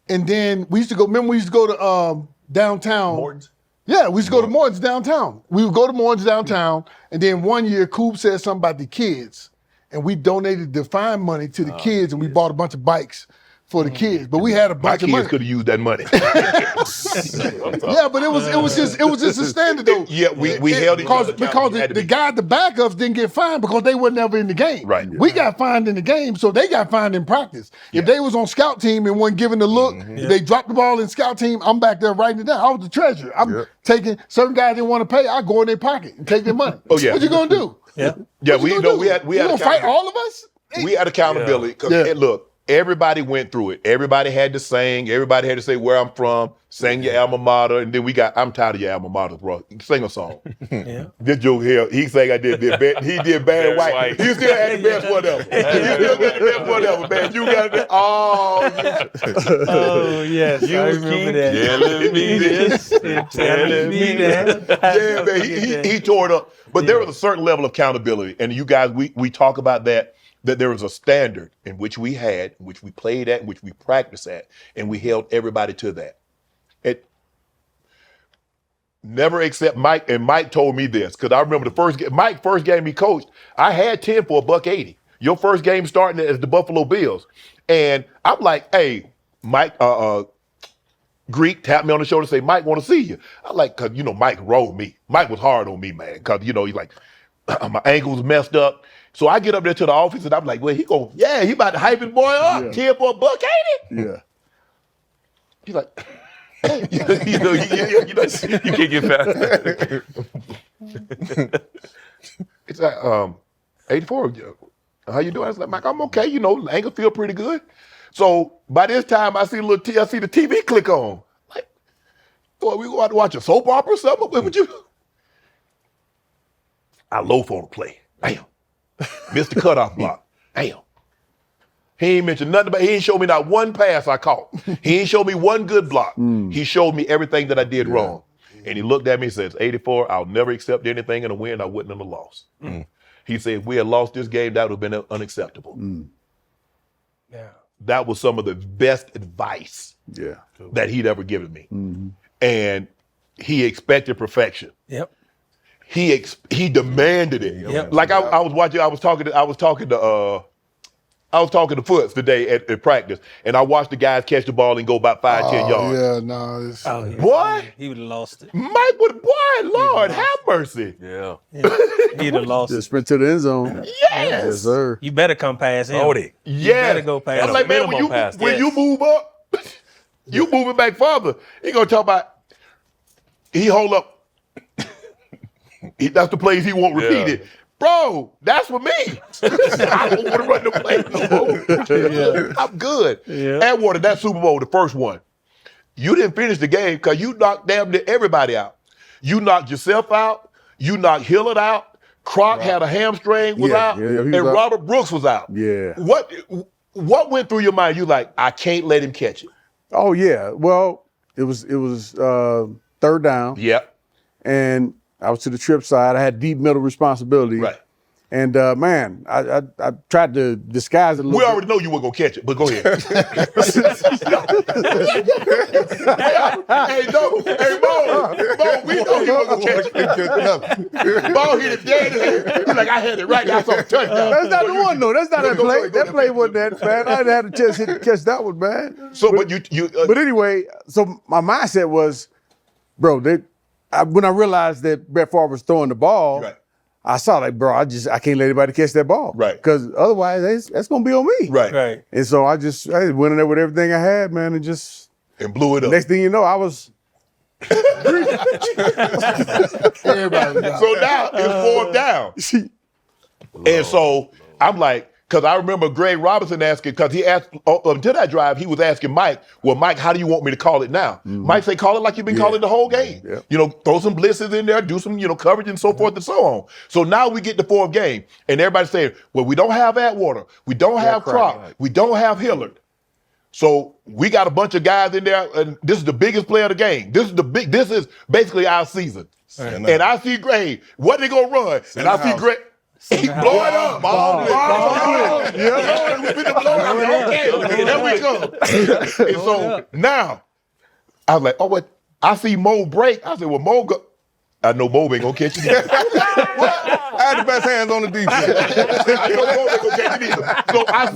And then we used to go to downtown. Morton's? Yeah, we used to go to Morton's downtown. We would go to Morton's downtown, and then one year, Coop said something about the kids, and we donated the fine money to the kids, and we bought a bunch of bikes for the kids. But we had a bunch of money. My kids could have used that money. Yeah, but it was just a standard though. Yeah, we held each other because the guy at the back of us didn't get fined because they were never in the game. Right. We got fined in the game, so they got fined in practice. If they was on scout team and wasn't giving the look, if they dropped the ball in scout team, I'm back there writing it down. I was the treasurer. I'm taking certain guys didn't want to pay. I go in their pocket and take their money. Oh yeah. What you gonna do? We had you gonna fight all of us? We had accountability because look. Everybody went through it. Everybody had to sing. Everybody had to say where I'm from, sing your alma mater, and then I'm tired of your alma mater, bro. Sing a song. This joke here, he sang I did bad. He did bad white. He still had the best whatever. He still got the best whatever, man. You got it. Oh yes, I remember that. Telling me this, telling me that. Yeah, man. He tore it up. But there was a certain level of accountability, and you guys, we talk about that there was a standard in which we had, which we played at, which we practiced at, and we held everybody to that. It never except Mike, and Mike told me this, because I remember Mike first game he coached, I had 10 for $180. Your first game starting as the Buffalo Bills. And I'm like, hey, Mike, Greek tapped me on the shoulder and say, Mike, want to see you. I'm like, because, Mike rolled me. Mike was hard on me, man, because, he's like, my ankles messed up. So I get up there to the office and I'm like, well, he about to hype his boy up. 10 for $180. Yeah. He's like, you can't get past. It's like, 84. How you doing? I was like, Mike, I'm okay. You know, ankle feel pretty good. So by this time, I see the TV click on. Like, boy, we go out to watch a soap opera or something. What would you? I loaf on the play. Damn. Missed the cutoff block. Damn. He ain't mentioned nothing about. He ain't showed me not one pass I caught. He ain't showed me one good block. He showed me everything that I did wrong. And he looked at me and says, 84, I'll never accept anything in a win I wouldn't have lost. He said, if we had lost this game, that would have been unacceptable. Yeah. That was some of the best advice that he'd ever given me. And he expected perfection. Yep. He demanded it. Yep. Like I was talking to Foots today at practice, and I watched the guys catch the ball and go about 5-10 yards. Yeah, no. It's, Boy, He would have lost it. Mike would, boy, Lord, have mercy. Yeah. He'd have lost Just it. sprint to the end zone. Yes. Sir. You better come past him. Odie. You better go past I'm him. like, man, when Minimum pass. you move up, you moving back farther. He gonna talk about, he hold up. That's the plays he won't repeat it. Bro, that's for me. I don't want to run the play no more. I'm good. Atwater, that Super Bowl, the first one, you didn't finish the game because you knocked damn near everybody out. You knocked yourself out. You knocked Hillard out. Croc had a hamstring, was out. And Robert Brooks was out. Yeah. What went through your mind? You like, I can't let him catch it. Oh yeah. Well, it was third down. Yep. And I was to the trip side. I had deep middle responsibility. Right. And man, I tried to disguise it a little We bit. already know you weren't gonna catch it, but go ahead. Hey, Mo, we know you weren't gonna catch it. Ball hit it dead. He's like, I had it right. I saw a touchdown. That's not the one though. That's not that play. That play wasn't that bad. I didn't have a chance to catch that one, man. So, but you. But anyway, so my mindset was, bro, when I realized that Brett Favre was throwing the ball, Right. I saw like, bro, I can't let anybody catch that ball. Right. Because otherwise, that's going to be on me. Right. Right. And so I went in there with everything I had, man, And blew it up. next thing you know, I was. everybody got So now it's fourth down. And so I'm like, because I remember Greg Robinson asking, because he asked, until that drive, he was asking Mike, well, Mike, how do you want me to call it now? Mike say, call it like you've been calling the whole game. Yeah. You know, throw some blitzes in there, do some, coverage and so forth and so on. So now we get the fourth game, and everybody's saying, well, we don't have Atwater, we don't have Croc, we don't have Hillard. So we got a bunch of guys in there, and this is the biggest play of the game. This is basically our season. And I see Gray, what they gonna run? And I see Gray. He blow it up. Ball. Yeah. We finna blow it up. Okay, there we go. And so now, I was like, oh, what? I see Mo break. I said, well, Mo go. I know Mo ain't gonna catch it either. I had the best hands on the defense. I know Mo ain't gonna catch it either. So I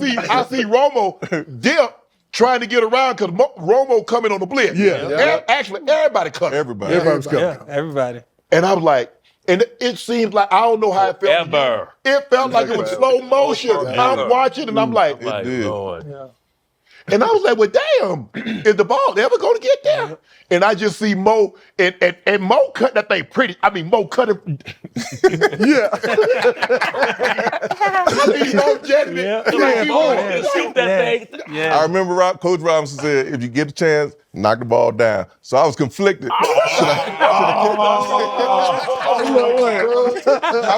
see Romo dip trying to get around because Romo coming on the blitz. Yeah. Actually, everybody coming. Everybody. Everybody's coming. Yeah, everybody. And I was like, and it seemed like, I don't know how it felt. Ever. It felt like it was slow motion. I'm watching and I'm like, Like, did. Lord. and I was like, well, damn, is the ball ever going to get there? And I just see Mo, and Mo cut that thing pretty. I mean, Mo cut it. I see Mo jetting it. Like, Shoot that thing. Yeah. I remember Coach Robinson said, if you get the chance, knock the ball down. So I was conflicted. I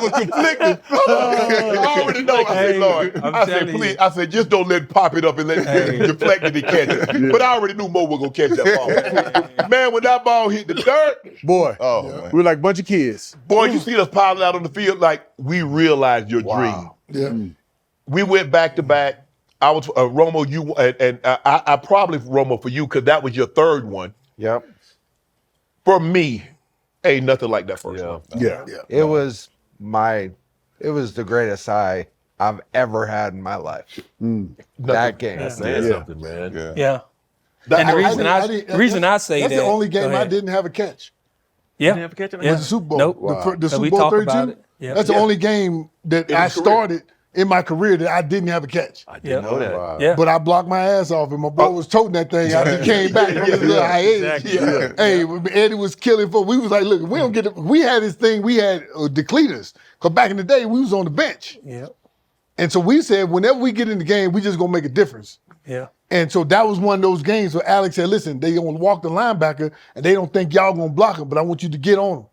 was conflicted. I already know. I said, Lord. I'm I said, telling please. you. I said, just don't let it pop it up and let it deflect it and catch it. But I already knew Mo was going to catch that ball. Man, when that ball hit the dirt, Boy, Oh, man. we were like a bunch of kids. boy, you see us piling out on the field like we realized your dream. Yeah. We went back to back. I was Romo, you and I probably Romo for you because that was your third one. Yep. For me, ain't nothing like that first one. Yeah. It was the greatest high I've ever had in my life. That game. That's saying something, man. Yeah. Yeah. That- And the reason I say that's that. the only Go game I ahead. didn't have a catch. Yeah. Never catch it? Yeah. Was the Super Bowl. Nope. The So Super we Bowl talk 32. about it. Yeah. That's the only game that In I his career. started in my career that I didn't have a catch. I didn't know that. Wow. Yeah. But I blocked my ass off, and my boy was toting that thing after he came back. Exactly. Hey, Eddie was killing for. We was like, look, we don't get it. We had this thing. We had the cleaners, because back in the day we was on the bench, Yeah. and so we said whenever we get in the game, we just gonna make a difference. Yeah. And so that was one of those games where Alex said, listen, they gonna walk the linebacker, and they don't think y'all gonna block him, but I want you to get on him.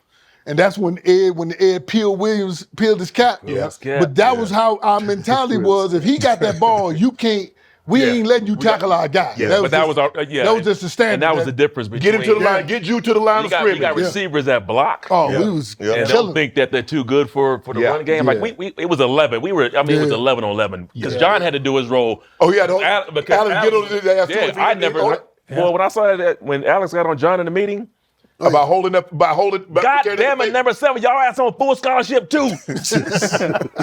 And that's when Ed peeled his cap. Yeah. But that was how our mentality was. If he got that ball, you can't. We ain't letting you tackle our guy. Yeah, that But that was just, our that was just the standard. And that was the difference between Get him to the line. Get you to the line You of got, scrimmage. you got receivers that block. Oh, we was Yeah. And killing. don't think that they're too good for the Yeah. run game. Like we it was 11. It was 11 on 11 because John had to do his role. Oh, yeah. Alex Alex get on his ass. Yeah, I never. Well, when I saw that when Alex got on John in the meeting, About holding up. God damn it, number 7, y'all ass on full scholarship too.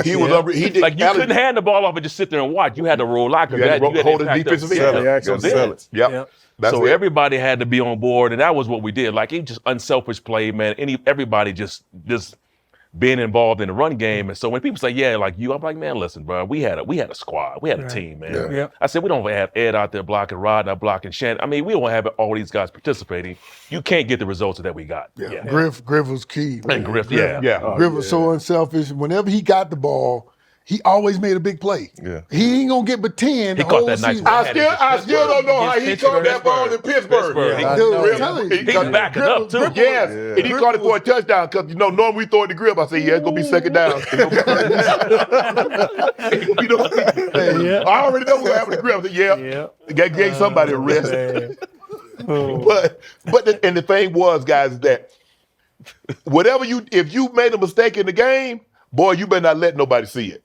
He was. He did. Like you Alex, couldn't hand the ball off and just sit there and watch. You had to roll out. You had to hold his defensive end. Sell it. Actually sell it. Yep. Yep. That's So it. everybody had to be on board, and that was what we did. Like it just unselfish play, man. Everybody just being involved in the run game. And so when people say, yeah, like you, I'm like, man, listen, bro, we had a squad. We had a team, man. Yeah. Yeah. I said, we don't have Ed out there blocking, Rod not blocking, Shannon. I mean, we don't have all these guys participating. You can't get the results that we got. Yeah. Griff was key. And Griff, yeah. Griff was so unselfish. Whenever he got the ball, he always made a big play. Yeah. He ain't gonna get but 10 He the caught whole that nice season. one. I still don't know how he caught that ball in Pittsburgh. Yeah. Dude, Griff, I'm telling you. he He's caught- backing up too. Yes, and he caught it for a touchdown because normally we throw it to Griff. I say, yeah, it's gonna be second down. I already know what's happening to Griff. I said, yeah, that gave somebody a rest. But the thing was, guys, is that if you made a mistake in the game, boy, you better not let nobody see it.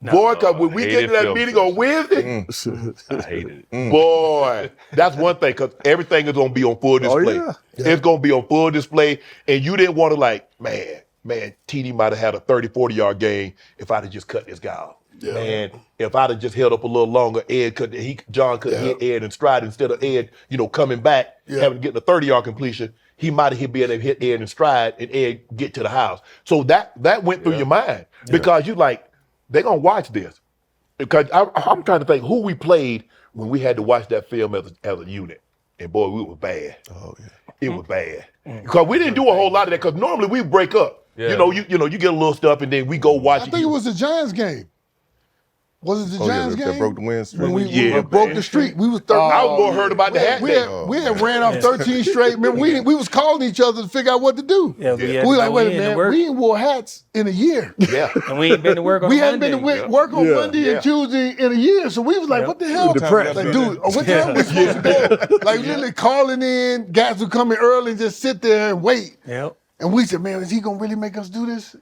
Boy, because when we get to that meeting on Wednesday, I hated it. boy, that's one thing, because everything is going to be on full display. yeah. It's going to be on full display, and you didn't want to man, TD might have had a 30, 40-yard game if I'd have just cut this guy off. Yeah. Man, if I'd have just held up a little longer, John could hit Ed in stride instead of Ed, coming back, having to get a 30-yard completion. He might have been able to hit Ed in stride and Ed get to the house. So that went through your mind because you they're going to watch this. Because I'm trying to think who we played when we had to watch that film as a unit. And boy, we were bad. Oh, yeah. It was bad. Because we didn't do a whole lot of that because normally we break up. Yeah. You get a little stuff and then we go watch I think it was the Giants game. Was it the Giants that game? broke the win streak. When we Yeah, broke the streak. We was 13. I was more hurt about the hat we thing. had ran off 13 straight. Remember, we was calling each other to figure out what to do. Yeah, we had We to like, go wait a in and minute, work. we ain't wore hats in a year. Yeah. And we ain't been to work on We a hadn't been to Monday. work on Monday Yeah. and Tuesday in a year, so we was like, what the hell? Depressed. Like, dude, what time we supposed to do? Like, literally calling in, guys who come in early and just sit there and wait. Yep. And we said, man, is he going to really make us do this?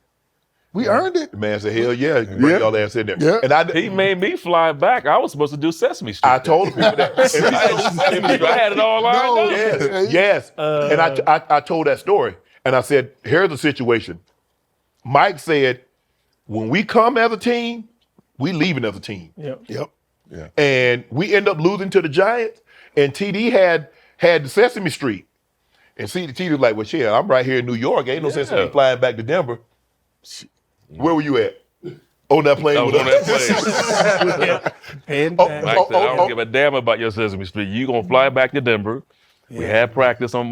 We earned it. The man said, hell yeah, bring y'all ass in there. Yeah. And He made me fly back. I was supposed to do Sesame Street. I told people that. I had it all lined No. up. Yes. And I told that story. And I said, here's the situation. Mike said, when we come as a team, we leaving as a team. Yep. Yep. And we end up losing to the Giants. And TD had the Sesame Street. And TD was like, well, shit, I'm right here in New York. Ain't no sense in me flying back to Denver. Where were you at? On that plane I was with on us? that plane. Paying Oh, back. Mike said, I don't give a damn about your Sesame Street. You gonna fly back to Denver. We had practice on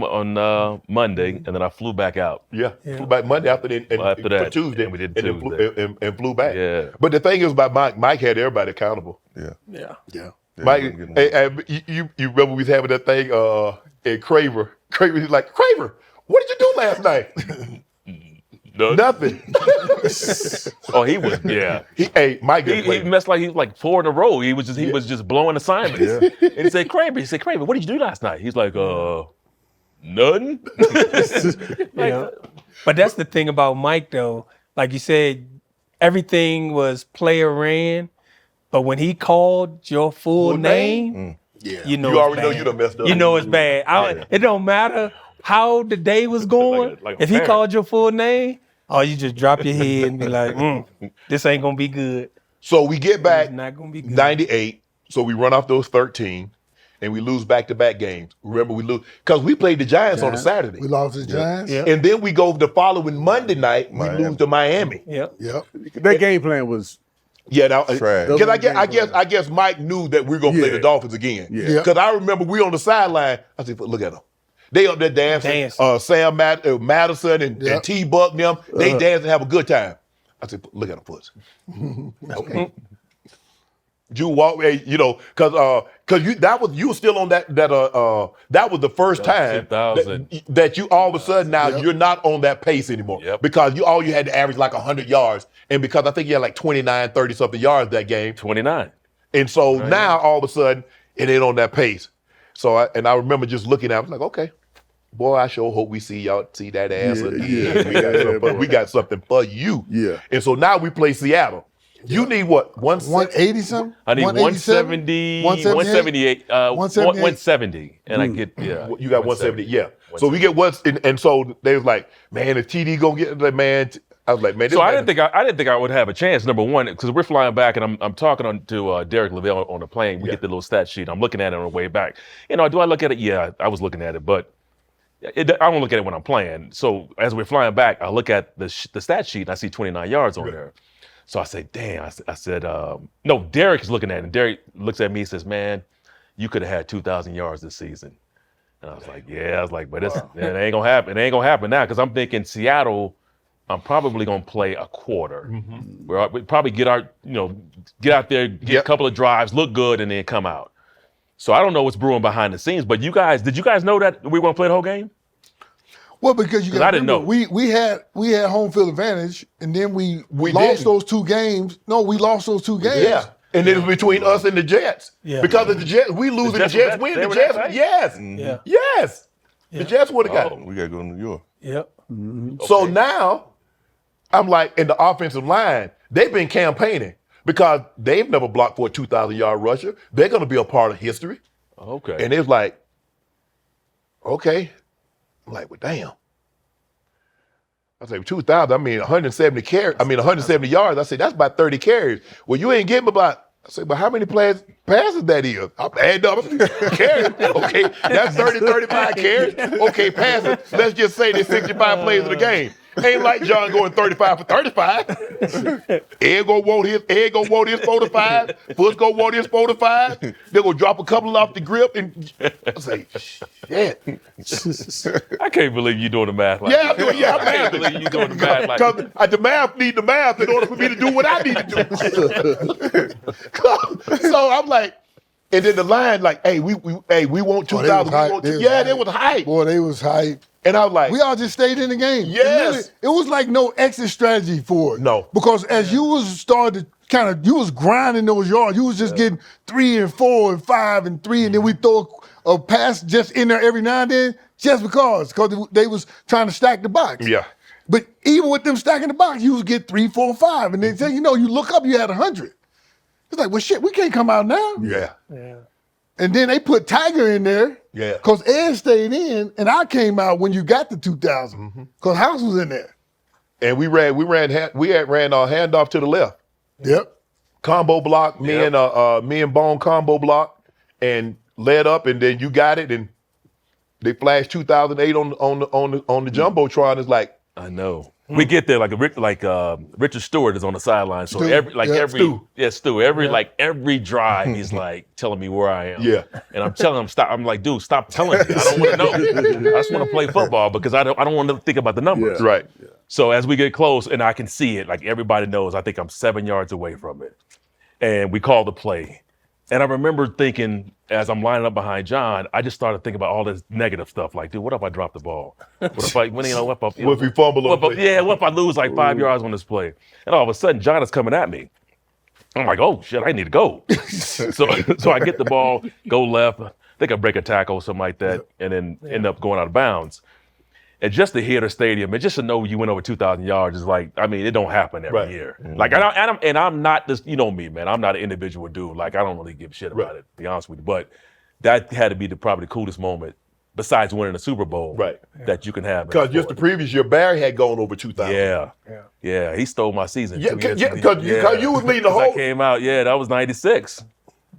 Monday, and then I flew back out. Yeah, flew back Monday after After that, for Tuesday. and we did and then Tuesday. and flew back. Yeah. But the thing is about Mike. Mike had everybody accountable. Yeah. Mike, you remember we was having that thing in Craver. Craver, he's like, Craver, what did you do last night? Nothing. Oh, he was, yeah. Mike didn't He play. messed like he was like 4 in a row. He was just blowing assignments. And he said, Kramer, what did you do last night? He's like, nothing. Yeah. But that's the thing about Mike, though. Like you said, everything was player ran, but when he called your full name, you know You it's already know bad. you done messed up. You know it's bad. It don't matter how the day was going. Like a if he parent. called your full name, you just drop your head and be like, this ain't gonna be good. So we get back It's not gonna be good. 98. So we run off those 13, and we lose back-to-back games. Remember, we lose because we played the Giants on a Saturday. We lost to the Giants. Yeah. And then we go the following Monday night, we lose to Miami. Yep. Yep. That game plan was Yeah, Trash. because I guess Mike knew that we were gonna play the Dolphins again. Yeah. Because I remember we on the sideline. I said, "Look at them. They up there dancing. Sam Madison and T. Buck and them. They dance and have a good time." I said, "Look at them, puts." Okay. You walk, you know, because you were still on that was the first time that you all of a sudden now you're not on that pace anymore because all you had to average like 100 yards, and because I think you had like 29, 30 something yards that game. 29. And so now all of a sudden it ain't on that pace. So I remember just looking at it, I was like, okay, boy, I sure hope we see that ass again. We got something for you. Yeah. And so now we play Seattle. You need what? 180 something? I need 170, 178, 170, and I get You got 170, yeah. So we get and so they was like, man, if TD gonna get that man. I was like, man. So I didn't think I would have a chance. Number one, because we're flying back, and I'm talking to Derek Lavelle on the plane. We get the little stat sheet. I'm looking at it on the way back. You know, do I look at it? Yeah, I was looking at it, but I don't look at it when I'm playing. So as we're flying back, I look at the stat sheet and I see 29 yards on there. So I say, damn. I said, no. Derek is looking at it. And Derek looks at me and says, man, you could have had 2,000 yards this season. And I was like, yeah. I was like, but it ain't gonna happen. It ain't gonna happen now because I'm thinking Seattle. I'm probably gonna play a quarter. Where we probably get out there, get a couple of drives, look good, and then come out. So I don't know what's brewing behind the scenes. But did you guys know that we were gonna play the whole game? Well, because I didn't know. We had home field advantage, and then we lost those two games. No, we lost those two games. Yeah. And it was between us and the Jets. Yeah. Because of the Jets, we lose and the Jets win. The Jets, yes. Yeah. Yes. The Jets would have got it. We got to go to New York. Yep. So now, I'm like, in the offensive line, they've been campaigning because they've never blocked for a 2,000-yard rusher. They're going to be a part of history. Okay. And it's like, okay. I'm like, well, damn. I say 2,000. I mean, 170 carries. I mean, 170 yards. I say that's about 30 carries. Well, you ain't getting about. I say, but how many passes that is? I'm adding up carries. Okay, that's 30, 35 carries. Okay, passes. Let's just say there's 65 plays in the game. Ain't like John going 35 for 35. Ed gonna want his 4 to 5. Foot's gonna want his 4 to 5. They're gonna drop a couple off the grip and I say, shit. I can't believe you're doing the math like that. I can't believe you're doing the math like that. Because the math need the math in order for me to do what I need to do. So I'm like, and then the line like, hey, we want 2,000. They was hype. Boy, they was hype. And I was like, we all just stayed in the game. Yes. It was like no exit strategy for it. No. Because as you was started you was grinding those yards. You was just getting 3 and 4 and 5 and 3, and then we throw a pass just in there every now and then just because they was trying to stack the box. Yeah. But even with them stacking the box, you was get 3, 4, 5. And then you look up, you had 100. It's like, well, shit, we can't come out now. Yeah. And then they put Tiger in there. Yeah. Because Ed stayed in, and I came out when you got the 2,000. Because House was in there. And we ran our handoff to the left. Yep. Combo block, me and Bone combo block, and led up, and then you got it, and they flashed 2008 on the jumbotron. It's like, I know. We get there like Richard Stewart is on the sideline. So every drive he's like telling me where I am. Yeah. And I'm telling him stop. I'm like, dude, stop telling me. I don't want to know. I just want to play football because I don't want to think about the numbers. Yeah. Right. Yeah. So as we get close and I can see it, like everybody knows, I think I'm 7 yards away from it. And we call the play. And I remember thinking, as I'm lining up behind John, I just started thinking about all this negative stuff. Like, dude, what if I drop the ball? What if we fumble? What if I lose like 5 yards on this play? And all of a sudden, John is coming at me. I'm like, oh shit, I need to go. so I get the ball, go left. I think I break a tackle or something like that, and then end up going out of bounds. And just to hear the stadium, and just to know you went over 2,000 yards is like, I mean, it don't happen every year. Mm-hmm. Like, I'm not this, you know me, man. I'm not an individual dude. Like, I don't really give a shit about it, to be honest with you. But that had to be probably the coolest moment, besides winning the Super Bowl, that you can have. Because just the previous year, Barry had gone over 2,000. Yeah, he stole my season. Because you was leading the whole. I came out, that was 96.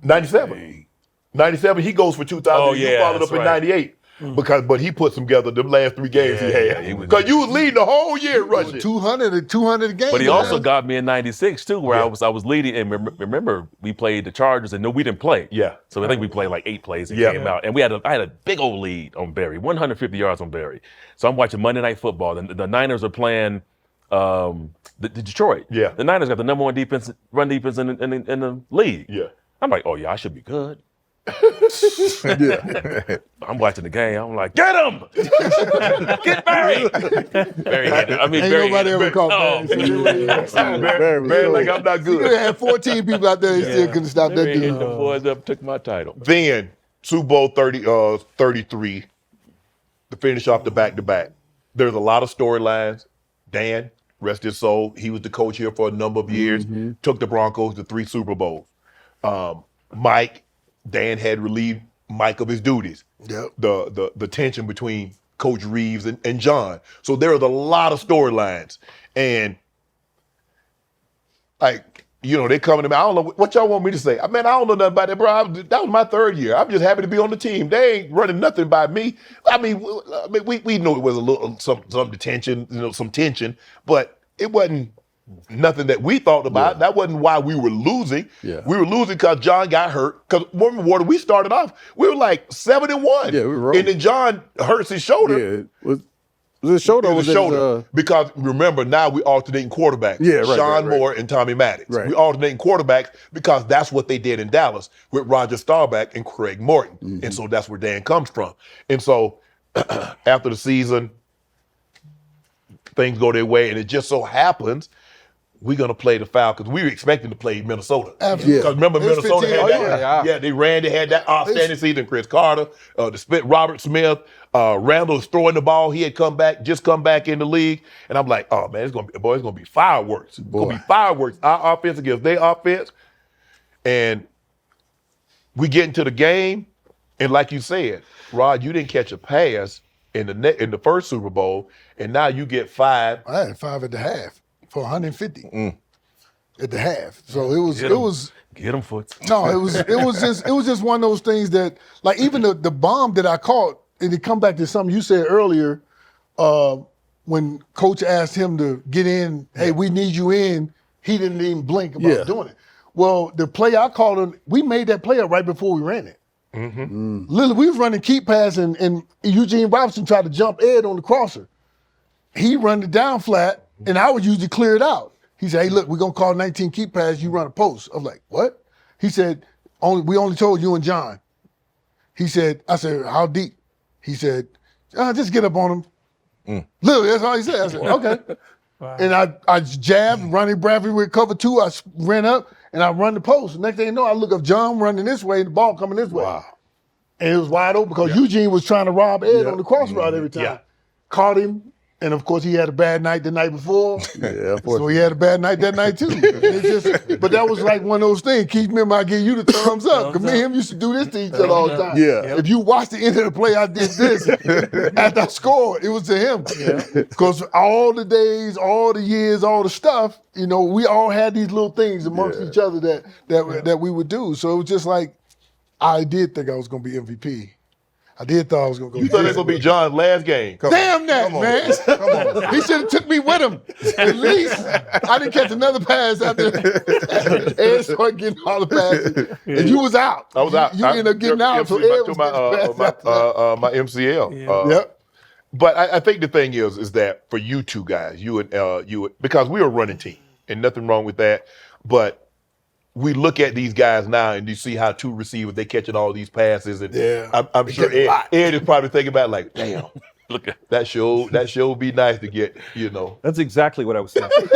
97. 97, he goes for 2,000. You followed up in 98. but he put together them last 3 games he had. Because you was leading the whole year rushing. 200 a game. But he also got me in '96 too, where I was leading. And remember, we played the Chargers, and we didn't play. Yeah. So I think we played like 8 plays and Yeah. came out, and I had a big old lead on Barry, 150 yards on Barry. So I'm watching Monday Night Football, and the Niners are playing the Detroit. Yeah. The Niners got the number 1 run defense in the league. Yeah. I'm like, oh yeah, I should be good. Yeah. I'm watching the game. I'm like, get him! Get Barry! Barry hit it. I mean, Ain't Barry nobody hit ever it. called Oh, Barry, like I'm not You good. had 14 people out there, he still couldn't stop that Barry hit dude. the boys up, took my title. Then Super Bowl 33 to finish off the back-to-back. There's a lot of storylines. Dan, rest his soul, he was the coach here for a number of years, took the Broncos to 3 Super Bowls. Mike, Dan had relieved Mike of his duties. Yep. The tension between Coach Reeves and John. So there was a lot of storylines. And like, they coming to me, I don't know what y'all want me to say. I don't know nothing about that, bro. That was my 3rd year. I'm just happy to be on the team. They ain't running nothing by me. We knew it was a little some tension, some tension, but it wasn't nothing that we thought about. Yeah. That wasn't why we were losing. Yeah. We were losing because John got hurt. Because remember, we started off, we were like 7-1. Yeah, we were rolling. And then John hurts his shoulder. Yeah, was his shoulder? It was his shoulder. Because remember, now we alternating quarterbacks. Yeah, right. Sean Moore and Tommy Maddox. Right. We alternating quarterbacks because that's what they did in Dallas with Roger Staubach and Craig Morton. Mm-hmm. And so that's where Dan comes from. And so after the season, things go their way, and it just so happens we're going to play the Falcons. We were expecting to play Minnesota. Absolutely. Because remember, Minnesota had that. Yeah, they had that outstanding season. Chris Carter, Robert Smith, Randall was throwing the ball. He had just come back in the league. And I'm like, oh, man, it's going to be fireworks. It's going to be fireworks. Our offense against their offense. And we get into the game. And like you said, Rod, you didn't catch a pass in the first Super Bowl. And now you get 5. I had 5 at the half. For 150 at the half, so it was get them foots. No, it was just one of those things that, like, even the bomb that I caught, and to come back to something you said earlier, when Coach asked him to get in, hey, we need you in, he didn't even blink about doing it. Well, the play I called him, we made that play up right before we ran it. Literally, we was running keep pass, and Eugene Robinson tried to jump Ed on the crosser. He run it down flat. And I would usually clear it out. He said, hey, look, we're going to call 19 keep pass, you run a post. I was like, what? He said, we only told you and John. I said, how deep? He said, just get up on him. Literally, that's all he said. I said, okay. Wow. And I jabbed, Ronnie Bradford with cover 2. I ran up, and I run the post. Next thing you know, I look up John running this way, and the ball coming this way. Wow. And it was wide open because Eugene was trying to rob Ed on the cross route every time. Yeah. Caught him. And of course, he had a bad night the night before. So he had a bad night that night too. But that was like one of those things. Keith, remember, I give you the thumbs up. Because me and him used to do this to each other all the time. Yeah. If you watch the end of the play, I did this. After I scored, it was to him. Because all the days, all the years, all the stuff, we all had these little things amongst each other that we would do. So it was just like, I did think I was going to be MVP. I did thought I was going to go. You thought it was going to be John's last game. Damn that, man. Come on. He should have took me with him. At least I didn't catch another pass after Ed started getting all the passes. And you was out. I was out. You ended up getting out. So Ed was my MCL. Yep. But I think the thing is that for you two guys, you because we were a running team, and nothing wrong with that, but we look at these guys now and you see how 2 receivers, they catching all these passes. And I'm sure Ed is probably thinking about like, damn, look at that show would be nice to get, That's exactly what I was thinking.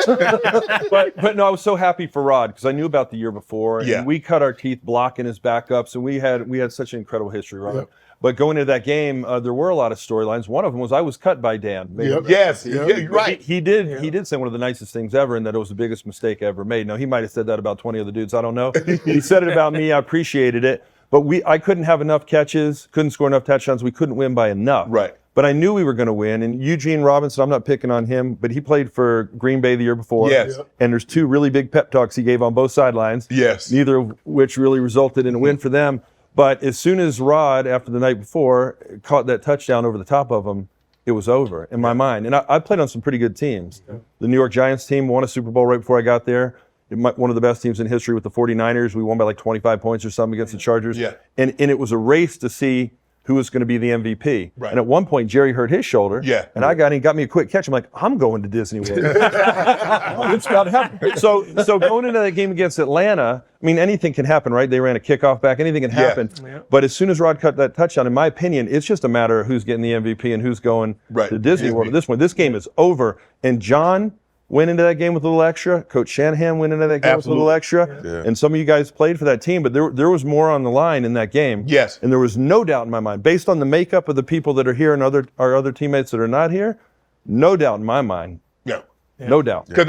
but no, I was so happy for Rod because I knew about the year before. And we cut our teeth blocking his backups, and we had such an incredible history, Rod. Yep. But going into that game, there were a lot of storylines. One of them was I was cut by Dan. Yep. Yes, you're right. He did say one of the nicest things ever, and that it was the biggest mistake I ever made. Now, he might have said that about 20 other dudes. I don't know. He said it about me. I appreciated it. But I couldn't have enough catches, couldn't score enough touchdowns. We couldn't win by enough. Right. But I knew we were going to win. And Eugene Robinson, I'm not picking on him, but he played for Green Bay the year before. Yes. And there's 2 really big pep talks he gave on both sidelines. Yes. Neither of which really resulted in a win for them. But as soon as Rod, after the night before, caught that touchdown over the top of him, it was over in my mind. And I played on some pretty good teams. The New York Giants team won a Super Bowl right before I got there. One of the best teams in history with the 49ers. We won by like 25 points or something against the Chargers. Yeah. And it was a race to see who was going to be the MVP. Right. And at one point, Jerry hurt his shoulder. Yeah. And he got me a quick catch. I'm like, I'm going to Disney World. It's got to happen. So going into that game against Atlanta, I mean, anything can happen, right? They ran a kickoff back. Anything can happen. Yeah. But as soon as Rod cut that touchdown, in my opinion, it's just a matter of who's getting the MVP and who's going to Disney World at this point. This game is over. And John went into that game with a little extra. Coach Shanahan went into that game with a little extra. Yeah. And some of you guys played for that team, but there was more on the line in that game. Yes. And there was no doubt in my mind, based on the makeup of the people that are here and our other teammates that are not here, no doubt in my mind. Yeah. No doubt. Because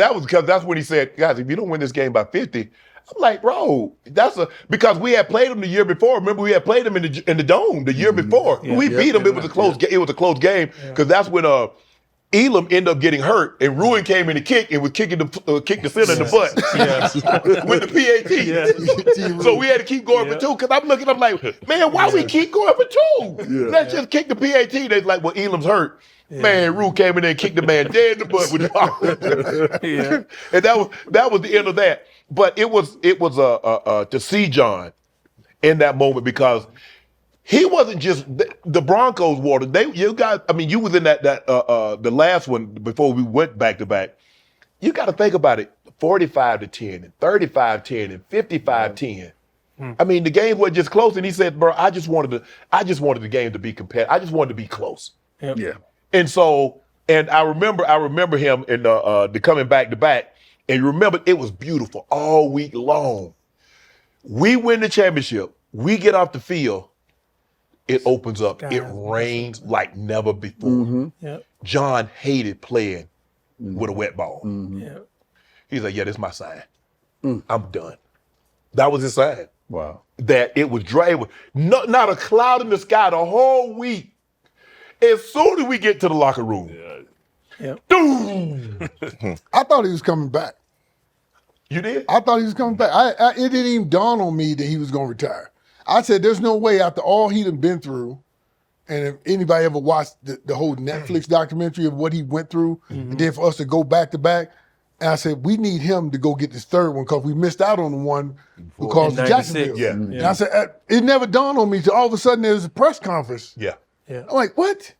that's when he said, guys, if you don't win this game by 50, I'm like, bro, because we had played them the year before. Remember, we had played them in the dome the year before. We beat them. It was a close. It was a close game because that's when Elam ended up getting hurt, and Ruin came in to kick and was kicked the center in the butt with the PAT. So we had to keep going for two. Because I'm like, man, why we keep going for two? Let's just kick the PAT. They're like, well, Elam's hurt. Man, Rue came in there and kicked the man dead in the butt with the and that was the end of that. But it was to see John in that moment because he wasn't just the Broncos water. You was in that the last one before we went back to back. You got to think about it: 45-10, and 35-10, and 55-10. I mean, the game was just close, and he said, "Bro, I just wanted the game to be competitive. I just wanted to be close." Yep. Yeah. And so, and I remember him in the coming back to back, and you remember it was beautiful all week long. We win the championship. We get off the field. It opens up. It rains like never before. Yep. John hated playing with a wet ball. Yep. He's like, yeah, this is my sign. I'm done. That was his sign. Wow. That it was dry. It was not a cloud in the sky the whole week. As soon as we get to the locker room, boom. I thought he was coming back. You did? I thought he was coming back. It didn't even dawn on me that he was going to retire. I said, there's no way after all he done been through, and if anybody ever watched the whole Netflix documentary of what he went through, and then for us to go back to back, and I said, we need him to go get this third one because we missed out on the one because of Jacksonville. Yeah. And I said, it never dawned on me until all of a sudden there was a press conference. Yeah. I'm like, what?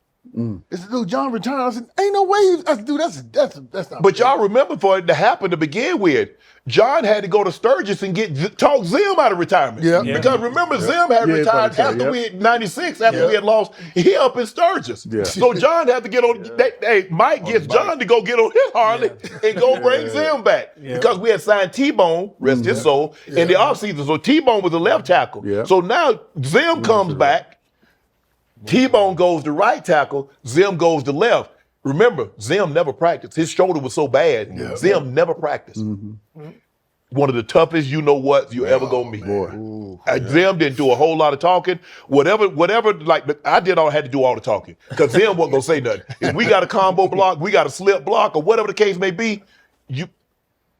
It's little John retired. I said, ain't no way. I said, dude, that's not. But y'all remember for it to happen to begin with, John had to go to Sturgis and talk Zim out of retirement. Yeah. Because remember, Zim had retired after we had 96, after we had lost. He up in Sturgis. Yeah. So John had to get on. Mike gets John to go get on his Harley and go bring Zim back. Because we had signed T-Bone, rest his soul, in the offseason. So T-Bone was a left tackle. Yeah. So now Zim comes back. T-Bone goes to right tackle. Zim goes to left. Remember, Zim never practiced. His shoulder was so bad. Zim never practiced. One of the toughest you ever gonna meet. Zim didn't do a whole lot of talking. Whatever, I had to do all the talking. Because Zim wasn't gonna say nothing. If we got a combo block, we got a slip block, or whatever the case may be,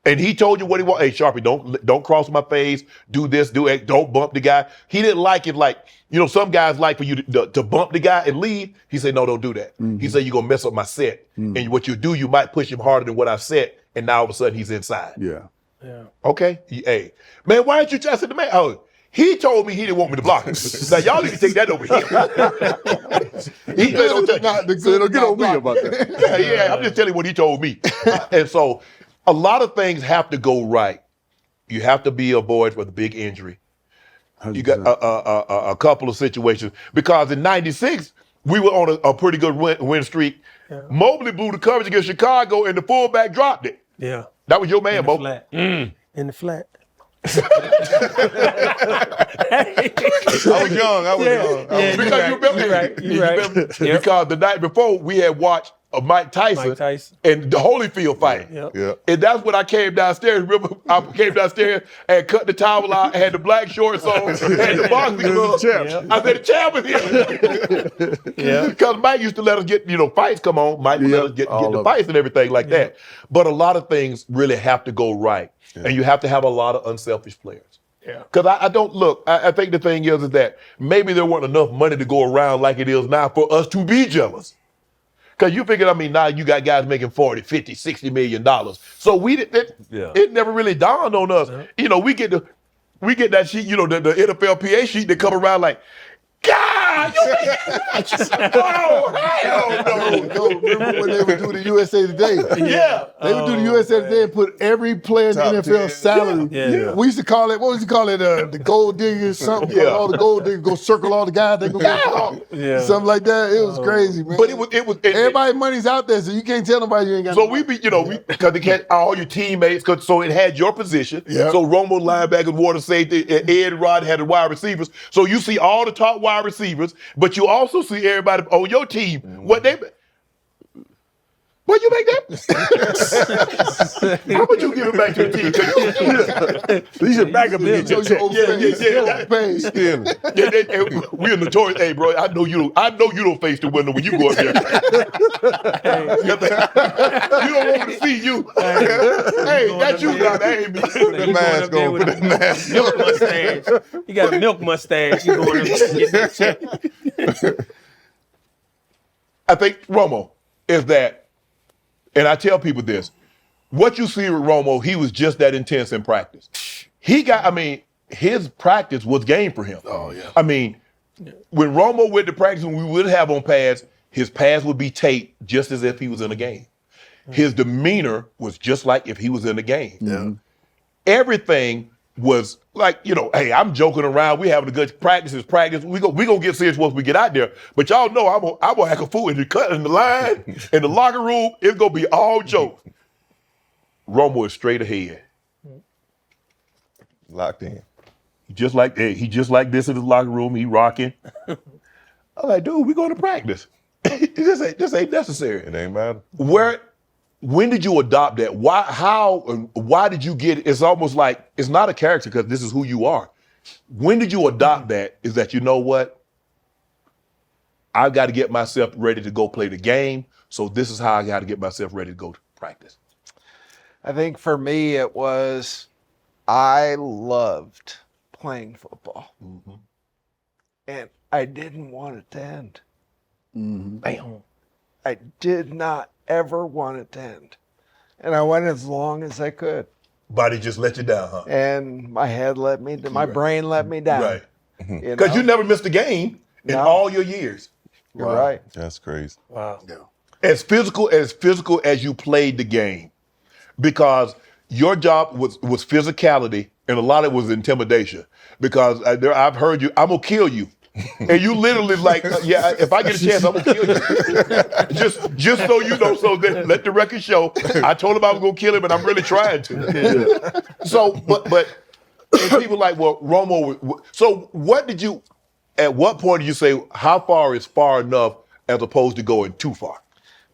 and he told you what he wanted. Hey, Sharpie, don't cross my face. Do this, don't bump the guy. He didn't like it like, some guys like for you to bump the guy and leave. He said, no, don't do that. He said, you're going to mess up my set. And what you do, you might push him harder than what I set. And now all of a sudden he's inside. Yeah. Okay? Hey, man, why aren't you just the man? Oh, he told me he didn't want me to block him. Now, y'all need to take that over here. He Don't get on me about that. yeah, I'm just telling you what he told me. And so a lot of things have to go right. You have to be avoided for the big injury. 100%. You got a couple of situations. Because in 96, we were on a pretty good win streak. Mobley blew the coverage against Chicago, and the fullback dropped it. Yeah. That was your man, Mobley. In the flat. I was young. Because you remember, you right. Because the night before, we had watched Mike Tyson and the Holyfield fight. And that's when I came downstairs. Remember, I came downstairs and cut the towel out, had the black shorts on, and the boxing gloves. I said, the champ is here. Because Mike used to let us get, fights come on. Mike would let us get the fights and everything like that. But a lot of things really have to go right. And you have to have a lot of unselfish players. Yeah. Because I don't look. I think the thing is that maybe there wasn't enough money to go around like it is now for us to be jealous. Because you figure, now you got guys making 40, 50, 60 million dollars. So it never really dawned on us. We get that sheet, the NFLPA sheet that come around like, God, oh, hell no. Remember when they would do the USA Today? Yeah. They would do the USA Today and put every player's NFL salary. Yeah. We used to call it, the gold diggers, something. Yeah. All the gold diggers go circle all the guys, they go get something like that. It was crazy, man. But it was everybody's money's out there, so you can't tell nobody you ain't got so no we be, because they had all your teammates, so it had your position. Yep. So Romo linebackers, water safety, and Ed and Rod had the wide receivers. So you see all the top wide receivers, but you also see everybody on your team. What you make that? How much you give it back to the team? You should back up and get your check. We are notorious. Hey, bro, I know you don't face the window when you go up there. You don't want me to see you. Hey, that's you now. That ain't me. The mask on. Put that mask on. Milk mustache. You got a milk mustache. You going to get that check. I think Romo is that. And I tell people this, what you see with Romo, he was just that intense in practice. His practice was game for him. Oh, yeah. When Romo went to practice, when we would have on pads, his pads would be taped just as if he was in a game. His demeanor was just like if he was in a game. Yeah. Everything was like, hey, I'm joking around. We having a good practice. We gonna get serious once we get out there. But y'all know I'm gonna act a fool in the line, in the locker room. It's gonna be all jokes. Romo is straight ahead. Locked in. He just like this in his locker room. He rocking. I'm like, dude, we going to practice. This ain't necessary. It ain't matter. When did you adopt that? Why did you get it? It's almost like it's not a character because this is who you are. When did you adopt that? Is that, you know what? I've got to get myself ready to go play the game. So this is how I got to get myself ready to go to practice. I think for me it was I loved playing football. Mm-hmm. And I didn't want it to end. Mm-hmm. Bam. I did not ever want it to end. And I went as long as I could. Body just let you down, huh? And my head let me down. My brain let me down. Right. Because you never missed a game in all your years. You're right. That's crazy. Wow. Yeah. As physical as you played the game. Because your job was physicality and a lot of it was intimidation. Because I've heard you, I'm going to kill you. And you literally like, if I get a chance, I'm gonna kill you. just so you know, so that let the record show. I told him I was gonna kill him, and I'm really trying to. So, but and people like, well, Romo. So, at what point did you say, how far is far enough as opposed to going too far?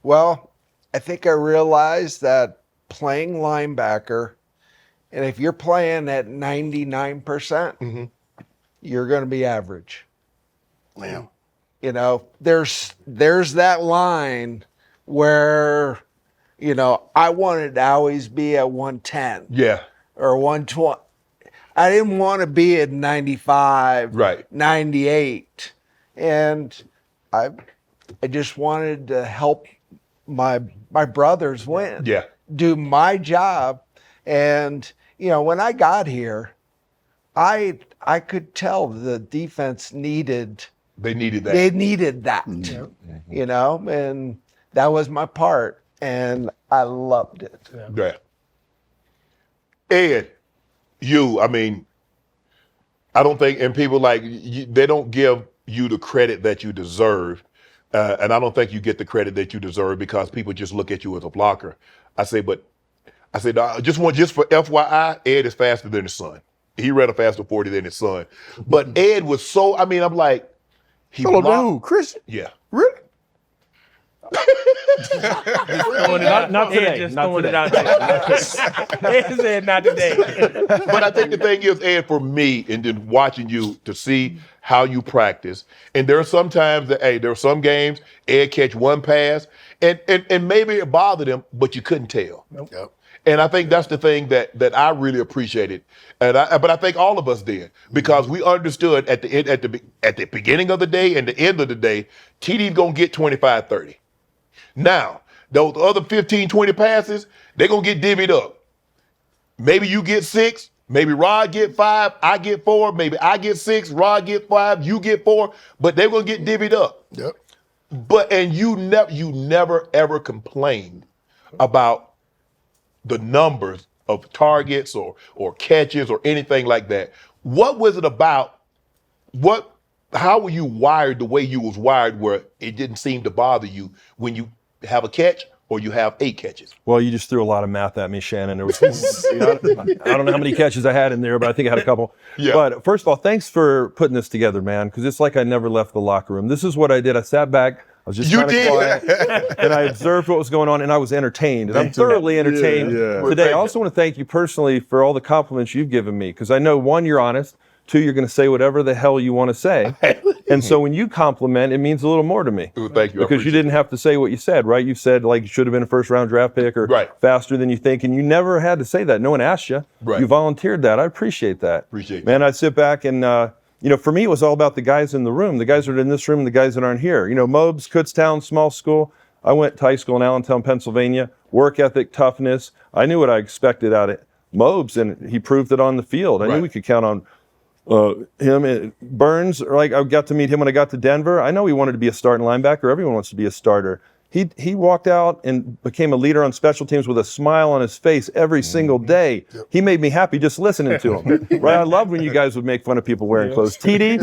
Well, I think I realized that playing linebacker, and if you're playing at 99%, you're going to be average. Wow. There's that line where, I wanted to always be at 110. Yeah. Or 120. I didn't want to be at 95, right. 98. And I just wanted to help my brothers win. Yeah. Do my job. And, when I got here, I could tell the defense needed. They needed that. They needed that, and that was my part, and I loved it. Yeah. Ed, I don't think, and people they don't give you the credit that you deserve, and I don't think you get the credit that you deserve because people just look at you as a blocker. I say for FYI, Ed is faster than his son. He ran a faster 40 than his son. But Ed was so, I'm like, he Hello, blocked. dude, Christian? Yeah. Really? Not today. Just throwing it out there. Ed said not today. But I think the thing is, Ed, for me, and then watching you to see how you practice, and there are some times there are some games, Ed catch one pass, and maybe it bothered him, but you couldn't tell. Yep. And I think that's the thing that I really appreciated. But I think all of us did, because we understood at the beginning of the day and the end of the day, TD's gonna get 25, 30. Now, those other 15, 20 passes, they're gonna get divvied up. Maybe you get 6, maybe Rod get 5, I get 4, maybe I get 6, Rod get 5, you get 4, but they're gonna get divvied up. Yep. And you never ever complained about the numbers of targets or catches or anything like that. What was it about? How were you wired the way you was wired, where it didn't seem to bother you when you have a catch or you have 8 catches? Well, you just threw a lot of math at me, Shannon. There was, I don't know how many catches I had in there, but I think I had a couple. Yeah. But first of all, thanks for putting this together, man, because it's like I never left the locker room. This is what I did. I sat back. I was just kind of quiet, and I observed what was going on, and I was entertained. And I'm thoroughly entertained today. I also want to thank you personally for all the compliments you've given me, because I know, 1, you're honest. 2, you're going to say whatever the hell you want to say. And so when you compliment, it means a little more to me. Well, thank you. Because you didn't have to say what you said, right? You said, like, you should have been a first-round draft pick, or faster than you think, and you never had to say that. No one asked you. Right. You volunteered that. I appreciate that. Appreciate Man, I sit back and, for me, it was all about the guys in the room, the guys that are in this room, and the guys that aren't here. Mobes, Kutztown, small school. I went to high school in Allentown, Pennsylvania. Work ethic, toughness. I knew what I expected out of Mobes, and he proved it on the field. I knew we could count on him. And Burns, like, I got to meet him when I got to Denver. I know he wanted to be a starting linebacker. Everyone wants to be a starter. He walked out and became a leader on special teams with a smile on his face every single day. He made me happy just listening to him. Right? I loved when you guys would make fun of people wearing clothes. TD,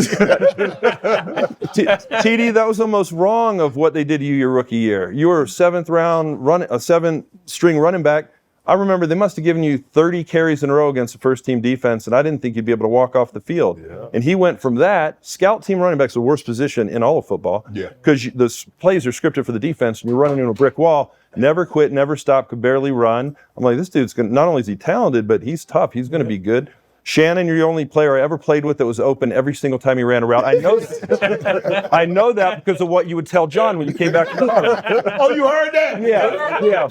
that was almost wrong of what they did to you your rookie year. You were a 7th-string running back. I remember they must have given you 30 carries in a row against the first-team defense, and I didn't think you'd be able to walk off the field. Yeah. And he went from that. Scout team running back's the worst position in all of football, because the plays are scripted for the defense, and you're running into a brick wall. Never quit, never stop, could barely run. I'm like, this dude's gonna, not only is he talented, but he's tough. He's going to be good. Shannon, you're the only player I ever played with that was open every single time he ran a route. I know that because of what you would tell John when you came back to the car. Oh, you heard that? Yeah.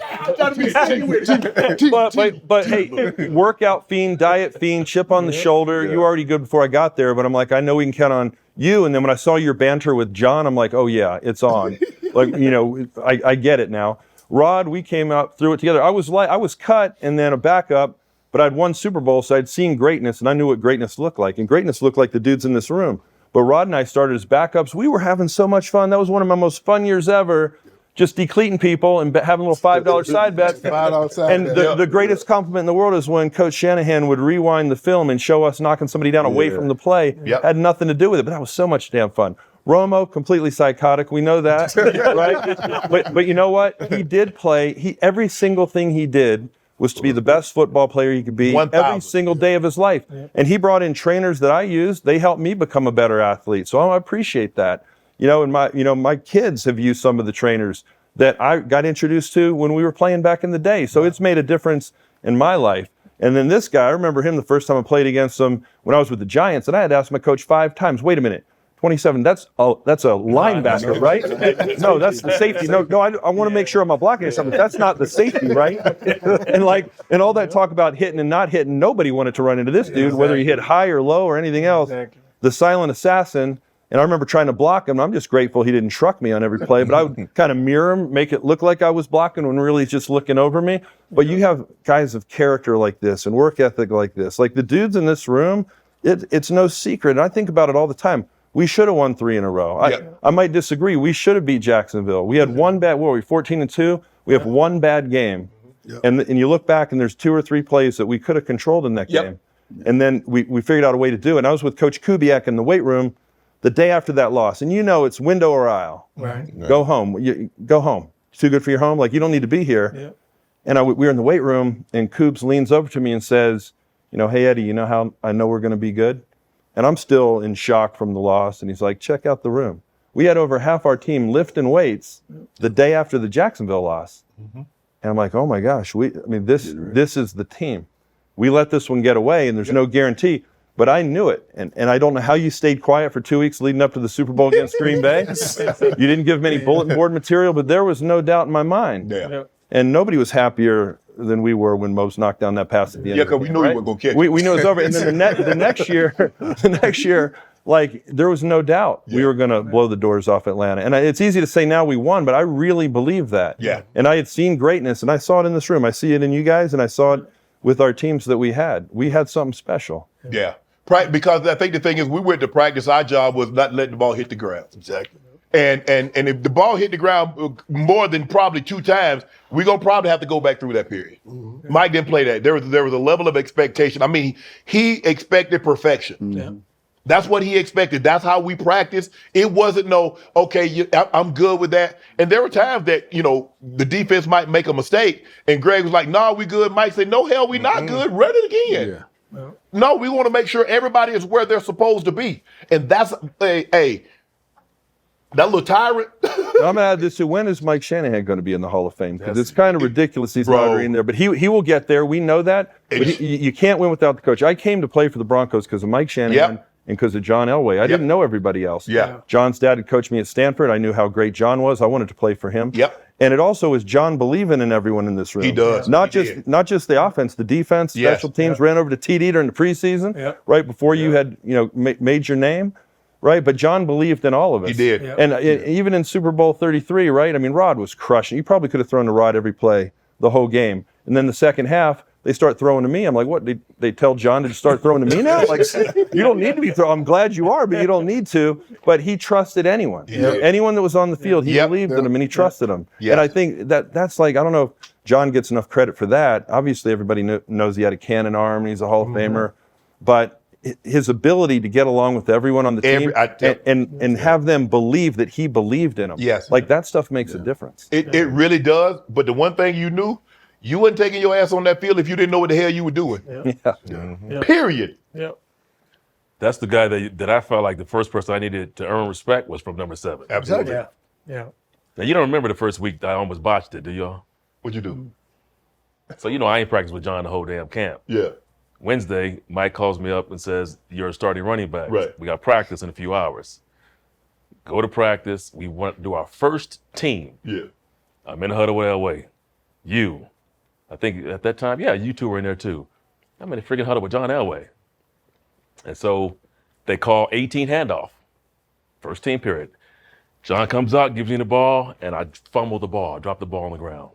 But hey, workout fiend, diet fiend, chip on the shoulder. You were already good before I got there, but I'm like, I know we can count on you. And then when I saw your banter with John, I'm like, oh yeah, it's on. I get it now. Rod, we came out through it together. I was cut and then a backup. But I'd won Super Bowl, so I'd seen greatness, and I knew what greatness looked like. And greatness looked like the dudes in this room. But Rod and I started as backups. We were having so much fun. That was one of my most fun years ever, just decleating people and having little $5 side bets. And the greatest compliment in the world is when Coach Shanahan would rewind the film and show us knocking somebody down away from the play. Had nothing to do with it, but that was so much damn fun. Romo, completely psychotic. We know that, right? But you know what? He did play. Every single thing he did was to be the best football player he could be 1,000. Every single day of his life. And he brought in trainers that I used. They helped me become a better athlete. So I appreciate that. And my kids have used some of the trainers that I got introduced to when we were playing back in the day. So it's made a difference in my life. And then this guy, I remember him the first time I played against him when I was with the Giants, and I had to ask my coach 5 times, wait a minute, 27, that's a linebacker, right? No, that's the safety. No, I want to make sure I'm not blocking something. That's not the safety, right? And all that talk about hitting and not hitting, nobody wanted to run into this dude, whether you hit high or low or anything else. The silent assassin. And I remember trying to block him. I'm just grateful he didn't truck me on every play, but I would kind of mirror him, make it look like I was blocking when really he's just looking over me. But you have guys of character like this and work ethic like this. Like the dudes in this room, it's no secret. And I think about it all the time. We should have won 3 in a row. I might disagree. We should have beat Jacksonville. We had one bad, 14-2? We have one bad game. And you look back and there's 2 or 3 plays that we could have controlled in that game. And then we figured out a way to do it. And I was with Coach Kubiak in the weight room the day after that loss. And it's window or aisle. Right. Go home. Go home. It's too good for your home. Like, you don't need to be here. And we were in the weight room and Coobs leans over to me and says, hey, Eddie, you know how I know we're going to be good? And I'm still in shock from the loss. And he's like, check out the room. We had over half our team lifting weights the day after the Jacksonville loss. And I'm like, oh my gosh, this is the team. We let this one get away and there's no guarantee, but I knew it. And I don't know how you stayed quiet for 2 weeks leading up to the Super Bowl against Green Bay. You didn't give them any bulletin board material, but there was no doubt in my mind. And nobody was happier than we were when Mose knocked down that pass at the end. Yeah, of the because we game, knew right? he wasn't going to catch We it. knew it was over. And then the next year, like there was no doubt we were going to blow the doors off Atlanta. And it's easy to say now we won, but I really believe that. Yeah. And I had seen greatness, and I saw it in this room. I see it in you guys, and I saw it with our teams that we had. We had something special. Yeah. Because I think the thing is, we went to practice. Our job was not letting the ball hit the ground. Exactly. And if the ball hit the ground more than probably 2 times, we're going to probably have to go back through that period. Mm-hmm. Mike didn't play that. There was a level of expectation. I mean, he expected perfection. Mm-hmm. Yeah. That's what he expected. That's how we practiced. It wasn't I'm good with that. And there were times that, the defense might make a mistake. And Greg was like, no, we good. Mike said, no, hell, we not good. Run it again. Yeah. Well, no, we want to make sure everybody is where they're supposed to be. And that's, that little tyrant. I'm going to add this to, when is Mike Shanahan going to be in the Hall of Fame? Because it's kind of ridiculous he's not already in there. But he will get there. We know that. But you can't win without the coach. I came to play for the Broncos because of Mike Shanahan. Yep. And because of John Elway. I didn't know everybody else. Yeah. John's dad had coached me at Stanford. I knew how great John was. I wanted to play for him. Yep. And it also is John believing in everyone in this room. He does. Not just the offense, the defense, special teams. Ran over to TD during the preseason, right before you had made your name, right? But John believed in all of us. He did. Yep. And even in Super Bowl 33, right? I mean, Rod was crushing. You probably could have thrown to Rod every play, the whole game. And then the second half, they start throwing to me. I'm like, what? They tell John to start throwing to me now? Like, you don't need to be throwing. I'm glad you are, but you don't need to. But he trusted anyone. Anyone that was on the field, he believed in them and he trusted them. And I think that's like, I don't know if John gets enough credit for that. Obviously, everybody knows he had a cannon arm and he's a Hall of Famer. But his ability to get along with everyone on the team and have them believe that he believed in them. Yes. Like that stuff makes a difference. It really does. But the one thing you knew, you wasn't taking your ass on that field if you didn't know what the hell you were doing. Period. Yep. That's the guy that I felt like the first person I needed to earn respect was from number 7. Absolutely. Yeah. Now, you don't remember the first week that I almost botched it, do y'all? What'd you do? So, I ain't practiced with John the whole damn camp. Yeah. Wednesday, Mike calls me up and says, you're a starting running back. Right. We got practice in a few hours. Go to practice. We want to do our first team. Yeah. I'm in the huddle with Elway. I think at that time, you 2 were in there too. I'm in the freaking huddle with John Elway. And so they call 18 handoff. First team period. John comes out, gives me the ball, and I fumble the ball, drop the ball on the ground.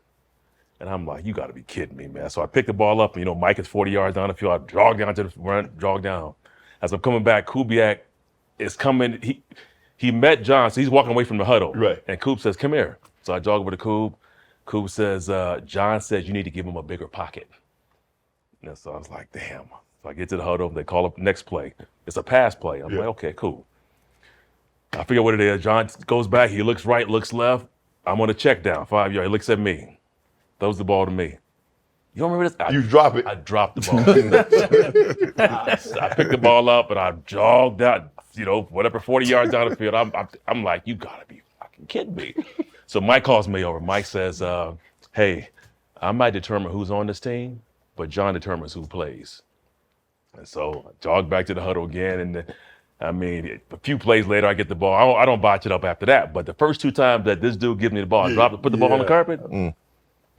And I'm like, you got to be kidding me, man. So I pick the ball up, and Mike is 40 yards down the field. I jog down to the front, jog down. As I'm coming back, Kubiak is coming. He met John, so he's walking away from the huddle. Right. And Coop says, come here. So I jog over to Coop. Coop says, John says you need to give him a bigger pocket. And so I was like, damn. So I get to the huddle. They call up the next play. It's a pass play. I'm like, okay, cool. I figure what it is. John goes back. He looks right, looks left. I'm on a check down, 5 yards. He looks at me. Throws the ball to me. You don't remember this? You drop it. I dropped the ball. I picked the ball up and I jogged out, whatever, 40 yards down the field. I'm like, you got to be fucking kidding me. So Mike calls me over. Mike says, hey, I might determine who's on this team, but John determines who plays. And so I jog back to the huddle again. And a few plays later, I get the ball. I don't botch it up after that. But the first 2 times that this dude gives me the ball, I put the ball on the carpet,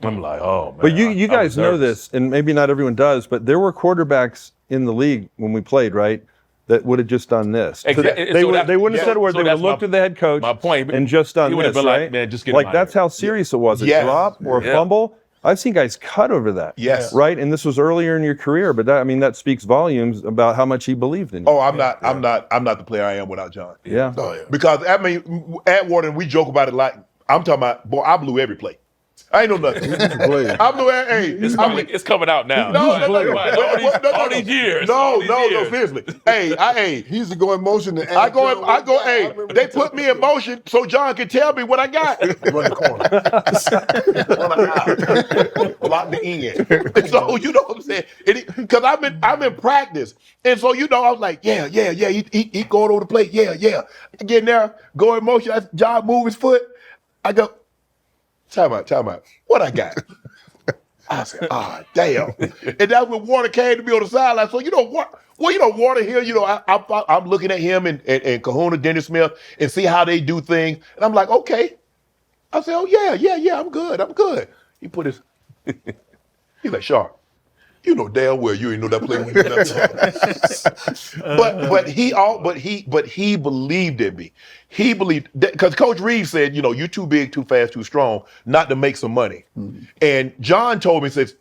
I'm like, oh, man. But you guys know this, and maybe not everyone does, but there were quarterbacks in the league when we played, right, that would have just done this. Exactly. They wouldn't have said a word. They would have looked at the head coach and just done this, been right? like, man, just get him out that's of here. how serious it was. A Yes. drop or a fumble. I've seen guys cut over that. Yes. Right? And this was earlier in your career, but that speaks volumes about how much he believed in you. Oh, I'm not the player I am without John. Yeah. Oh, yeah. Because Atwater, we joke about it like, I'm talking about, boy, I blew every play. I ain't know nothing. I blew It's coming out now. All these years. No, seriously. Hey, He used to go in motion. I go, they put me in motion so John can tell me what I got. Run the corner. Run out. Block the end. So, you know what I'm saying? Because I'm in practice. And so, I was like, yeah, he going over the plate. Yeah. I get in there, go in motion. John move his foot. I go, time out. What I got? I said, damn. And that's when Warner came to me on the sideline. So, Warner here, I'm looking at him and Kahuna, Dennis Smith, and see how they do things. And I'm like, okay. I said, oh, yeah, I'm good. He put his He's like, Sharpe, you know damn well you ain't know that play when you but he believed in me. He believed because Coach Reeves said, you know, you're too big, too fast, too strong not to make some money. And John told me, says,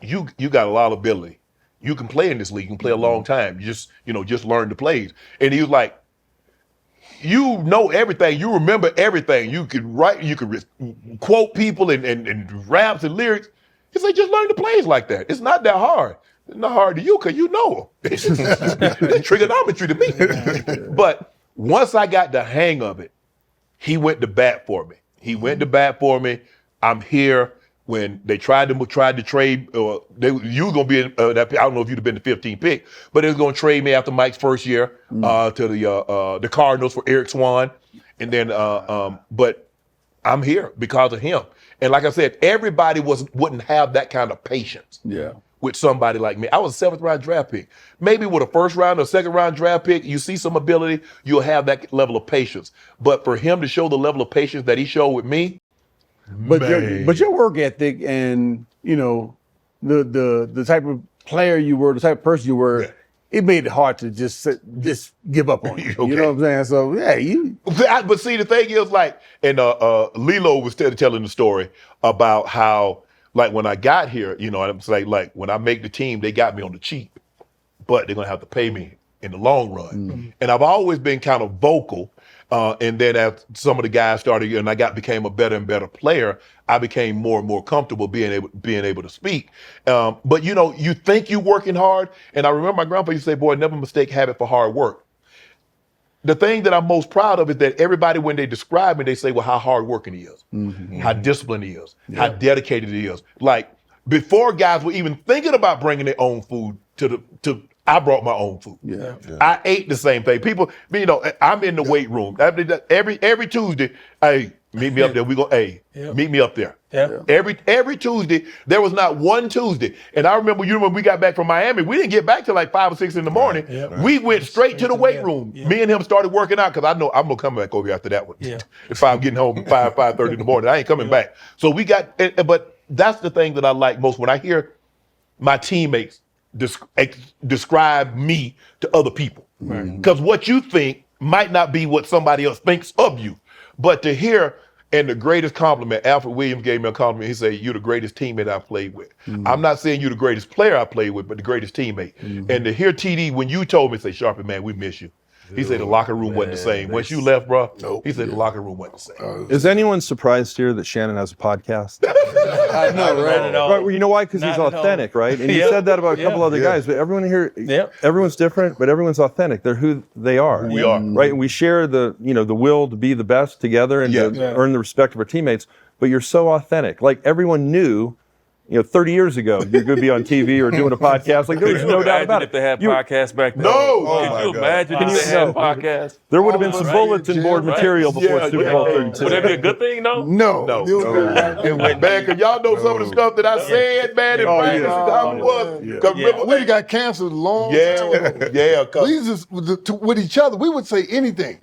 you got a lot of ability. You can play in this league. You can play a long time. You just learn the plays. And he was like, you know everything. You remember everything. You could write. You could quote people and raps and lyrics. He said, just learn the plays like that. It's not that hard. It's not hard to you because you know them. It's trigonometry to me. But once I got the hang of it, he went to bat for me. I'm here. When they tried to trade, you were gonna be in that. I don't know if you'd have been the 15th pick, but they was gonna trade me after Mike's first year to the Cardinals for Eric Swan, and then but I'm here because of him. And like I said, everybody wouldn't have that kind of patience. With somebody like me. I was a 7th round draft pick. Maybe with a 1st round or 2nd round draft pick, you see some ability, you'll have that level of patience. But for him to show the level of patience that he showed with me. But your work ethic and, you know, the type of player you were, the type of person you were, it made it hard to just give up on you. Okay. You know what I'm saying? So yeah, But see, the thing is, like, and Lilo was telling the story about how, like, when I got here, you know, I'm saying, like, when I make the team, they got me on the cheap, but they're gonna have to pay me in the long run. And I've always been kind of vocal. And then as some of the guys started, and I became a better and better player, I became more and more comfortable being able to speak. But you know, you think you're working hard, and I remember my grandpa used to say, "Boy, never mistake habit for hard work." The thing that I'm most proud of is that everybody, when they describe me, they say, "Well, how hard working he is, how disciplined he is, how dedicated he is." Like before, guys were even thinking about bringing their own food to. I brought my own food. I ate the same thing. People, you know, I'm in the weight room every Tuesday. Hey, meet me up there. Meet me up there. Every Tuesday. There was not one Tuesday. And I remember, when we got back from Miami, we didn't get back till like 5 or 6 in the morning. We went straight to the weight room. Me and him started working out because I know I'm gonna come back over after that one. If I'm getting home at 5:30 in the morning, I ain't coming back. So we got, but that's the thing that I like most when I hear my teammates describe me to other people. Because what you think might not be what somebody else thinks of you. But to hear, and the greatest compliment, Alfred Williams gave me a compliment. He said, "You're the greatest teammate I've played with." I'm not saying you're the greatest player I played with, but the greatest teammate. And to hear TD, when you told me, say, "Sharpe, man, we miss you." He said the locker room wasn't the same. Once you left, bro, he said the locker room wasn't the same. Is anyone surprised here that Shannon has a podcast? I know, right? Right, well, you know why? Because he's authentic, right? And you said that about a couple other guys, but everyone here, everyone's different, but everyone's authentic. They're who they are. We are. Right? And we share the will to be the best together and to earn the respect of our teammates, but you're so authentic. Like everyone knew, 30 years ago, you're going to be on TV or doing a podcast. Like there was no doubt about it. If they had podcasts back then. No. Could you imagine if they had podcasts? There would have been some bulletin board material before Super Bowl 32. Would that be a good thing, though? No. It went bad, because y'all know some of the stuff that I said, man, in practice, how it was. Remember, we got canceled long time ago. We just, with each other, we would say anything.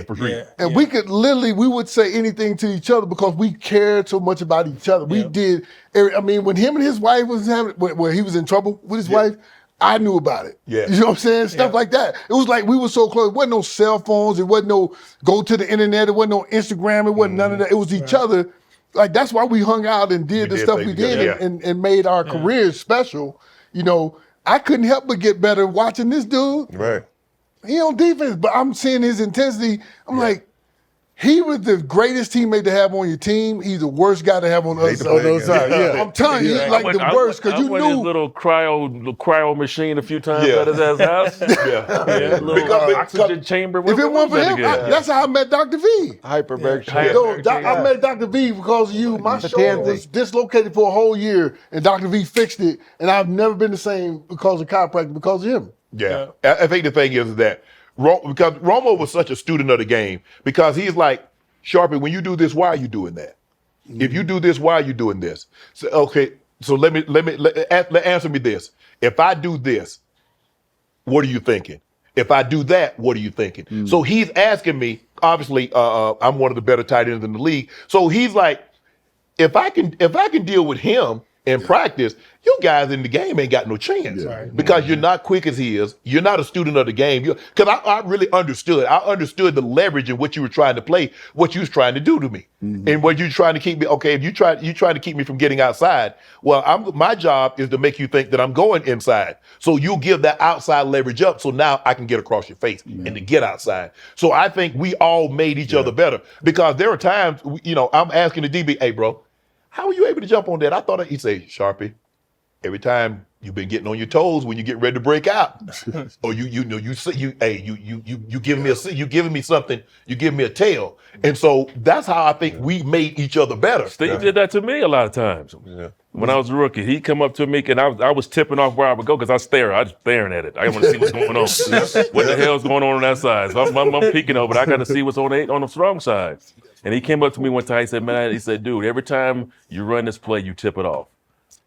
For sure. And we could literally, we would say anything to each other because we cared so much about each other. We did, I mean, when him and his wife was having, when he was in trouble with his wife, I knew about it. You know what I'm saying? Stuff like that. It was like we were so close. It wasn't no cell phones. It wasn't no go to the internet. It wasn't no Instagram. It wasn't none of that. It was each other. Like, that's why we hung out and did the stuff we did and made our careers special. I couldn't help but get better watching this dude. Right. He on defense, but I'm seeing his intensity. I'm like, he was the greatest teammate to have on your team. He's the worst guy to have on the other side. I'm telling you, he's like the worst, because you knew. I went his little cryo machine a few times at his house. Little oxygen chamber. If it weren't for him, that's how I met Dr. V. Hyperbaric. I met Dr. V because of you. My shoulder was dislocated for a whole year, and Dr. V fixed it, and I've never been the same because of chiropractic, because of him. I think the thing is that because Romo was such a student of the game, because he's like, Sharpe, when you do this, why are you doing that? If you do this, why are you doing this? So, okay, so let answer me this. If I do this, what are you thinking? If I do that, what are you thinking? So he's asking me, obviously, I'm one of the better tight ends in the league. So he's like, if I can deal with him in practice, you guys in the game ain't got no chance because you're not quick as he is. You're not a student of the game. Because I really understood. I understood the leverage in what you were trying to play, what you was trying to do to me, and what you trying to keep me. Okay, if you trying to keep me from getting outside, well, my job is to make you think that I'm going inside. So you'll give that outside leverage up, so now I can get across your face and to get outside. So I think we all made each other better because there are times, I'm asking the DB, hey, bro, how were you able to jump on that? I thought he'd say, Sharpie, every time you've been getting on your toes when you get ready to break out, or you giving me something, you give me a tail, and so that's how I think we made each other better. Steve did that to me a lot of times. Yeah. When I was a rookie, he'd come up to me and I was tipping off where I would go because I was staring at it. I want to see what's going on. What the hell's going on that side? So I'm peeking over, but I got to see what's on the strong side. And he came up to me one time. He said, "Man," he said, "dude, every time you run this play, you tip it off."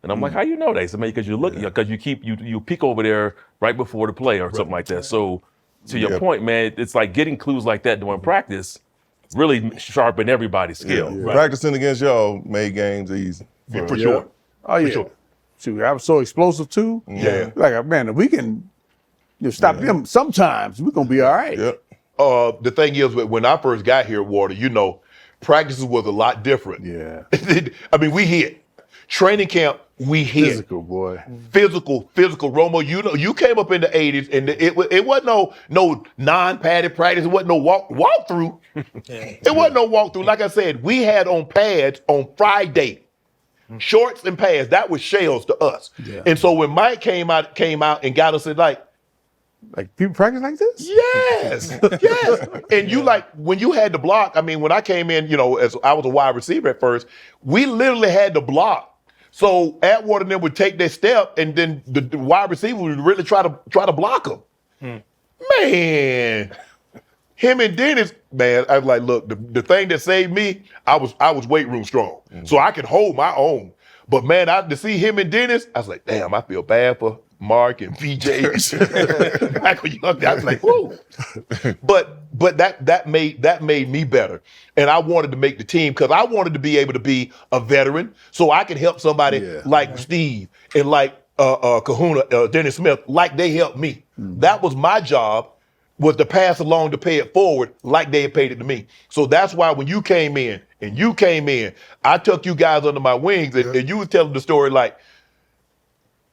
And I'm like, "How you know that?" He said, "Man, because you look, because you peek over there right before the play or something like that." So to your point, man, it's like getting clues like that during practice really sharpen everybody's skill. Right. Practicing against y'all made games easy. For sure. Oh yeah. Sure. Shoot, I was so explosive too. Yeah. Like, man, if we can stop them sometimes, we're gonna be all right. Yeah. The thing is, when I first got here, Water, practices was a lot different. Yeah. I mean, we hit. Training camp, we hit. Physical, boy. Physical. Romo, you came up in the 80s, and it wasn't no non-padded practice. It wasn't no walkthrough. It wasn't no walkthrough. Like I said, we had on pads on Friday. Shorts and pads. That was shells to us. Yeah. And so when Mike came out and got us, like people practice like this? Yes. Yes. And when you had to block, I mean, when I came in, as I was a wide receiver at first, we literally had to block. So Atwater and them would take their step, and then the wide receiver would really try to block them. Man, him and Dennis, man, I was like, look, the thing that saved me, I was weight room strong, so I could hold my own. But man, to see him and Dennis, I was like, damn, I feel bad for Mark and VJ. Back when you looked at, I was like, whoa. But that made me better, and I wanted to make the team because I wanted to be able to be a veteran, so I could help somebody like Steve and like Kahuna, Dennis Smith, like they helped me. That was my job, was to pass along to pay it forward like they had paid it to me. So that's why when you came in, I took you guys under my wings, and you were telling the story like,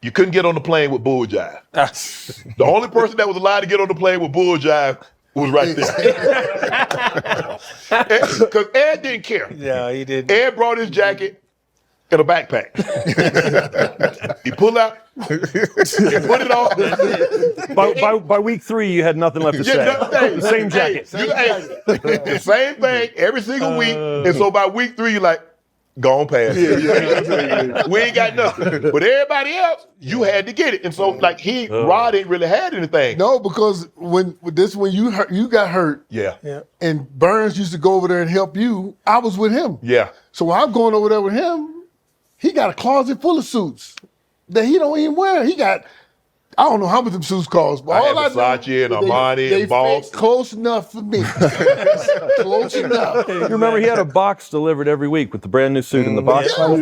you couldn't get on the plane with Bull Jive. The only person that was allowed to get on the plane with Bull Jive was right there. Because Ed didn't care. Yeah, he didn't. Ed brought his jacket in a backpack. He pulled out, he put it on. By week 3, you had nothing left to say. The same jacket. The same thing every single week. And so by week 3, you're like, go on past. We ain't got nothing. But everybody else, you had to get it. And so Rod ain't really had anything. No, because when you got hurt. Yeah. And Burns used to go over there and help you. I was with him. Yeah. So when I'm going over there with him, he got a closet full of suits that he don't even wear. He got, I don't know how much them suits cost, but all I know, Versace and Armani and Boss. Close enough for me. Close enough. You remember he had a box delivered every week with the brand new suit in the box? Yeah. You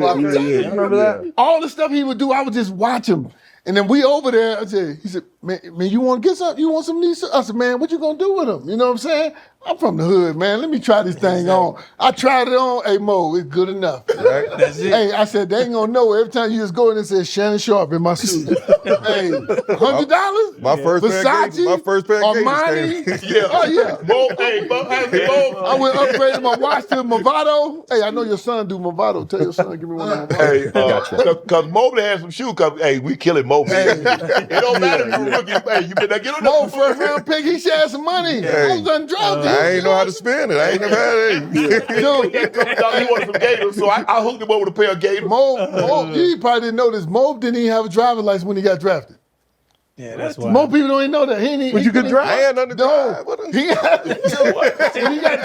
remember that? All the stuff he would do, I would just watch him. And then we over there, he said, man, you want to get something? You want some of these? I said, man, what you going to do with them? You know what I'm saying? I'm from the hood, man. Let me try this thing on. I tried it on. Hey, Mo, it's good enough. Right? That's it. Hey, I said, they ain't going to know. Every time you just go in and say Shannon Sharpe in my suit. Hey, $100? My first Versace? pair of Armani? Yeah. Oh, yeah. Mo. I went upgraded my watch to Movado. Hey, I know your son do Movado. Tell your son, give me one of Movado. Hey, because Mobley had some shoes. We killing Mobley. It don't matter if you're a rookie. Hey, you better get on Mo, first round pick, he shared some money. Hey. I was undrafted. I ain't know how to spend it. I ain't never had it. He wanted some Gators, so I hooked him up with a pair of Gators. Mo, you probably didn't know this. Mo didn't even have a driver's license when he got drafted. Yeah, that's why. Most people don't even know that. But you could drive. I ain't under drive. When he got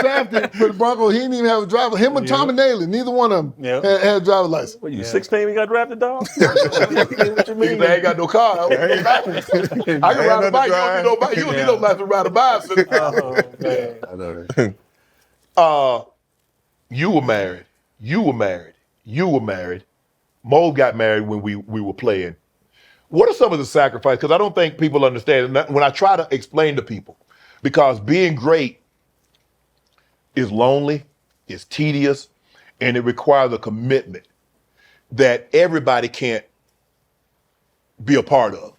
drafted for the Broncos, he didn't even have a driver. Him and Tommy Naylor, neither one of them had a driver's license. What, you 16 when you got drafted, dog? What you mean? I ain't got no car. I can ride a bike. You don't need no license to ride a bicycle. Oh, man. I know that. You were married. Mo got married when we were playing. What are some of the sacrifices? Because I don't think people understand. And when I try to explain to people, because being great is lonely, it's tedious, and it requires a commitment that everybody can't be a part of.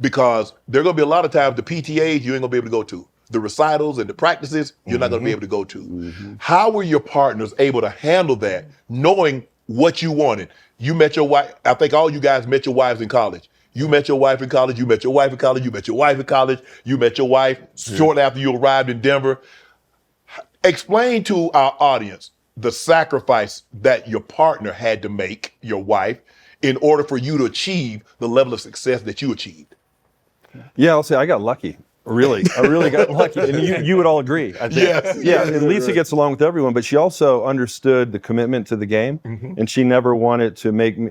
Because there are going to be a lot of times the PTAs you ain't going to be able to go to. The recitals and the practices you're not going to be able to go to. How were your partners able to handle that, knowing what you wanted? You met your wife. I think all you guys met your wives in college. You met your wife in college. You met your wife in college. You met your wife in college. You met your wife shortly after you arrived in Denver. Explain to our audience the sacrifice that your partner had to make, your wife, in order for you to achieve the level of success that you achieved. Yeah, I'll say I got lucky. Really, I really got lucky, and you would all agree. I think. Yes. Yeah, and Lisa gets along with everyone, but she also understood the commitment to the game, and she never wanted to make me,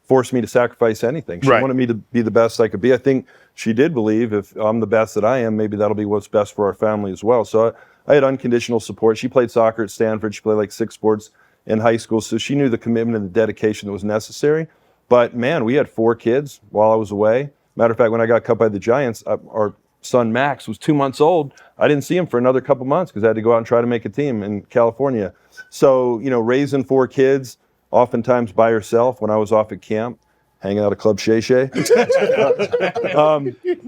force me to sacrifice anything. She wanted me to be the best I could be. I think she did believe if I'm the best that I am, maybe that'll be what's best for our family as well. So I had unconditional support. She played soccer at Stanford. She played like 6 sports in high school, so she knew the commitment and the dedication that was necessary. But man, we had 4 kids while I was away. Matter of fact, when I got cut by the Giants, our son Max was 2 months old. I didn't see him for another couple months because I had to go out and try to make a team in California. So, raising 4 kids, oftentimes by herself when I was off at camp, hanging out at Club Shay Shay.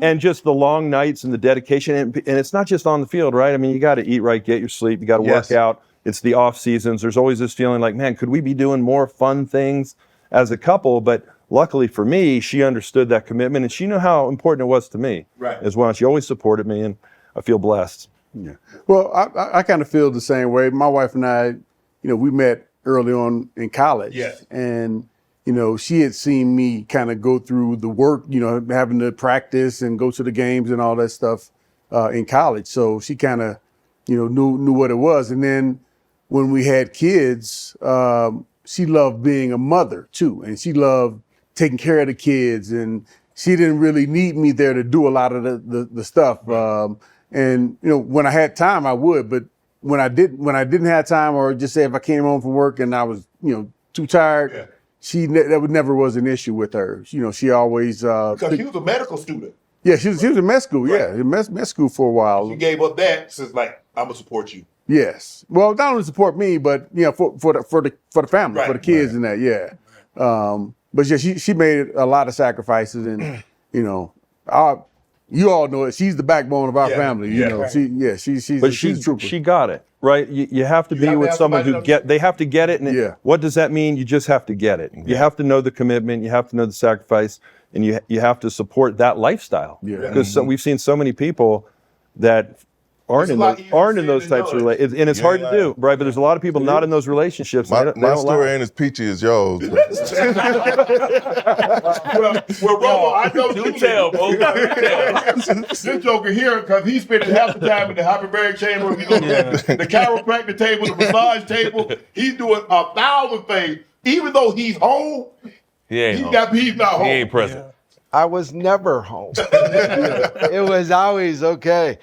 And just the long nights and the dedication. And it's not just on the field, right? I mean, you got to eat right, get your sleep. You got to work out. It's the off seasons. There's always this feeling like, man, could we be doing more fun things as a couple? But luckily for me, she understood that commitment, and she knew how important it was to me as well. She always supported me, and I feel blessed. Yeah. Well, I kind of feel the same way. My wife and I, we met early on in college. Yes. And, she had seen me kind of go through the work, having to practice and go to the games and all that stuff in college. So she kind of, knew what it was. And then when we had kids, she loved being a mother too. And she loved taking care of the kids, and she didn't really need me there to do a lot of the stuff. And when I had time, I would, but when I didn't have time, or just say if I came home from work and I was too tired, that never was an issue with her. She always Because she was a medical student. Yeah, she was in med school. Yeah, in med school for a while. She gave up that, says like, I'm gonna support you. Yes. Well, not only support me, but for the family, for the kids and that. Yeah. But yeah, she made a lot of sacrifices, and you all know it. She's the backbone of our family. She's a trooper. She got it right. You have to be with someone who they have to get it. And what does that mean? You just have to get it. You have to know the commitment. You have to know the sacrifice, and you have to support that lifestyle. Because we've seen so many people that aren't in those types of relationships, and it's hard to do, right? But there's a lot of people not in those relationships. My story ain't as peachy as yours. Well, Romo, I know you tell, bro. This joker here, because he's spending half the time in the hyperbaric chamber, he's on the chiropractic table, the massage table. He's doing 1,000 things. Even though he's home, he's not home. He ain't present. I was never home. It was always, okay,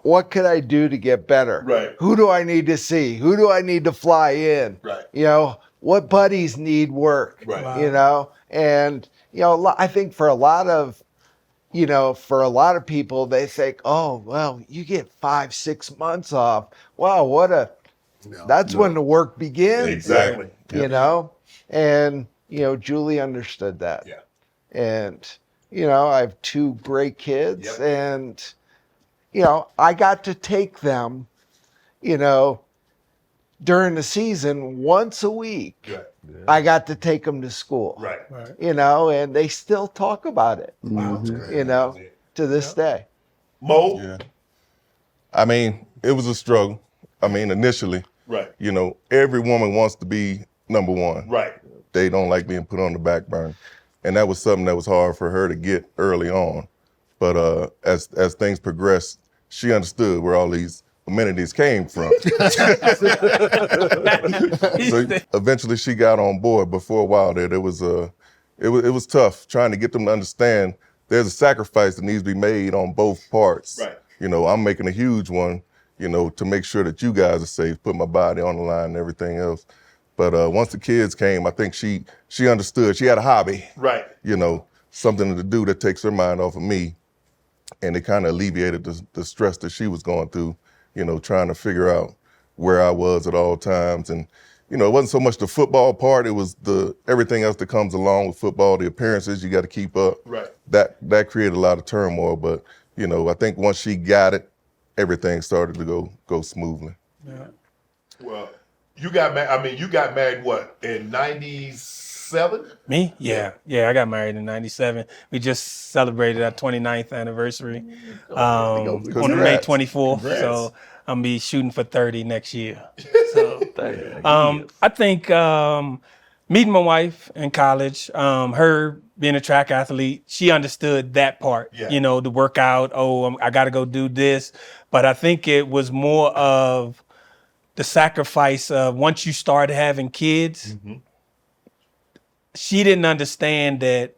what could I do to get better? Right. Who do I need to see? Who do I need to fly in? Right. What buddies need work? Right. Wow. And, I think for a lot of people, they think, oh, well, you get 5-6 months off. Wow, that's when the work begins. Exactly. And, Julie understood that. Yeah. And, I have 2 great kids, and, I got to take them, during the season once a week. Yeah. I got to take them to school. Right. And they still talk about it, Wow. to this day. Mo? Yeah. I mean, it was a struggle. I mean, initially, Right. Every woman wants to be number one. Right. They don't like being put on the back burner. And that was something that was hard for her to get early on. But as things progressed, she understood where all these amenities came from. So eventually she got on board, but for a while there, it was tough trying to get them to understand there's a sacrifice that needs to be made on both parts. Right. I'm making a huge one, to make sure that you guys are safe, put my body on the line and everything else. But once the kids came, I think she understood. She had a hobby, Right. Something to do that takes her mind off of me. And it kind of alleviated the stress that she was going through, trying to figure out where I was at all times. And, it wasn't so much the football part, it was everything else that comes along with football, the appearances you got to keep up. Right. That created a lot of turmoil. But, I think once she got it, everything started to go smoothly. Yeah. Well, you got married. You got married what, in '97? Me? Yeah. I got married in '97. We just celebrated our 29th anniversary on May Congrats. 24th. Congrats. So I'm be shooting for 30 next year. So I think meeting my wife in college, her being a track athlete, she understood that part. Yeah. The workout. I got to go do this. But I think it was more of the sacrifice of once you start having kids. Mm-hmm. She didn't understand that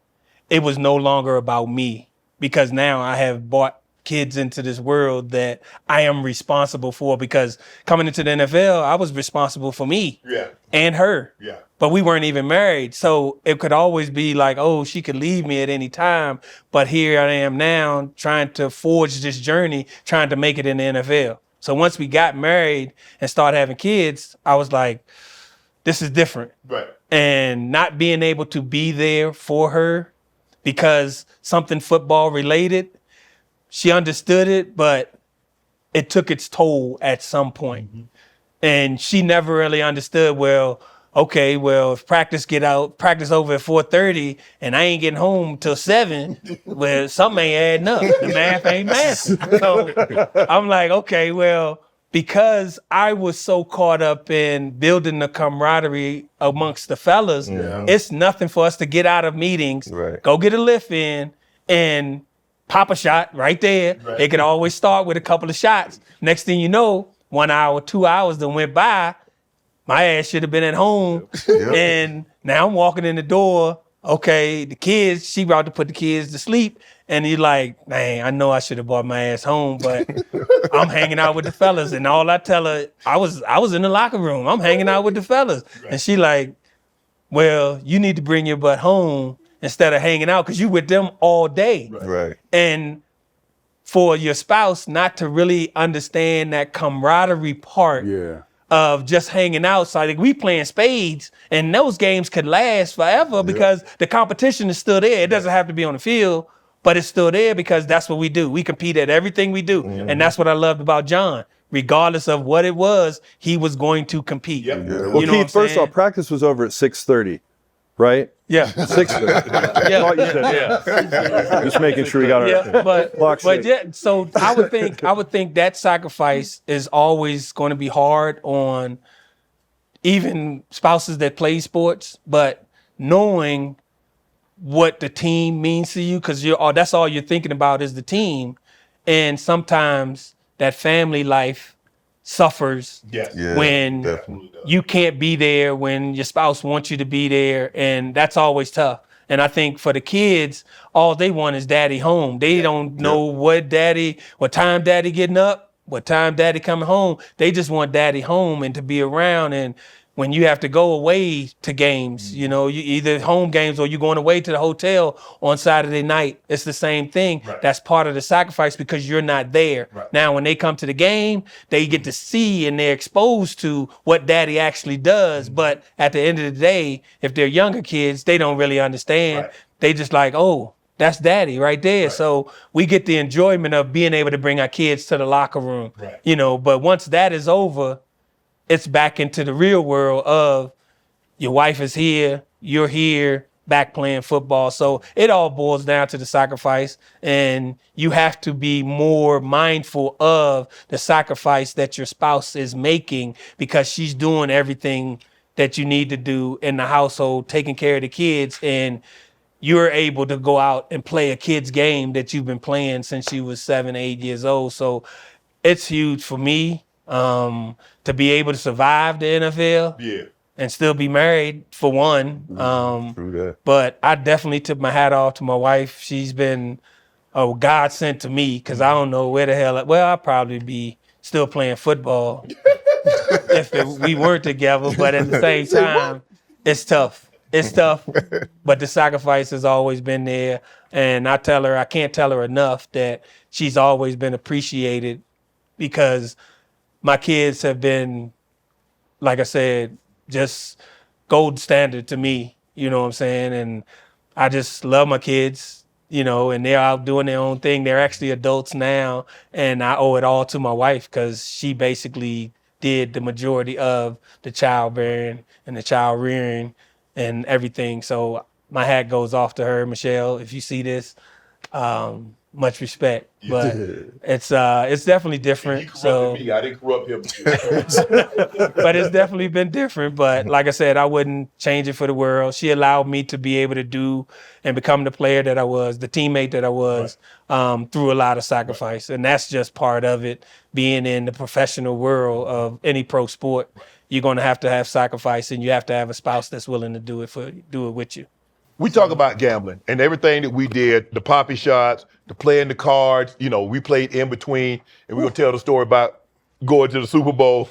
it was no longer about me, because now I have brought kids into this world that I am responsible for, because coming into the NFL, I was responsible for me and her. Yeah. But we weren't even married. So it could always be like, oh, she could leave me at any time. But here I am now trying to forge this journey, trying to make it in the NFL. So once we got married and started having kids, I was like, this is different. Right. And not being able to be there for her because something football related, she understood it, but it took its toll at some point. Mm-hmm. And she never really understood, if practice over at 4:30 and I ain't getting home till 7, something ain't adding up. The math ain't mathing. So I'm like, because I was so caught up in building the camaraderie amongst the fellas, it's nothing for us to get out of meetings, go get a lift in, and pop a shot right there. Right. It could always start with a couple of shots. Next thing you know, 1 hour, 2 hours that went by, my ass should have been at home. Yep. And now I'm walking in the door. Okay, the kids, she about to put the kids to sleep. And you're like, man, I know I should have brought my ass home, but I'm hanging out with the fellas. And all I tell her, I was in the locker room. I'm hanging out with the fellas. Right. And she like, well, you need to bring your butt home instead of hanging out, because you with them all day. Right. And for your spouse not to really understand that camaraderie part of just hanging out. So like we playing spades, and those games could last forever because the competition is still there. It doesn't have to be on the field, but it's still there because that's what we do. We compete at everything we do. Mm-hmm. And that's what I loved about John. Regardless of what it was, he was going to compete. Yep. Yeah. Well, Keith, first of all, practice was over at 6:30, right? Yeah. 6:30. Yeah. Just making sure we got our so I would think that sacrifice is always going to be hard on even spouses that play sports, but knowing what the team means to you, because that's all you're thinking about is the team. And sometimes that family life suffers when you can't be there, when your spouse wants you to be there, and that's always tough. And I think for the kids, all they want is daddy home. They don't know what time daddy getting up, what time daddy coming home. They just want daddy home and to be around. And when you have to go away to games, you either home games or you're going away to the hotel on Saturday night, it's the same thing. Right. That's part of the sacrifice because you're not there. Right. Now, when they come to the game, they get to see and they're exposed to what daddy actually does. Mm-hmm. But at the end of the day, if they're younger kids, they don't really understand. Right. They just like, oh, that's daddy right there. Right. So we get the enjoyment of being able to bring our kids to the locker room, but once that is over, it's back into the real world of your wife is here, you're here, back playing football. So it all boils down to the sacrifice, and you have to be more mindful of the sacrifice that your spouse is making because she's doing everything that you need to do in the household, taking care of the kids, and you're able to go out and play a kid's game that you've been playing since you was 7, 8 years old. So it's huge for me. To be able to survive the NFL and still be married, for one. True that. But I definitely took my hat off to my wife. She's been a godsend to me because I don't know where the hell. I'll probably be still playing football we weren't together. But at the same time, it's tough. It's tough. But the sacrifice has always been there. And I can't tell her enough that she's always been appreciated because my kids have been, like I said, just gold standard to me. You know what I'm saying? And I just love my kids, and they're out doing their own thing. They're actually adults now, and I owe it all to my wife because she basically did the majority of the childbearing and the child rearing and everything. So my hat goes off to her, Michelle. If you see this, much respect. But it's definitely different. He corrupted me. I didn't corrupt him. But it's definitely been different. But like I said, I wouldn't change it for the world. She allowed me to be able to do and become the player that I was, the teammate that I was, through a lot of sacrifice. And that's just part of it. Being in the professional world of any pro sport, you're going to have sacrifice, and you have to have a spouse that's willing to do it with you. We talk about gambling and everything that we did, the poppy shots, the playing the cards, we played in between, and we're going to tell the story about going to the Super Bowl.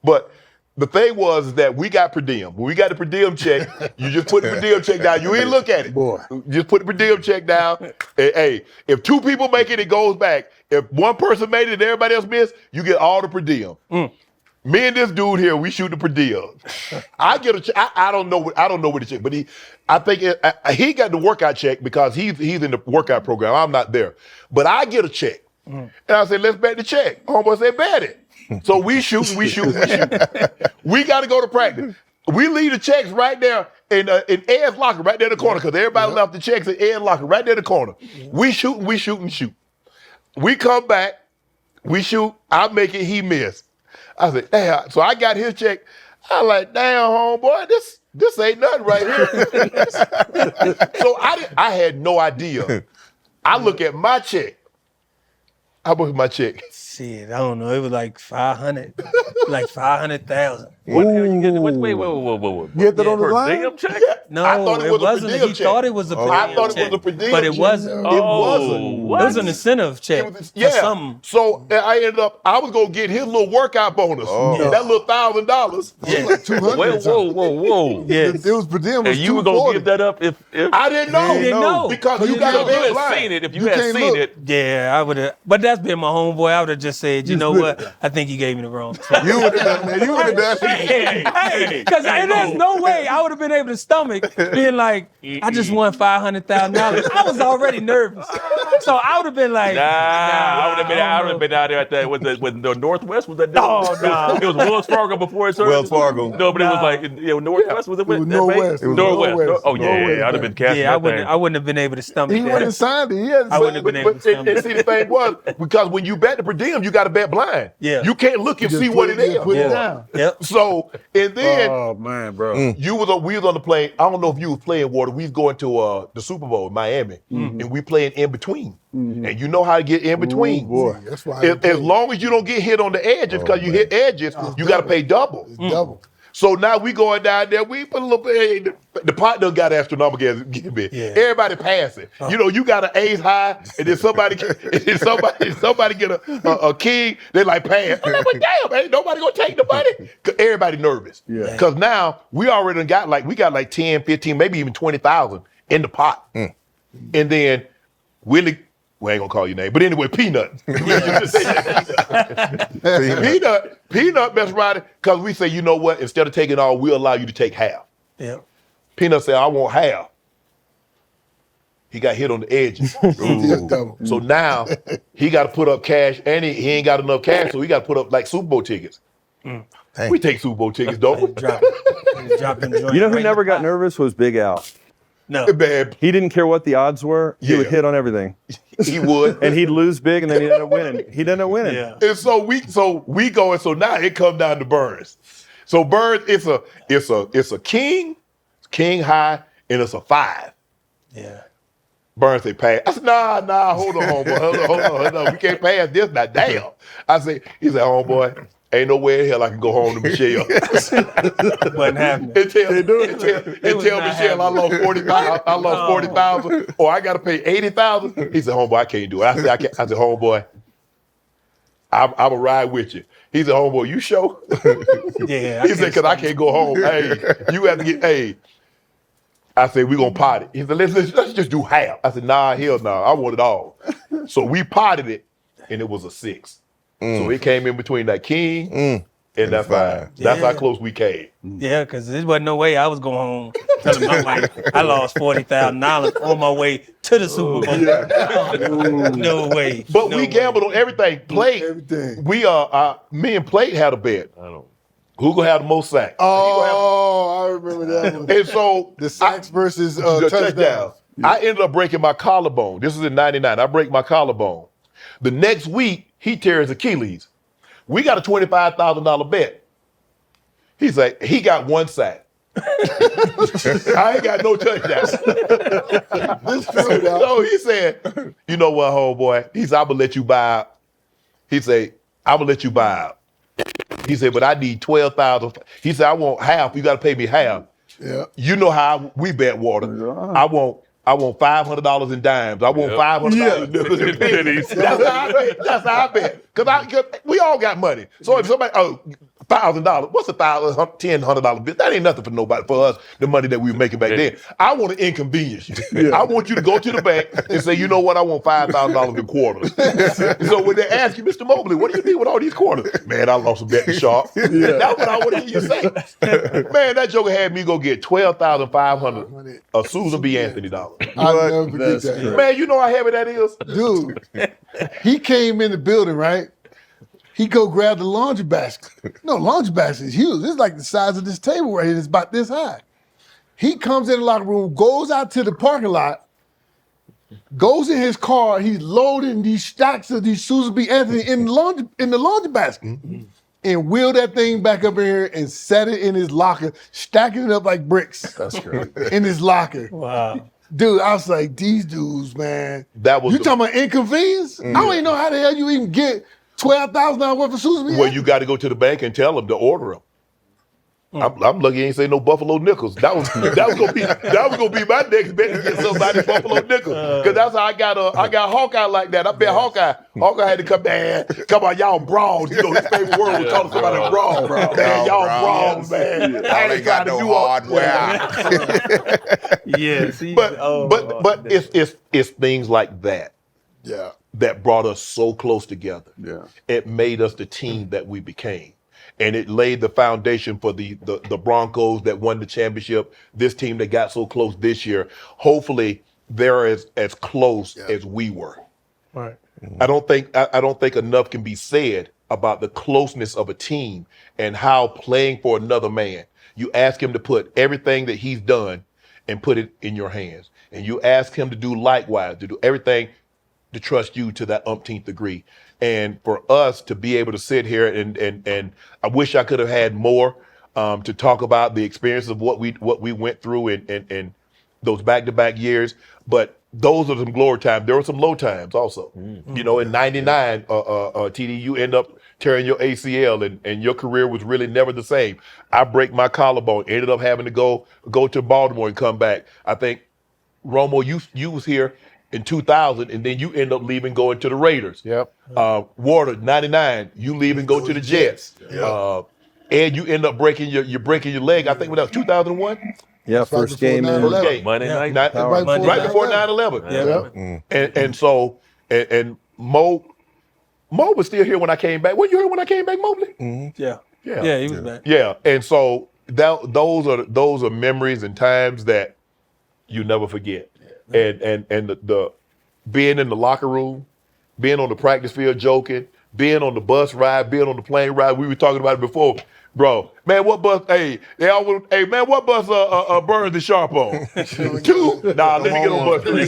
But the thing was that we got per diem. When we got the per diem check, you just put the per diem check down. You ain't look at it. Boy. Just put the per diem check down. And, hey, if 2 people make it, it goes back. If 1 person made it and everybody else missed, you get all the per diem. Me and this dude here, we shoot the per diem. I get a check. I don't know what the check, but he got the workout check because he's in the workout program. I'm not there, but I get a check, and I said, "Let's bet the check." Homeboy said, "Bet it." So we shoot. We got to go to practice. We leave the checks right there in Ed's locker, right there in the corner, because everybody left the checks in Ed's locker, right there in the corner. We shoot. We come back. We shoot. I make it. He missed. I said, damn. So I got his check. I like, damn, homeboy, this ain't nothing right here. So I had no idea. I look at my check. How much was my check? Shit, I don't know. It was like 500, like 500,000. What the hell you getting? Wait. Get that on the line? Damn check? No, I thought it was a wasn't. per diem He check. thought it was a per diem I thought it check, was a per diem but it check. wasn't. It wasn't. What? It was an incentive check. Yeah. For something. So I ended up, I was going to get his little workout bonus. That little $1,000. Yeah. Like 200. Whoa. Yes. It was per diem. And you were going to give that up if I didn't know. You didn't know. Because you got you to bet had blind. seen it. If you You had can't seen look. it. Yeah, I would have. But that's been my homeboy. I would have just said, you know what? I think you gave me the wrong check. You would have done that. You would have done that. Hey, because there's no way I would have been able to stomach being like, I just won $500,000. I was already nervous, so I would have been like, I would have been out there at that. Was the Northwest? Was that? No. It was Wells Fargo before it started. Wells Fargo. No, but it was like Northwest. Was it? It was Northwest. It was Northwest. Northwest. Oh yeah, I'd have been cashing yeah, that I wouldn't have been able to stomach He that. wouldn't have signed it. He hadn't I wouldn't signed have been it. able to stomach And see, the thing was, because when you bet the per diem, you got to bet blind. Yeah. You can't look and Just see put what it is. Put it down. Yep. So, and then Oh man, bro. we was on the plane. I don't know if you was playing water. We was going to the Super Bowl in Miami, and we playing in between. And you know how to get in between. Boy, that's why. As long as you don't get hit on the edges, because you hit edges, you got to pay double. It's double. So now we going down there. We put a little bit. The partner got astronomical get bit. Yeah. Everybody passing. You got an ace high, and then somebody get a king. They like pass. I'm like, well, damn, ain't nobody gonna take the money. Cause everybody nervous. Yeah. Because now we already got like 10, 15, maybe even 20,000 in the pot. And then Willie. We ain't gonna call your name, but anyway, Peanut. Peanut best rider, because we say, you know what? Instead of taking all, we'll allow you to take half. Yeah. Peanut said, I want half. He got hit on the edges. Just double. So now he got to put up cash, and he ain't got enough cash, so he got to put up like Super Bowl tickets. We take Super Bowl tickets, don't we? Dropping joint You know who right never in the got pot. nervous was Big Al. No. Man, He didn't care what the odds were. He would Yeah. hit on everything. he would. And he'd lose big, and then he'd end up winning. He'd end up winning. Yeah. And so we go, and so now it comes down to Burns. So Burns, it's a king high, and it's a 5. Yeah. Burns say pass. I said, nah, hold on, homeboy. Hold on. We can't pass this, not damn. He said, homeboy, ain't no way in hell I can go home to Michelle. Wasn't happening. and tell was Michelle not I lost 40,000. I lost 40,000, or I got to pay 80,000. He said, homeboy, I can't do it. I said, homeboy, I will ride with you. He said, homeboy, you sure? Yeah. He said, because I can't go home. Hey, you have to get, hey. I said, we're going to pot it. He said, let's just do half. I said, nah, hell no. I want it all. So we potted it, and it was a 6. So it came in between that king and that 5. That's how close we came. Yeah, because there wasn't no way I was going home telling my wife I lost $40,000 on my way to the Super Bowl. No way. But we gambled on everything. Plate. Everything. Me and Plate had a bet. Who gonna have the most sacks? Oh, I remember that one. And so The sacks versus the touchdowns. I ended up breaking my collarbone. This was in '99. I break my collarbone. The next week, he tears Achilles. We got a $25,000 bet. He's like, he got 1 sack. I ain't got no touchdowns. So he said, you know what, homeboy? He said, I'm gonna let you buy out. He said, I'm gonna let you buy out. He said, but I need 12,000. He said, I want half. You got to pay me half. Yeah. You know how we bet, Water. I want $500 in dimes. I want $500 in nickels and pennies. That's how I bet. That's how I bet. Because we all got money. So if somebody, $1,000, what's $1,000 bill? That ain't nothing for nobody, for us, the money that we were making back then. I want to inconvenience you. I want you to go to the bank and say, you know what, I want $5,000 in quarters. So when they ask you, Mr. Mobley, what do you do with all these quarters? Man, I lost a bet in Sharpe. That's what I want to hear you say. Man, that joker had me go get $12,500 of Susan B. Anthony dollars. I'll never forget that. Man, you know how heavy that is? Dude, he came in the building, right? He go grab the laundry basket. No, laundry basket is huge. It's like the size of this table right here. It's about this high. He comes in the locker room, goes out to the parking lot, goes in his car. He's loading these stacks of these Susan B. Anthony in the laundry basket, and wheeled that thing back up in here and set it in his locker, stacking it up like bricks. That's great. In his locker. Wow. Dude, I was like, these dudes, man. That was you talking about inconvenience? I don't even know how the hell you even get $12,000 worth of Susan B. Well, you got to go to the bank and tell them to order them. I'm lucky he ain't say no Buffalo nickels. That was gonna be my next bet to get somebody Buffalo nickels, because that's how I got Hawkeye like that. I bet Hawkeye had to come down. Come on, y'all brawls. You know his favorite word was calling somebody a brawl. Man, y'all brawls, man. I ain't got to do hardware. Yes. But it's things like that. Yeah. That brought us so close together. Yeah. It made us the team that we became. And it laid the foundation for the Broncos that won the championship, this team that got so close this year. Hopefully they're as close as we were. Right. I don't think enough can be said about the closeness of a team and how playing for another man, you ask him to put everything that he's done and put it in your hands. And you ask him to do likewise, to do everything to trust you to that umpteenth degree. And for us to be able to sit here and I wish I could have had more to talk about the experience of what we went through in those back-to-back years. But those are some glory times. There were some low times also. Mm-hmm. You know, in '99, TD, you end up tearing your ACL and your career was really never the same. I break my collarbone, ended up having to go to Baltimore and come back. I think, Romo, you was here in 2000, and then you end up leaving, going to the Raiders. Yep. Water, 99, you leave and go to the Jets. Yep. And you end up breaking your leg. I think when that was 2001. Yeah, That's first right game before in 9/11. Okay, Monday night. Right before 9/11. Yeah. And so Mo was still here when I came back. Were you here when I came back, Mobley? Mm-hmm. Yeah, he was back. Yeah, and so those are memories and times that you never forget. And the being in the locker room, being on the practice field joking, being on the bus ride, being on the plane ride. We were talking about it before, bro. Man, what bus? Hey, what bus Burns and Sharpe on? 2? Nah, let me get on bus 3.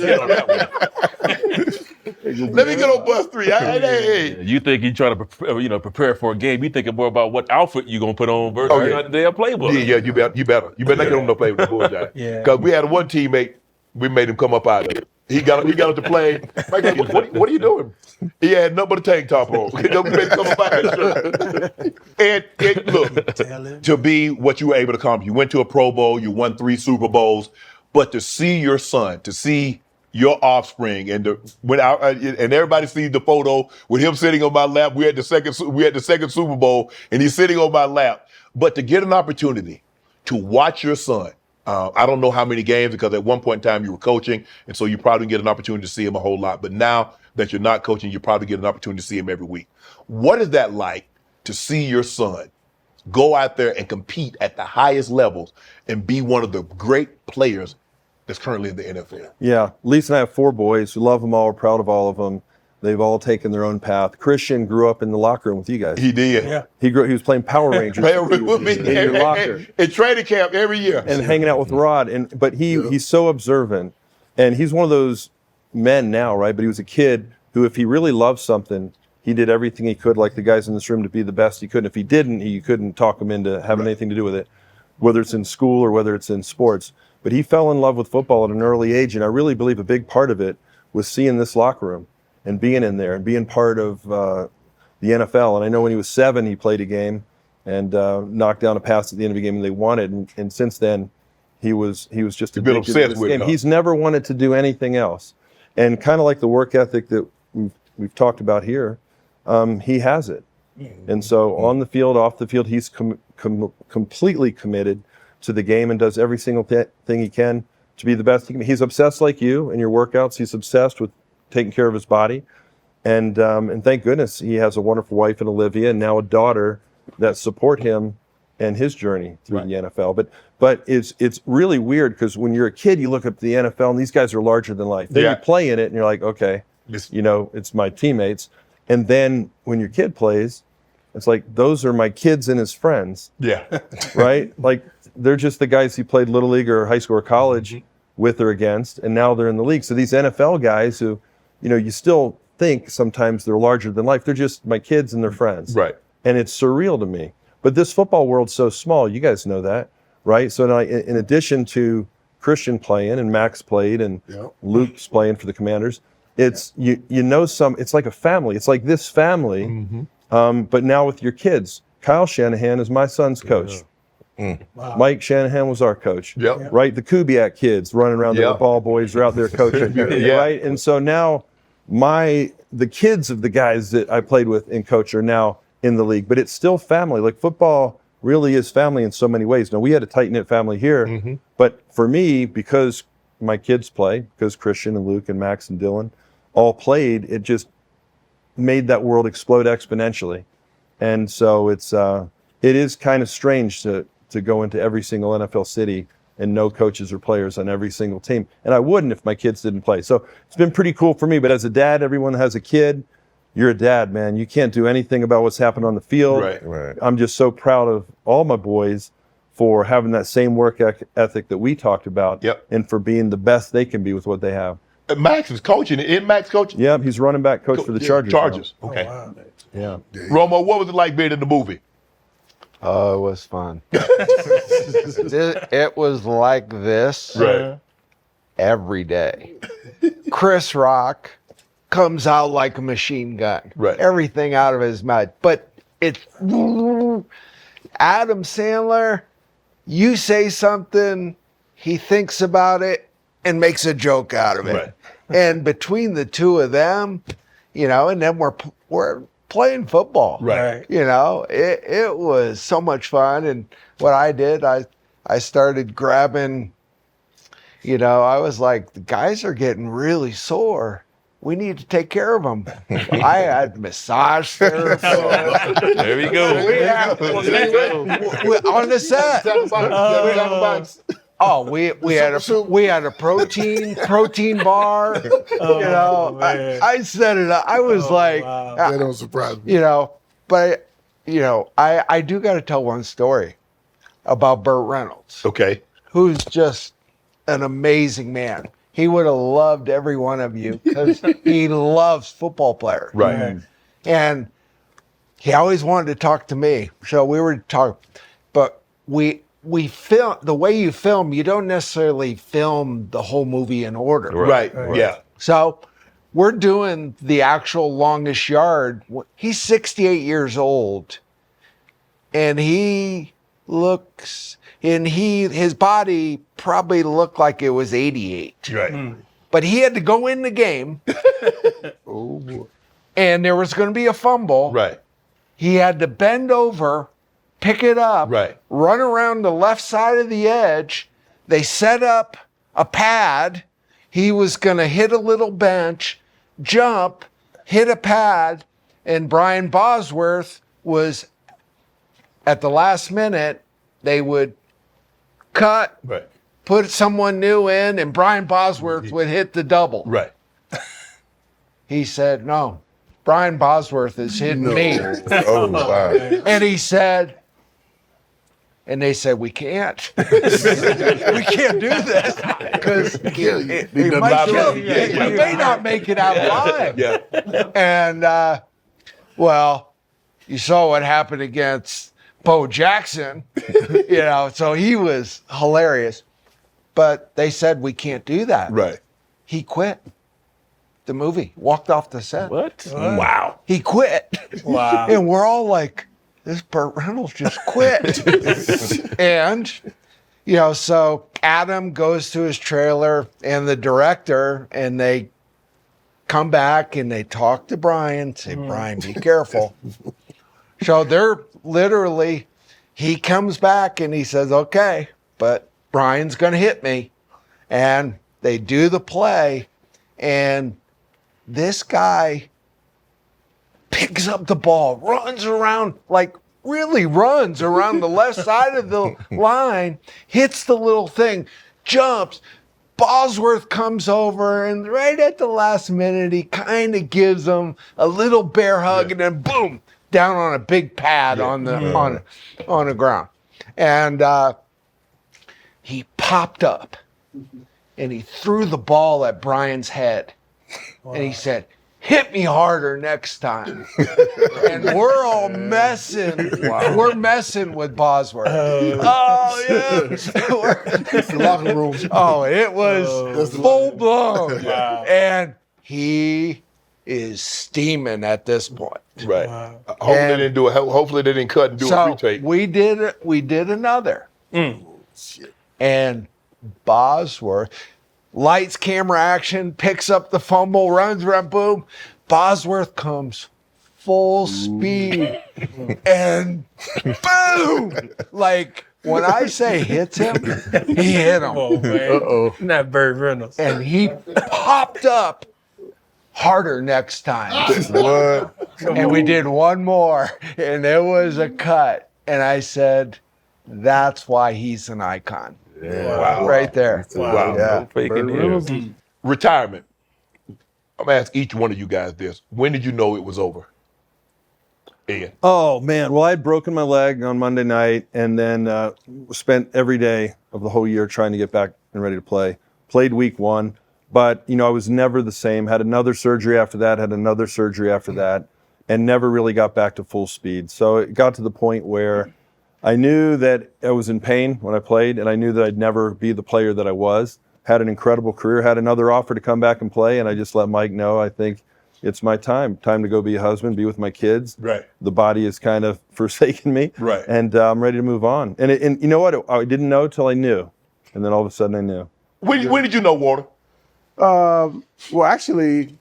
Let me get on bus 3. Hey. You think you trying to prepare for a game? You thinking more about what outfit you gonna put on versus not the damn playbook. Yeah, you better. You better not get on no plane with the bullseye. Yeah. Because we had one teammate. We made him come up out of it. He got up the plane. What are you doing? He had nothing but a tank top on. We made him come up out of it. And look, to be what you were able to accomplish. You went to a Pro Bowl. You won 3 Super Bowls. But to see your son, to see your offspring, and and everybody sees the photo with him sitting on my lap. We had the second Super Bowl, and he's sitting on my lap. But to get an opportunity to watch your son, I don't know how many games, because at one point in time you were coaching, and so you probably get an opportunity to see him a whole lot. But now that you're not coaching, you probably get an opportunity to see him every week. What is that like to see your son go out there and compete at the highest levels and be one of the great players that's currently in the NFL? Yeah, Lisa and I have 4 boys. We love them all. We're proud of all of them. They've all taken their own path. Christian grew up in the locker room with you guys. He did. Yeah. He was playing Power Rangers in your locker in training camp every year, and hanging out with Rod. But he's so observant, and he's one of those men now, right? But he was a kid who, if he really loved something, he did everything he could, like the guys in this room, to be the best he could. And if he didn't, you couldn't talk him into having anything to do with it, whether it's in school or whether it's in sports. But he fell in love with football at an early age, and I really believe a big part of it was seeing this locker room and being in there and being part of the NFL. And I know when he was 7, he played a game and knocked down a pass at the end of a game and they won it. And since then, he was just You've been obsessed with it. He's never wanted to do anything else. And kind of like the work ethic that we've talked about here, he has it. And so on the field, off the field, he's completely committed to the game and does every single thing he can to be the best he can be. He's obsessed like you in your workouts. He's obsessed with taking care of his body. And thank goodness he has a wonderful wife in Olivia and now a daughter that support him and his journey through the NFL. But it's really weird because when you're a kid, you look up the NFL and these guys are larger than life. Then you play in it and you're like, okay, it's my teammates. And then when your kid plays, it's like, those are my kids and his friends. Yeah. Right? Like, they're just the guys he played Little League or high school or college with or against, and now they're in the league. So these NFL guys who, you still think sometimes they're larger than life. They're just my kids and their friends. Right. And it's surreal to me. But this football world's so small. You guys know that, right? So now, in addition to Christian playing and Max played and Luke's playing for the Commanders, it's it's like a family. It's like this family, but now with your kids. Kyle Shanahan is my son's coach. Wow. Mike Shanahan was our coach. Right? The Kubiak kids running around there, the ball boys are out there coaching. Right? And so now the kids of the guys that I played with and coach are now in the league, but it's still family. Like, football really is family in so many ways. Now, we had a tight-knit family here, but for me, because my kids play, because Christian and Luke and Max and Dylan all played, it just made that world explode exponentially. And so it is kind of strange to go into every single NFL city and know coaches or players on every single team. And I wouldn't if my kids didn't play. So it's been pretty cool for me. But as a dad, everyone has a kid. You're a dad, man. You can't do anything about what's happened on the field. Right. I'm just so proud of all my boys for having that same work ethic that we talked about, and for being the best they can be with what they have. Max is coaching. Isn't Max coaching? Yeah, he's running back coach for the Chargers. Okay. Oh, wow. Yeah. Romo, what was it like being in the movie? Oh, it was fun. It was like this every day. Chris Rock comes out like a machine gun. Right. Everything out of his mouth. But it's Adam Sandler, you say something, he thinks about it and makes a joke out of it. Right. And between the two of them, and then we're playing football. Right. It was so much fun. And what I did, I started grabbing, I was like, the guys are getting really sore. We need to take care of them. I had massage therapy. There we go. On the set. Oh, we had a protein bar. I set it up. I was like, That don't surprise me. But I do got to tell one story about Burt Reynolds. Okay. Who's just an amazing man. He would have loved every one of you because he loves football players. Right. And he always wanted to talk to me. So we were talking, but we film, the way you film, you don't necessarily film the whole movie in order. Right. Yeah. So we're doing the actual longest yard. He's 68 years old and he looks, and his body probably looked like it was 88. Right. but he had to go in the game. Oh, boy. And there was going to be a fumble. Right. He had to bend over, pick it up, Right. run around the left side of the edge. They set up a pad. He was going to hit a little bench, jump, hit a pad, and Brian Bosworth was at the last minute. They would cut, Right. put someone new in, and Brian Bosworth would hit the double. Right. He said, no, Brian Bosworth is hitting me. Oh, wow. And he said, and they said, we can't. We can't do this because he may not make it out alive. Yeah. And, well, you saw what happened against Bo Jackson, so he was hilarious. But they said, we can't do that. Right. He quit the movie, walked off the set. What? Wow. He quit. Wow. And we're all like, this Burt Reynolds just quit. And, so Adam goes to his trailer and the director, and they come back and they talk to Brian, say, Brian, be careful. So they're literally, he comes back and he says, okay, but Brian's going to hit me. And they do the play, and this guy picks up the ball, runs around, really runs around the left side of the line, hits the little thing, jumps. Bosworth comes over, and right at the last minute, he kind of gives him a little bear hug, and then boom, down on a big pad on the ground. And he popped up, and he threw the ball at Brian's head, and he said, hit me harder next time. And we're all messing. We're messing with Bosworth. The locker room. Oh, it was full blown. Wow. And he is steaming at this point. Right. Hopefully they didn't do it. Hopefully they didn't cut and do a So retake. we did another. And Bosworth, lights, camera, action, picks up the fumble, runs around, boom. Bosworth comes full speed and boom! When I say hits him, he hit him. Oh, man. Not Burt Reynolds. And he popped up harder next time. What? And we did one more, and there was a cut. And I said, that's why he's an icon. Wow. Right there. Wow. Yeah. Retirement. I'm going to ask each one of you guys this. When did you know it was over? Ian. Oh, man. Well, I had broken my leg on Monday night and then spent every day of the whole year trying to get back and ready to play. Played week 1, but, I was never the same. Had another surgery after that, and never really got back to full speed. So it got to the point where I knew that I was in pain when I played, and I knew that I'd never be the player that I was. Had an incredible career, had another offer to come back and play, and I just let Mike know, I think it's my time to go be a husband, be with my kids. Right. The body has kind of forsaken me. Right. And I'm ready to move on. And you know what? I didn't know till I knew. And then all of a sudden I knew. When did you know, Water? Well, actually,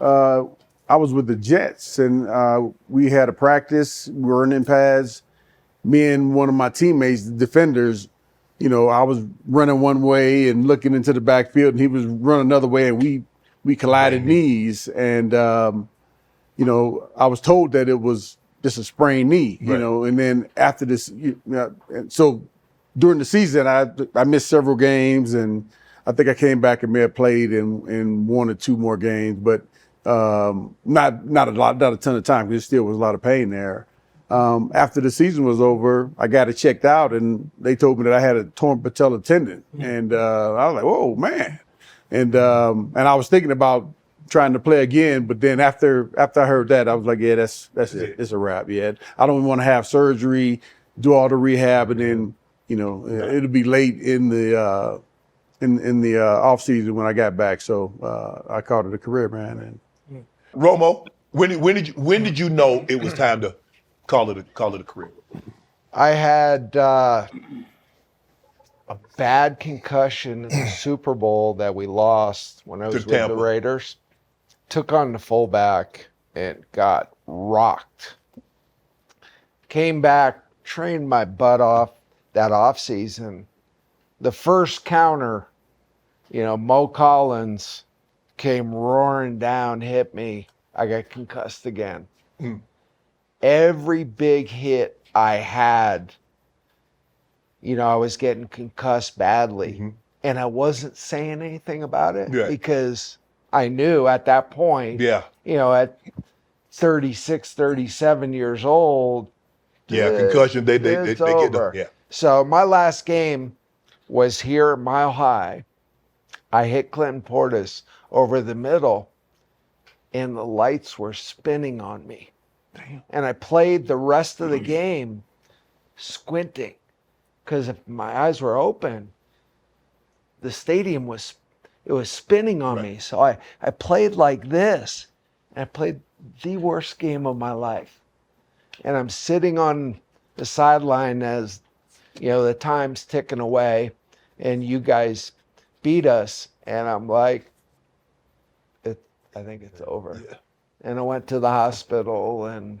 I was with the Jets, and we had a practice. We were running pads. Me and one of my teammates, the defenders, I was running one way and looking into the backfield, and he was running another way, and we collided knees. And, I was told that it was just a sprained knee, and then after this, and so during the season, I missed several games, and I think I came back and may have played in 1 or 2 more games, but not a ton of time, because there still was a lot of pain there. After the season was over, I got it checked out, and they told me that I had a torn patella tendon, and I was like, "Whoa, man!" And I was thinking about trying to play again, but then after I heard that, I was like, "Yeah, that's it. It's a wrap. Yeah, I don't want to have surgery, do all the rehab, and then it'll be late in the off season when I got back." So I called it a career, man. And Romo, when did you know it was time to call it a career? I had a bad concussion in the Super Bowl that we lost when I was with Tampa. the Raiders. Took on the fullback and got rocked. Came back, trained my butt off that off season. The first counter, Mo Collins came roaring down, hit me. I got concussed again. Every big hit I had, I was getting concussed badly. And I wasn't saying anything about it because I knew at that point, at 36, 37 years old, concussion, they get over. them. Yeah. So my last game was here at Mile High. I hit Clinton Portis over the middle, and the lights were spinning on me. Damn. And I played the rest of the game squinting, because if my eyes were open, the stadium was spinning on me. So I played like this, and I played the worst game of my life. And I'm sitting on the sideline as, the time's ticking away, and you guys beat us. And I'm like, I think it's over. Yeah. And I went to the hospital, and,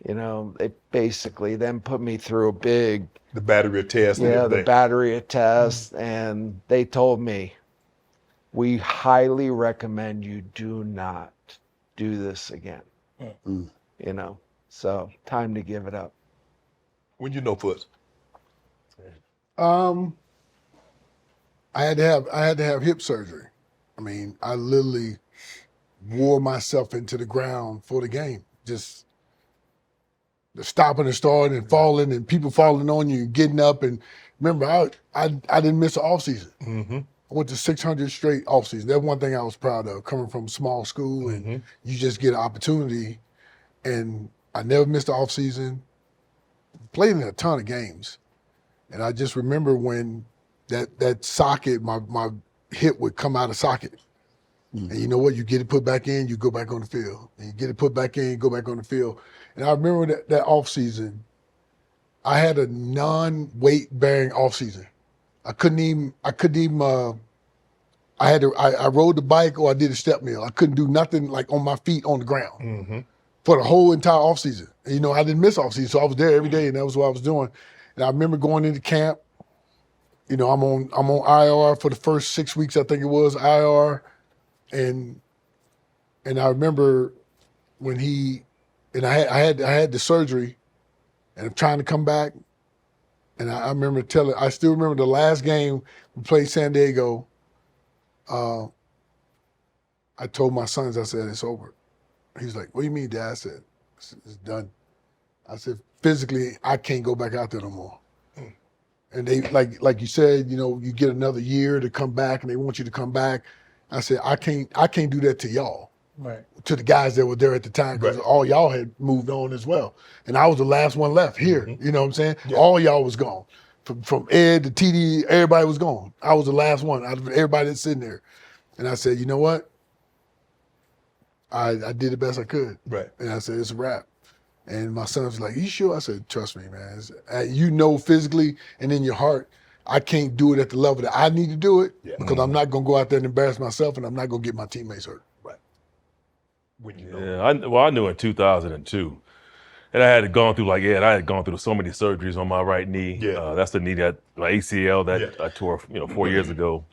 they basically then put me through the battery of tests. The battery of tests. And they told me, we highly recommend you do not do this again. So time to give it up. When you know Foots? I had to have hip surgery. I mean, I literally wore myself into the ground for the game. Just the stopping and starting and falling and people falling on you and getting up. And remember, I didn't miss an off season. I went to 600 straight off seasons. That's one thing I was proud of, coming from a small school, and you just get an opportunity. And I never missed an off season. Played in a ton of games. And I just remember when that socket, my hip would come out of socket. And you know what? You get it put back in, you go back on the field. And you get it put back in, you go back on the field. And I remember that off season, I had a non-weight bearing off season. I rode the bike or I did a step mill. I couldn't do nothing like on my feet on the ground for the whole entire off season. And, I didn't miss off season, so I was there every day, and that was what I was doing. And I remember going into camp. I'm on IR for the first 6 weeks, I think it was IR, and I remember when I had the surgery, and I'm trying to come back, and I still remember the last game we played San Diego. I told my sons, I said, it's over. He's like, what do you mean, Dad? I said, it's done. I said, physically, I can't go back out there no more. And they, like you said, you get another year to come back, and they want you to come back. I said, I can't do that to y'all. Right. To the guys that were there at the time, because all y'all had moved on as well. And I was the last one left here. You know what I'm saying? Yeah. All y'all was gone. From Ed to TD, everybody was gone. I was the last one out of everybody that's sitting there. And I said, you know what? I did the best I could. Right. And I said, it's a wrap. And my son was like, you sure? I said, trust me, man. Physically and in your heart, I can't do it at the level that I need to do it because I'm not going to go out there and embarrass myself, and I'm not going to get my teammates hurt. Right. I knew in 2002. And I had gone through so many surgeries on my right knee. Yeah. That's the knee my ACL that I tore, 4 years ago.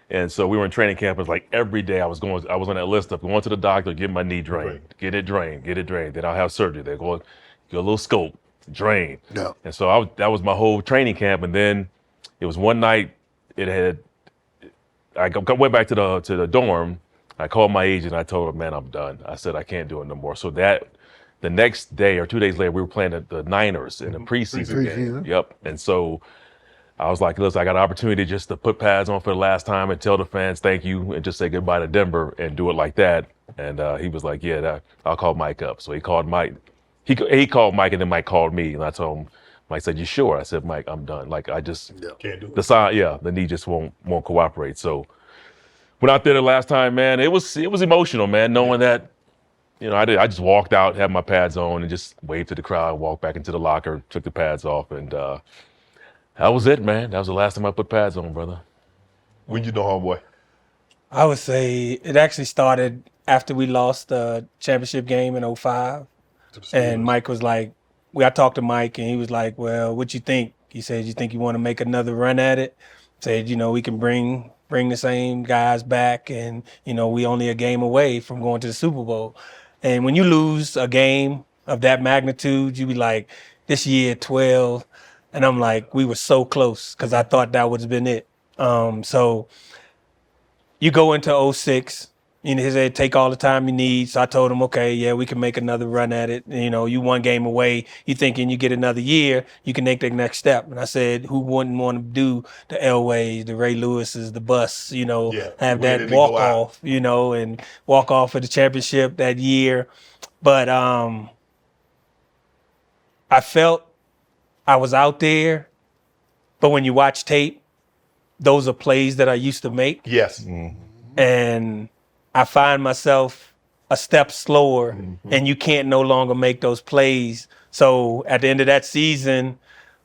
And so we were in training camp. It was like every day I was on that list of going to the doctor, get my knee drained, get it drained. Then I'll have surgery. They go, get a little scope, drain. Yeah. And so that was my whole training camp. And then it was one night. I went back to the dorm. I called my agent. I told him, man, I'm done. I said I can't do it no more. So the next day or 2 days later, we were playing the Niners in the preseason game. Yep. And so I was like, listen, I got an opportunity just to put pads on for the last time and tell the fans thank you and just say goodbye to Denver and do it like that. And he was like, I'll call Mike up. So he called Mike. He called Mike, and then Mike called me. And I told him, Mike said, you sure? I said, Mike, I'm done. Like, I just can't do it. The knee just won't cooperate. So went out there the last time, man. It was emotional, man, knowing that, I just walked out, had my pads on, and just waved to the crowd, walked back into the locker, took the pads off, and That was it, man. That was the last time I put pads on, brother. When you know, homeboy? I would say it actually started after we lost the championship game in 05. And Mike was like, I talked to Mike and he was like, well, what you think? He said, you think you want to make another run at it? Said, we can bring the same guys back and, we only a game away from going to the Super Bowl. And when you lose a game of that magnitude, you be like, this year 12. And I'm like, we were so close because I thought that would have been it. So you go into 06, he said, take all the time you need. So I told him, okay, yeah, we can make another run at it. You one game away. You thinking you get another year, you can make the next step. And I said, who wouldn't want to do the Elways, the Ray Lewises, the bus, have that walk off, and walk off for the championship that year. But I felt I was out there, but when you watch tape, those are plays that I used to make. Yes. And I find myself a step slower and you can't no longer make those plays. So at the end of that season,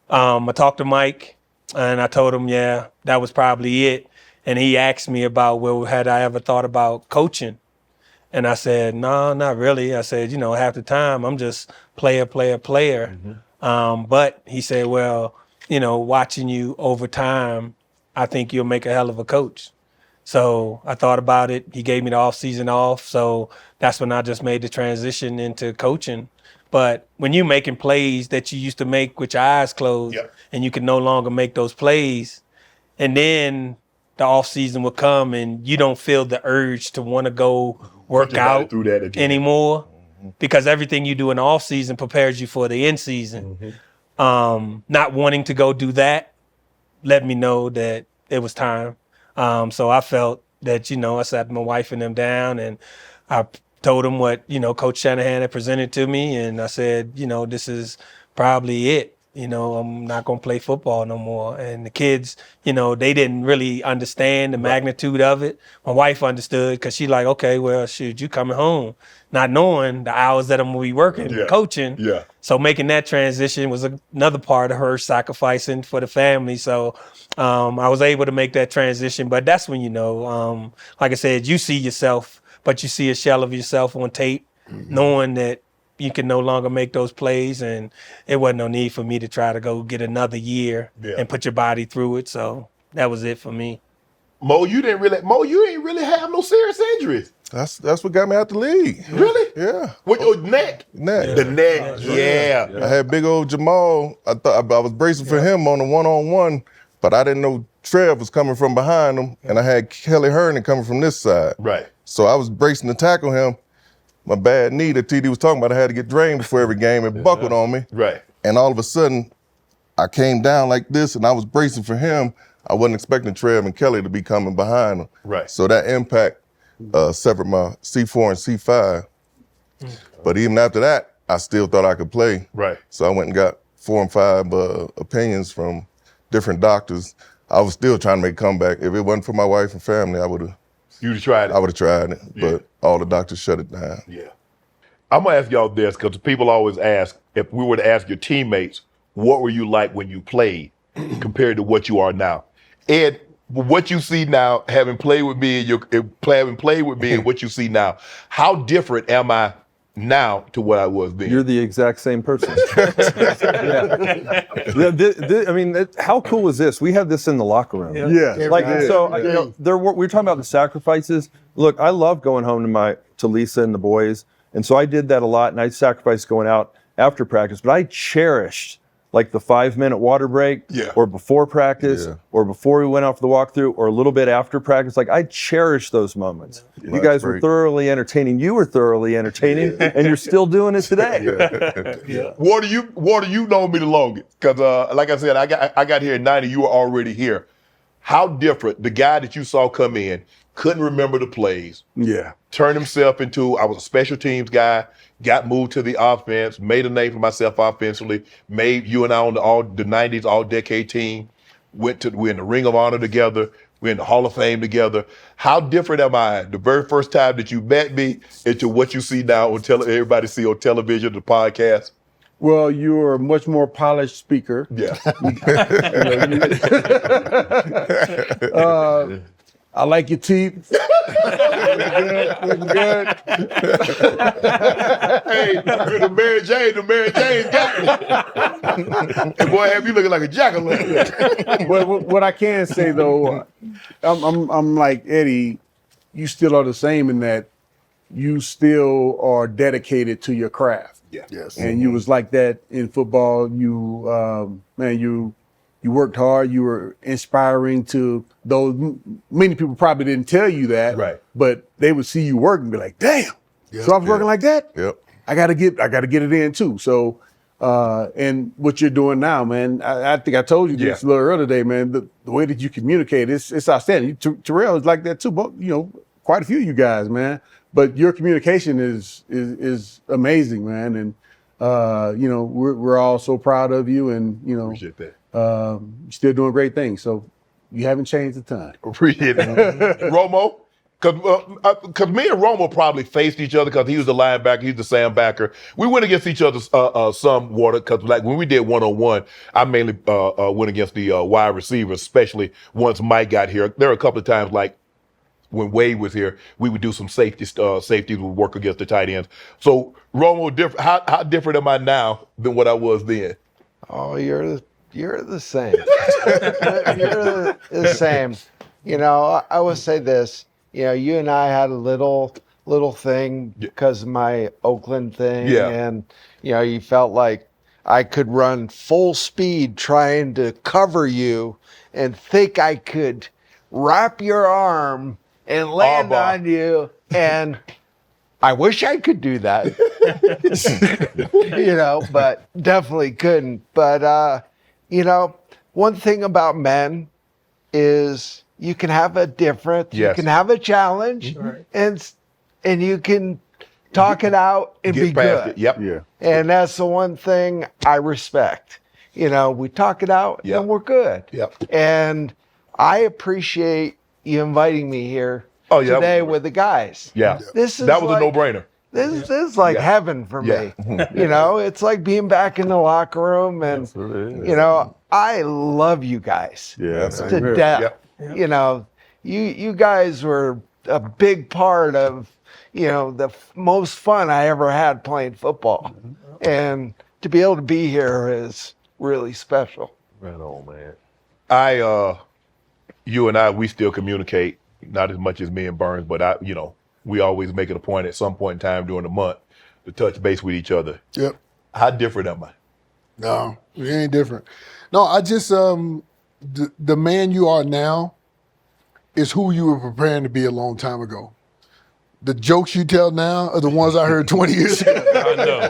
I talked to Mike and I told him, yeah, that was probably it. And he asked me about, well, had I ever thought about coaching? And I said, no, not really. I said, half the time I'm just player. But he said, well, watching you over time, I think you'll make a hell of a coach. So I thought about it. He gave me the off season off. So that's when I just made the transition into coaching. But when you're making plays that you used to make with your eyes closed and you can no longer make those plays, and then the off season will come and you don't feel the urge to want to go work out through that anymore because everything you do in the off season prepares you for the end season. Not wanting to go do that let me know that it was time. So I felt that, I sat my wife and them down and I told them what, Coach Shanahan had presented to me. And I said, this is probably it. I'm not going to play football no more. And the kids, they didn't really understand the magnitude of it. My wife understood because she like, okay, well, shoot, you coming home, not knowing the hours that I'm going to be working, coaching. Yeah. So making that transition was another part of her sacrificing for the family. So I was able to make that transition. But that's when, like I said, you see yourself, but you see a shell of yourself on tape, knowing that you can no longer make those plays, and it wasn't no need for me to try to go get another year and put your body through it. So that was it for me. Mo, you didn't really have no serious injuries. That's what got me out the league. Really? Yeah. With your neck? The neck, yeah. I had big old Jamal. I thought I was bracing for him on a one-on-one, but I didn't know Trev was coming from behind him, and I had Kelly Herndon coming from this side. Right. So I was bracing to tackle him. My bad knee that TD was talking about, I had to get drained before every game. It buckled on me. Right. And all of a sudden, I came down like this, and I was bracing for him. I wasn't expecting Trev and Kelly to be coming behind him. Right. So that impact severed my C4 and C5. But even after that, I still thought I could play. Right. So I went and got 4 and 5 opinions from different doctors. I was still trying to make a comeback. If it wasn't for my wife and family, I would have. You'd have tried it? I would have tried it, Yeah. but all the doctors shut it down. Yeah. I'm going to ask y'all this because people always ask, if we were to ask your teammates, what were you like when you played compared to what you are now? Ed, what you see now, having played with me and what you see now, how different am I now to what I was then? You're the exact same person. I mean, how cool is this? We have this in the locker room. Yeah. Like, so, we were talking about the sacrifices. Look, I love going home to Lisa and the boys. And so I did that a lot, and I sacrificed going out after practice, but I cherished like the 5-minute water break or before practice or before we went out for the walkthrough or a little bit after practice. Like, I cherish those moments. You guys were thoroughly entertaining. You were thoroughly entertaining, and you're still doing it today. Water, you know me the longest. Because like I said, I got here in 90, you were already here. How different, the guy that you saw come in, couldn't remember the plays. Yeah. Turned himself into, I was a special teams guy, got moved to the offense, made a name for myself offensively, made you and I on the 90s all-decade team, we're in the Ring of Honor together, we're in the Hall of Fame together. How different am I the very first time that you met me into what you see now on everybody see on television, the podcast? Well, you're a much more polished speaker. Yeah. I like your teeth. Looking good. Hey, the Mary Jane got me. Boy, have you looking like a jack-o'-lantern. But what I can say though, I'm like Eddie. You still are the same in that you still are dedicated to your craft. Yeah. Yes. And you was like that in football. You, you worked hard. You were inspiring to those. Many people probably didn't tell you that, Right. But they would see you work and be like, "Damn, so I was working like that. Yep. I gotta get it in too." So, and what you're doing now, man, I think I told you this a little earlier today, man. The way that you communicate, it's outstanding. Terrell is like that too. But quite a few of you guys, man. But your communication is amazing, man. And we're all so proud of you, and Appreciate that. you're still doing great things. So you haven't changed a ton. Appreciate it. Romo, because me and Romo probably faced each other because he was the linebacker, he's the sandbacker. We went against each other somewhat because like when we did one-on-one, I mainly went against the wide receivers, especially once Mike got here. There were a couple of times like when Wade was here, we would do some safeties would work against the tight ends. So Romo, how different am I now than what I was then? Oh, you're the same. You're the same. I would say this. You and I had a little thing because of my Oakland thing, and you felt like I could run full speed trying to cover you, and think I could wrap your arm and land on you, and I wish I could do that, but definitely couldn't. But, one thing about men is you can have a difference, you can have a challenge, and you can talk it out and Get be past good. it. Yep. Yeah. And that's the one thing I respect. We talk it out and we're good. Yep. And I appreciate you inviting me here yeah, today with the guys. Yeah. That was a no-brainer. This is like heaven for me. It's like being back in the locker room, and I love you guys to death. Yep. You guys were a big part of the most fun I ever had playing football, and to be able to be here is really special. Right on, man. You and I, we still communicate, not as much as me and Burns, but we always make it a point at some point in time during the month to touch base with each other. Yep. How different am I? No, it ain't different. No, I just the man you are now is who you were preparing to be a long time ago. The jokes you tell now are the ones I heard 20 years ago. I know.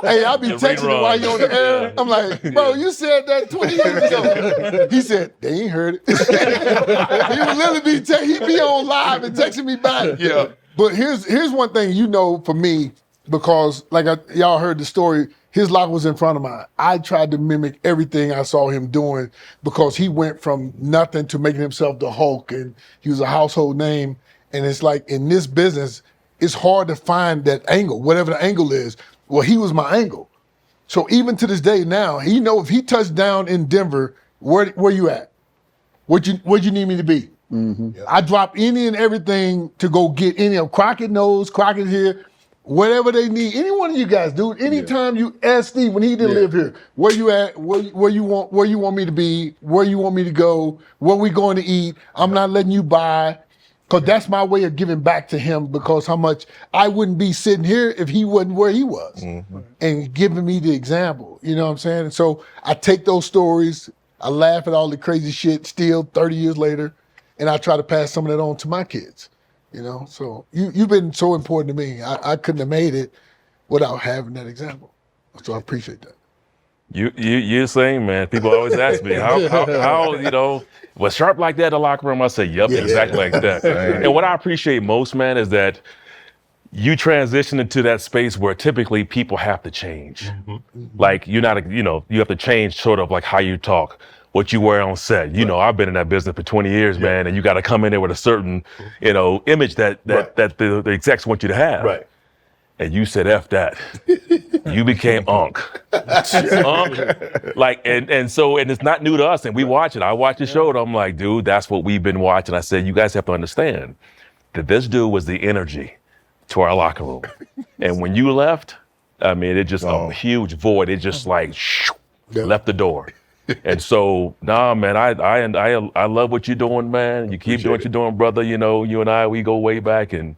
Hey, I'll be texting him while you're on the air. I'm like, bro, you said that 20 years ago. He said, they ain't heard it. He would literally he'd be on live and texting me back. Yeah. But here's one thing for me, because y'all heard the story, his locker was in front of mine. I tried to mimic everything I saw him doing because he went from nothing to making himself the Hulk, and he was a household name. And it's like in this business, it's hard to find that angle, whatever the angle is. Well, he was my angle. So even to this day now, if he touched down in Denver, where you at? Where'd you need me to be? Mm-hmm. Yeah. I drop any and everything to go get any of Crockett knows, Crockett here, whatever they need. Any one of you guys, dude. Anytime you ask Steve when he didn't live here, where you at? Where you want me to be? Where you want me to go? Where we going to eat? I'm not letting you buy. Because that's my way of giving back to him, because how much I wouldn't be sitting here if he wasn't where he was and giving me the example. You know what I'm saying? And so I take those stories, I laugh at all the crazy shit still 30 years later, and I try to pass some of that on to my kids. So you've been so important to me. I couldn't have made it without having that example. So I appreciate that. You're saying, man. People always ask me how was Sharpe like that in the locker room? I say, yep, exactly like that. And what I appreciate most, man, is that you transition into that space where typically people have to change. Mm-hmm. Like you're not, you have to change sort of like how you talk, what you wear on set. I've been in that business for 20 years, man, and you got to come in there with a certain, image that the execs want you to have. Right. and you said F that. You became Unc. Unc. Like, and it's not new to us, and we watch it. I watch the show, and I'm like, dude, that's what we've been watching. I said, you guys have to understand that this dude was the energy to our locker room. And when you left, I mean, it just a huge void. It just like left the door. And so, nah, man, I love what you're doing, man. You keep doing what you're doing, brother. You know, you and I, we go way back, and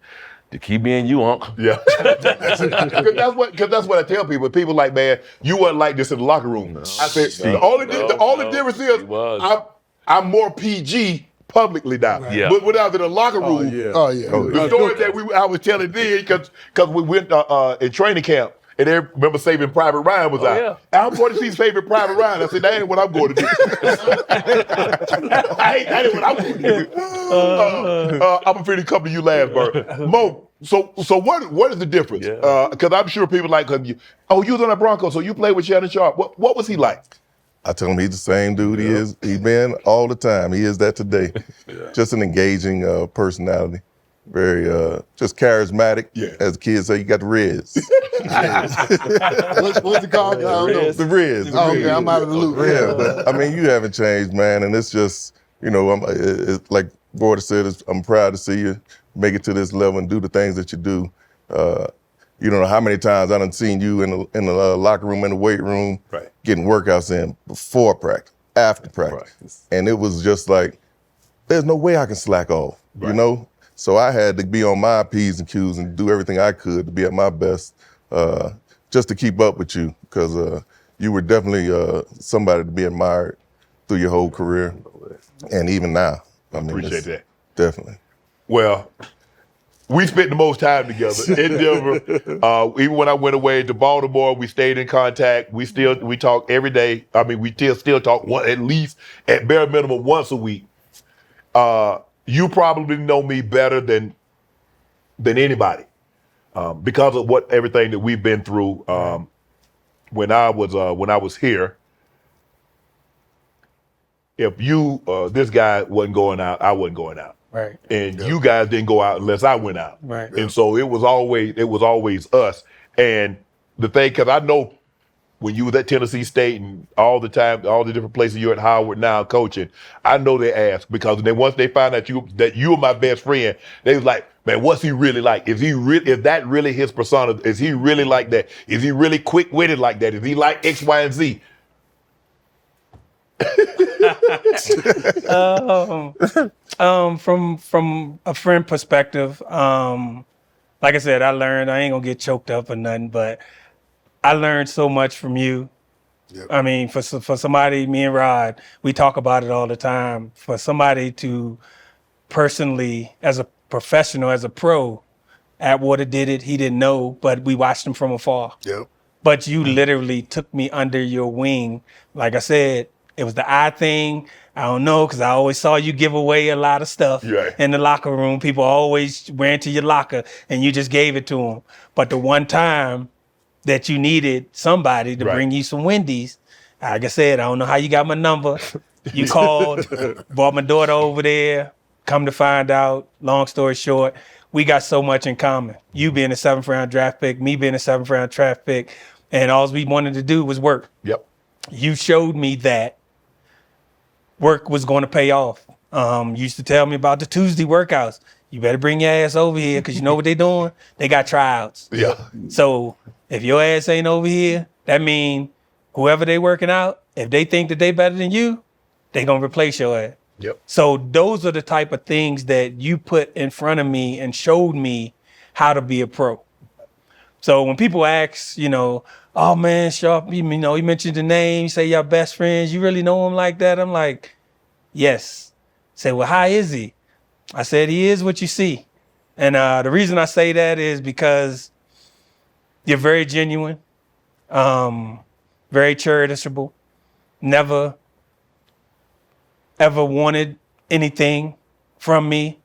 to keep being you, Unc. Yeah. Because that's what I tell people. People like, man, you wasn't like this in the locker room. I said, the only difference is I'm more PG publicly now. Right. Yeah. But when I was in the locker room, the story that I was telling then, because we went in training camp, and they remember Saving Private Ryan was out. Yeah. I'm going to see Saving Private Ryan. I said, that ain't what I'm going to do. that ain't what I'm going to do. I'm afraid to come to you last, Bert. Mo, so what is the difference? Because I'm sure people like, you was on the Broncos, so you played with Shannon Sharpe. What was he like? I tell him he's the same dude he is. He's been all the time. He is that today. Just an engaging personality. Very just charismatic. As the kids say, you got the Riz. What's it called? I don't know. The Riz. Okay, I'm out of the loop. Yeah, but I mean, you haven't changed, man. And it's just, it's like Border said, I'm proud to see you make it to this level and do the things that you do. You don't know how many times I done seen you in the locker room, in the weight room, getting workouts in before practice, after practice. And it was just like, there's no way I can slack off, you know? So I had to be on my P's and Q's and do everything I could to be at my best just to keep up with you, because you were definitely somebody to be admired through your whole career and even now. I mean, appreciate that. Definitely. Well, we spent the most time together in Denver. Even when I went away to Baltimore, we stayed in contact. We talk every day. I mean, we still talk at least at bare minimum once a week. You probably know me better than anybody because of everything that we've been through. When I was here, if this guy wasn't going out, I wasn't going out. Right. And you guys didn't go out unless I went out. Right. And so it was always us. And the thing, because I know when you was at Tennessee State and all the time, all the different places you're at Howard now coaching, I know they ask, because then once they find out that you are my best friend, they was like, man, what's he really like? Is that really his persona? Is he really like that? Is he really quick-witted like that? Is he like X, Y, and Z? From a friend perspective, like I said, I ain't gonna get choked up or nothing, but I learned so much from you. Yep. I mean, for somebody, me and Rod, we talk about it all the time. For somebody to personally, as a professional, as a pro, Atwater did it, he didn't know, but we watched him from afar. Yep. But you literally took me under your wing. Like I said, it was the eye thing. I don't know, because I always saw you give away a lot of stuff in the locker room. People always ran to your locker, and you just gave it to them. But the one time that you needed somebody to bring you some Wendy's, like I said, I don't know how you got my number. You called, brought my daughter over there. Come to find out, long story short, we got so much in common. You being a 7th round draft pick, me being a 7th round draft pick, and all we wanted to do was work. Yep. You showed me that work was going to pay off. You used to tell me about the Tuesday workouts. You better bring your ass over here, because you know what they doing? They got tryouts. Yeah. So if your ass ain't over here, that mean whoever they working out, if they think that they better than you, they gonna replace your ass. Yep. So those are the type of things that you put in front of me and showed me how to be a pro. So when people ask, oh man, Sharpe, you mentioned the name, you say y'all best friends, you really know him like that? I'm like, yes. Say, well, how is he? I said, he is what you see. And the reason I say that is because you're very genuine, very charitable, never ever wanted anything from me,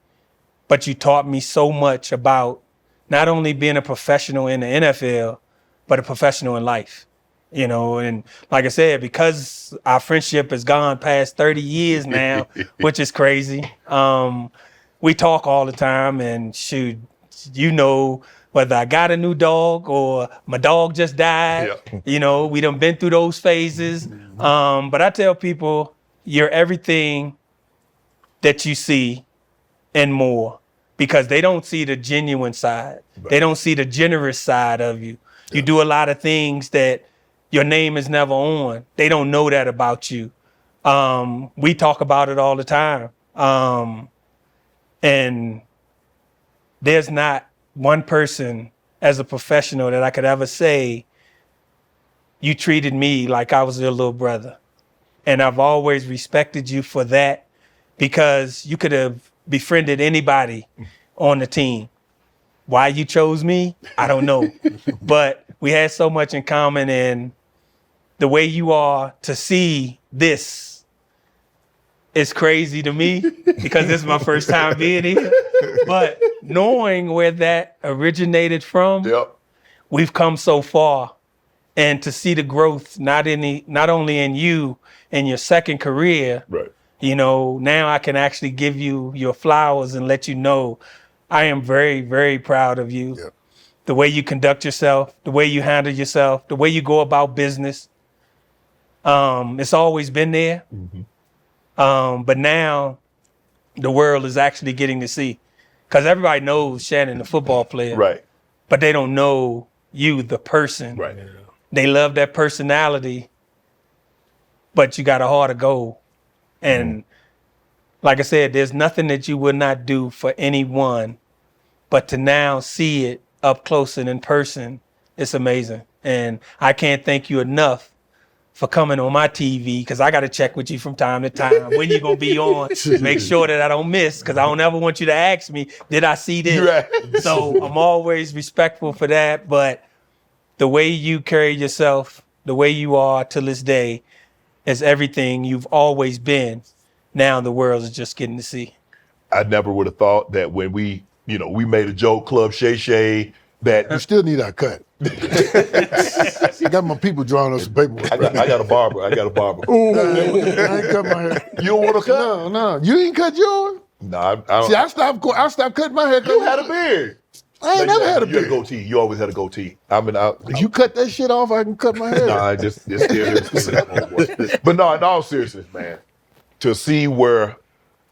but you taught me so much about not only being a professional in the NFL, but a professional in life. And like I said, because our friendship has gone past 30 years now, which is crazy. We talk all the time, and shoot, when whether I got a new dog or my dog just died. You know, we done been through those phases. But I tell people, you're everything that you see and more, because they don't see the genuine side. They don't see the generous side of you. You do a lot of things that your name is never on. They don't know that about you. We talk about it all the time. And there's not one person as a professional that I could ever say, you treated me like I was your little brother. And I've always respected you for that, because you could have befriended anybody on the team. Why you chose me, I don't know. But we had so much in common, and the way you are to see this is crazy to me, because this is my first time being here. But knowing where that originated from, we've come so far. And to see the growth, not only in you and your second career, you know, now I can actually give you your flowers and let you know I am very, very proud of you. The way you conduct yourself, the way you handle yourself, the way you go about business. It's always been there. But now the world is actually getting to see, because everybody knows Shannon, the football player, but they don't know you, the person. They love that personality, but you got a heart of gold. And like I said, there's nothing that you would not do for anyone, but to now see it up close and in person, it's amazing. And I can't thank you enough for coming on my TV, because I got to check with you from time to time when you're going to be on, make sure that I don't miss, because I don't ever want you to ask me, did I see this? So I'm always respectful for that. But the way you carry yourself, the way you are to this day, is everything you've always been. Now the world is just getting to see. I never would have thought that when we made a joke, Club Shay Shay, that You still need our cut. I got my people drawing us some paperwork. I got a barber. Ooh, I ain't cut my hair. You don't want to cut? No. You ain't cut yours? No, I don't. See, I stopped cutting my hair. You had a beard. I ain't never had a You had a beard. goatee. You always had a goatee. If you cut that shit off, I can cut my hair. No, I just scared. But no, in all seriousness, man, to see where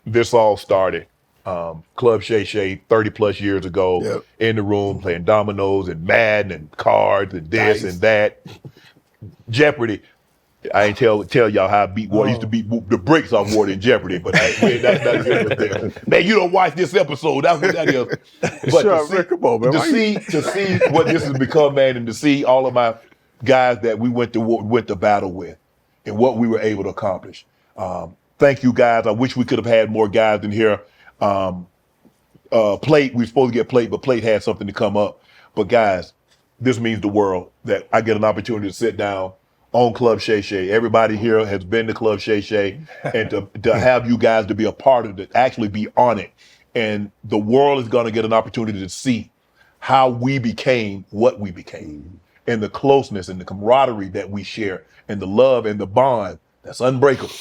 this all started, Club Shay Shay 30 plus years ago, in the room playing dominoes and Madden and cards and this and that. Jeopardy. I ain't tell y'all how I beat Ward. I used to beat the brakes off Ward in Jeopardy, but that's there. Man, you don't watch this episode. That's what that is. But to see what this has become, man, and to see all of my guys that we went to battle with and what we were able to accomplish. Thank you, guys. I wish we could have had more guys in here. Plate, we were supposed to get Plate, but Plate had something to come up. But guys, this means the world that I get an opportunity to sit down on Club Shay Shay. Everybody here has been to Club Shay Shay, and to have you guys to be a part of it, actually be on it. And the world is going to get an opportunity to see how we became what we became, and the closeness and the camaraderie that we share, and the love and the bond that's unbreakable.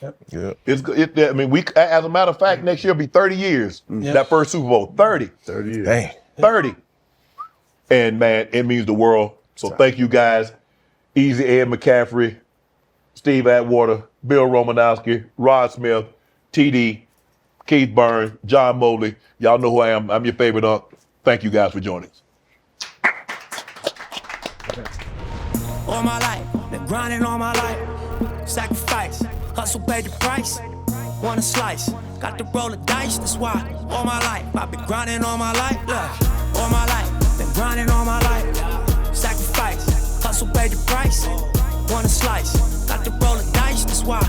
I mean, we, as a matter of fact, next year will be 30 years. That first Super Bowl, 30 years. Dang. 30. And man, it means the world. So thank you guys. Easy Ed McCaffrey, Steve Atwater, Bill Romanowski, Rod Smith, TD, Keith Burns, John Mobley. Y'all know who I am. I'm your favorite uncle. Thank you guys for joining us. All my life, been grinding all my life. Sacrifice, hustle paid the price. Want a slice, got to roll the dice. That's why all my life, I've been grinding all my life. Look, all my life, been grinding all my life. Sacrifice, hustle paid the price. Want a slice, got to roll the dice. That's why